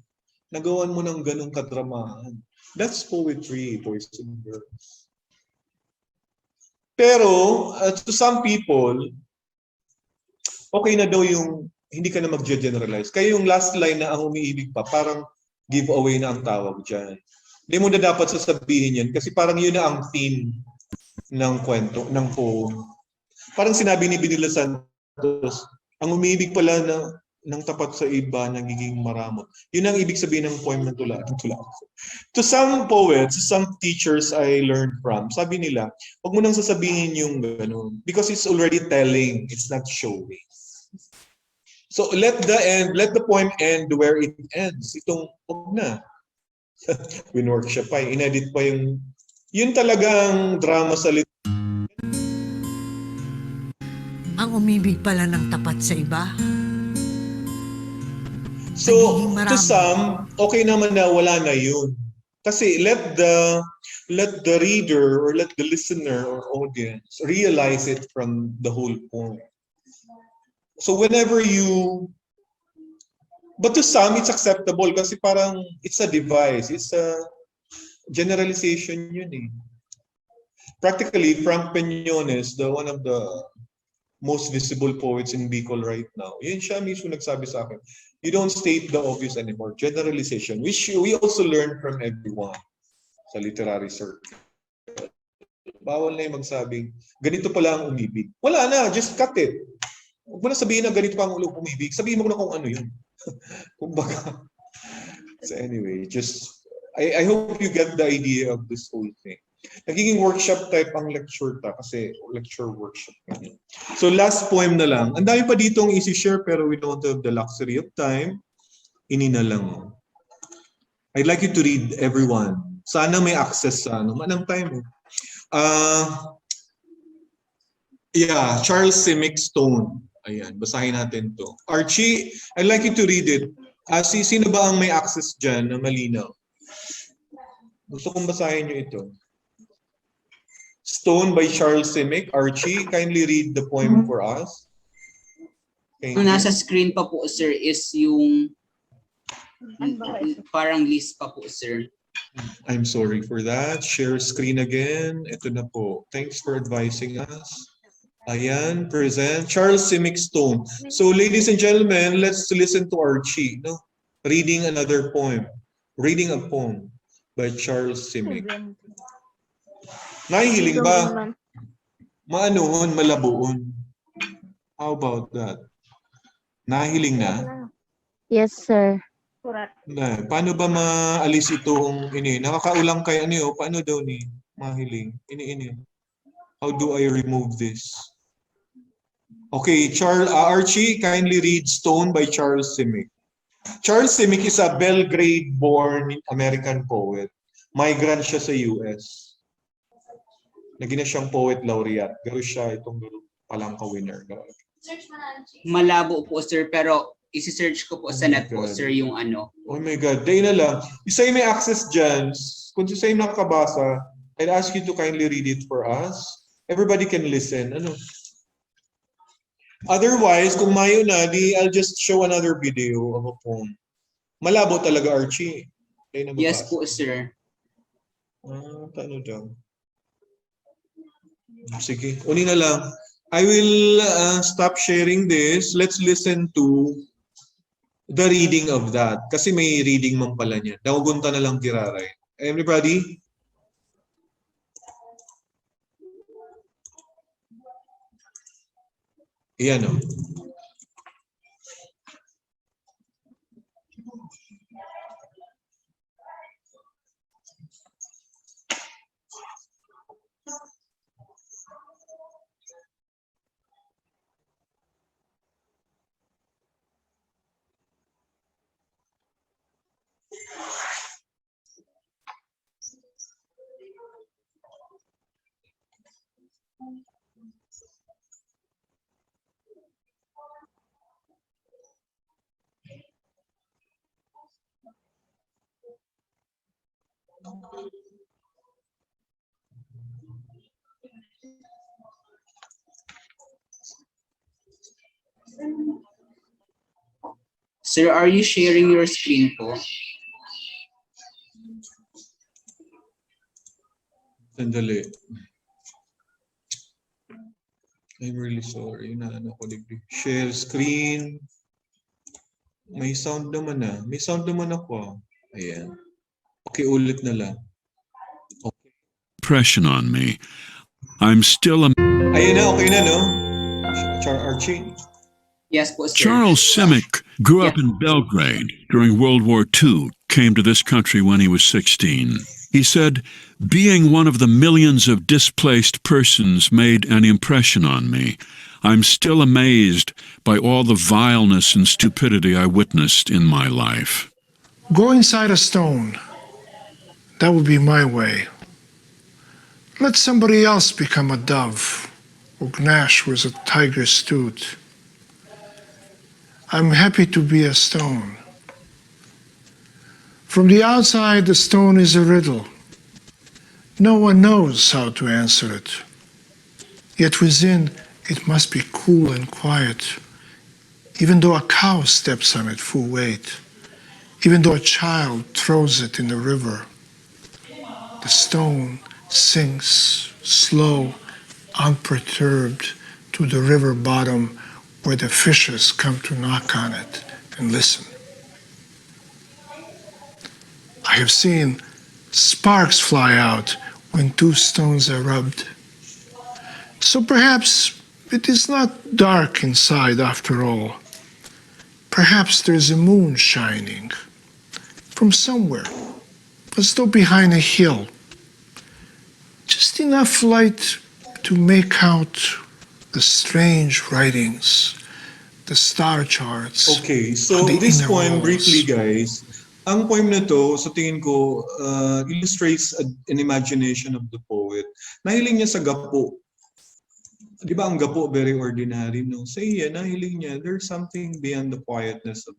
nagawan mo ng ganong kadramahan. That's poetry, boys and girls. Pero, to some people, okay na daw yung hindi ka na mag-generalize. Kaya yung last line na ang umiibig pa, parang giveaway na ang tawag dyan. Hindi mo na dapat sasabihin yan kasi parang yun na ang theme ng kwento, ng poem. Parang sinabi ni Benilda Santos, ang umiibig pala ng tapat sa iba, nagiging maramot. Yun ang ibig sabihin ng poem ng tula. To some poets, some teachers I learned from, sabi nila, huwag mo nang sasabihin yung gano'n because it's already telling, it's not showing. So let the poem end where it ends. Itong huwag na. Winworkshop pa, inedit pa yun talagang drama sa Ang umibig pala ng tapat sa iba. So, Nagiging to marami. some, okay naman na wala na yun. Kasi let the reader or let the listener or audience realize it from the whole point. So whenever you, but to some it's acceptable kasi parang it's a device, it's a generalization yun eh. Practically, Frank Peñones, one of the most visible poets in Bicol right now, yun siya mismo nagsabi sa akin, you don't state the obvious anymore. Generalization, which we also learn from everyone sa literary circle. Bawal na yung magsabing, ganito pala ang umibig. Wala na, just cut it. Huwag mo na sabihin na ganito pa ang umibig. Sabihin mo na kung ano yun. Kumbaga. So anyway, I hope you get the idea of this whole thing. Nagiging workshop type ang lecture kasi lecture workshop. So last poem na lang. Ang dami pa ditong isi-share pero we don't have the luxury of time. Ini na lang. I'd like you to read everyone. Sana may access sa manang time. Yeah, Charles Simic Stone. Ayan, basahin natin to. Archie, I'd like you to read it. Sino ba ang may access dyan na malinaw? Gusto kong basahin nyo ito. Stone by Charles Simic. Archie, kindly read the poem for us. Thank Ang you. nasa screen pa po, sir, is yung parang list pa po, sir. I'm sorry for that. Share screen again. Ito na po. Thanks for advising us. Ayan, present. Charles Simic Stone. So, ladies and gentlemen, let's listen to Archie, no? Reading another poem. Reading a poem by Charles Simic. Nahihiling ba? Maanuhon, malabuon. How about that? Nahiling na? Yes, sir. Na, paano ba maalis itong ini? Nakakaulang kay ano yun? Paano daw ni mahiling? Ini. How do I remove this? Okay, Archie, kindly read Stone by Charles Simic. Charles Simic is a Belgrade-born American poet. Migrant siya sa US. Naging na siyang poet laureate. Garo siya itong palangka winner. Malabo po, sir, pero isi-search ko po sa net po, sir, yung ano. Oh my God, day na lang. Isa yung may access dyan. Kung isa yung nakakabasa, I'd ask you to kindly read it for us. Everybody can listen. Ano? Otherwise, kung mayo na, I'll just show another video of a poem. Malabo talaga, Archie. Yes po, sir. Paano daw? Sige, uni na lang. I will stop sharing this. Let's listen to the reading of that. Kasi may reading man pala niya. Dawagunta na lang tiraray. Everybody? Iyan o. Sir, are you sharing your screen po? Sandali. I'm really sorry. Inaano ko digdig. Share screen. May sound naman na. May sound naman ako. Ayan. Okay, ulit na lang. Okay. Impression on me. I'm still a Ayan na, okay na, no? Archie. Yes po, sir. Charles Simic grew up in Belgrade during World War II, came to this country when he was 16. He said, being one of the millions of displaced persons made an impression on me. I'm still amazed by all the vileness and stupidity I witnessed in my life. Go inside a stone. That would be my way. Let somebody else become a dove, or Gnash was a tiger's tooth. I'm happy to be a stone. From the outside, the stone is a riddle. No one knows how to answer it. Yet within, it must be cool and quiet, even though a cow steps on it full weight, even though a child throws it in the river. The stone sinks slow, unperturbed, to the river bottom where the fishes come to knock on it and listen. I have seen sparks fly out when two stones are rubbed. So perhaps it is not dark inside after all. Perhaps there's a moon shining from somewhere, as though behind a hill. Just enough light to make out the strange writings, the star charts. Okay, so on the this inner poem, walls. briefly guys, ang poem na to, sa tingin ko, illustrates an imagination of the poet. Nahiling niya sa gapo. Di ba ang gapo, very ordinary, no? Sa iya, nahiling niya, there's something beyond the quietness of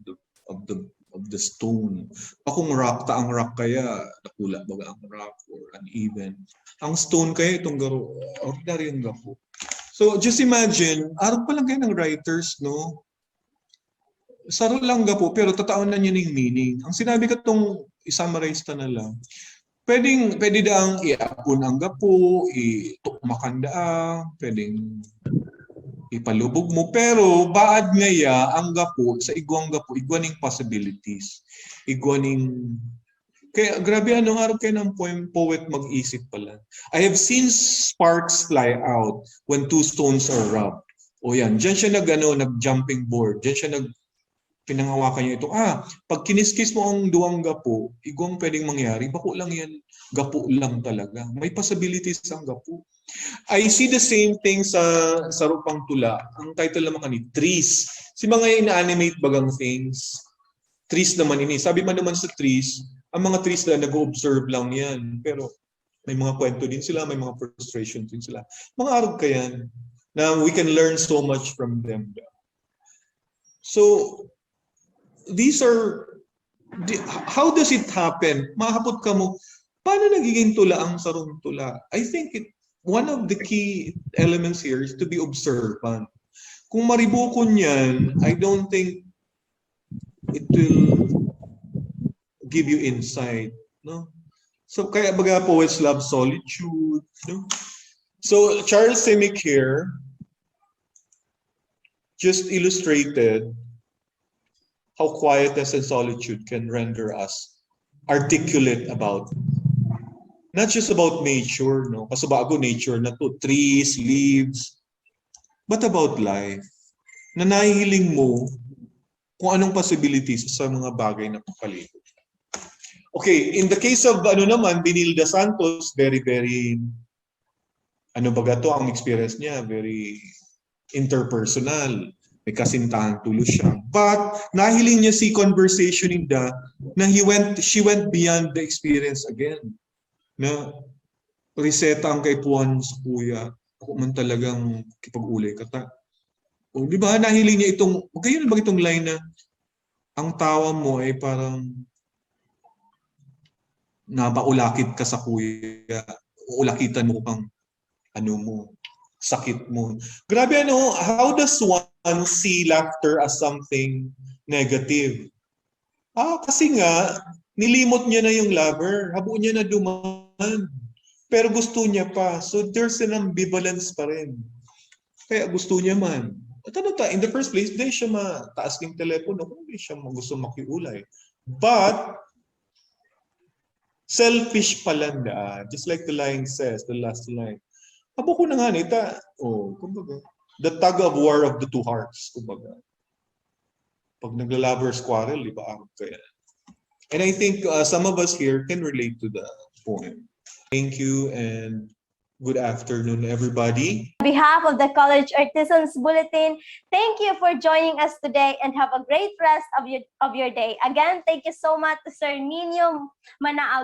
the stone. Kung rock, ang rock kaya, nakula baga ang rock or uneven. Ang stone kaya itong garo, ordinary ang gapo. So just imagine, araw pa lang kayo ng writers, no? Saro lang gapo, pero tataon na niya ng meaning. Ang sinabi ko itong i-summarize na lang, pwede daang iapon ang gapo, itukmakan daang, pwedeng ipalubog mo, pero baad ngaya ang gapo, sa igwang gapo, igwaning possibilities. Igwaning, kaya grabe anong araw kayo ng poet mag-isip pala. I have seen sparks fly out when two stones are rubbed. O yan, dyan siya nag-jumping board, dyan siya pinangawakan niya ito. Pag kiniskis mo ang duwang gapo, igwang pwedeng mangyari, bako lang yan, gapo lang talaga. May possibilities ang gapo. I see the same thing sa Rupang Tula. Ang title naman kanina, Trees. Si mga ina-animate bagang things. Trees naman ini. Sabi man naman sa trees, ang mga trees na nag-observe lang yan. Pero may mga kwento din sila, may mga frustration din sila. Mga arog kayan na we can learn so much from them. So, these are, how does it happen? Mahapot ka mo, paano nagiging tula ang sarong tula? I think one of the key elements here is to be observant. Kung maribukon yan, I don't think it will give you insight. No? So kaya baga poets love solitude. No? So Charles Simic here just illustrated how quietness and solitude can render us articulate about, not just about nature, no? Kasi bago nature na to, trees, leaves, but about life. Na nahihiling mo kung anong possibilities sa mga bagay na pakalibot. Okay, in the case of Benilde Santos, very, baga to ang experience niya, very interpersonal. May kasintahan tulos siya. But nahiling niya si conversation ninda na she went beyond the experience again. Na reseta ang kay Puan sa kuya. Ako man talagang kipag-ulay kata. O di ba nahiling niya itong, ganyan ba itong line na ang tawa mo ay parang napaulakit ka sa kuya. Ulakitan mo kang sakit mo. Grabe how does one see laughter as something negative? Kasi nga, nilimot niya na yung lover. Habo niya na duman. Pero gusto niya pa. So there's an ambivalence pa rin. Kaya gusto niya man. At in the first place, di siya mataas ng telepono kung di siya gusto makiulay. But, selfish pala na. Just like the line says, the last line. Abo ko na nga nita, kumbaga, the tug of war of the two hearts, kumbaga. Pag nagla-lovers quarrel, di ba? Kaya. And I think some of us here can relate to the poem. Thank you and good afternoon, everybody. On behalf of the College Artisans Bulletin, thank you for joining us today and have a great rest of your day. Again, thank you so much to Sir Nino Manaaw.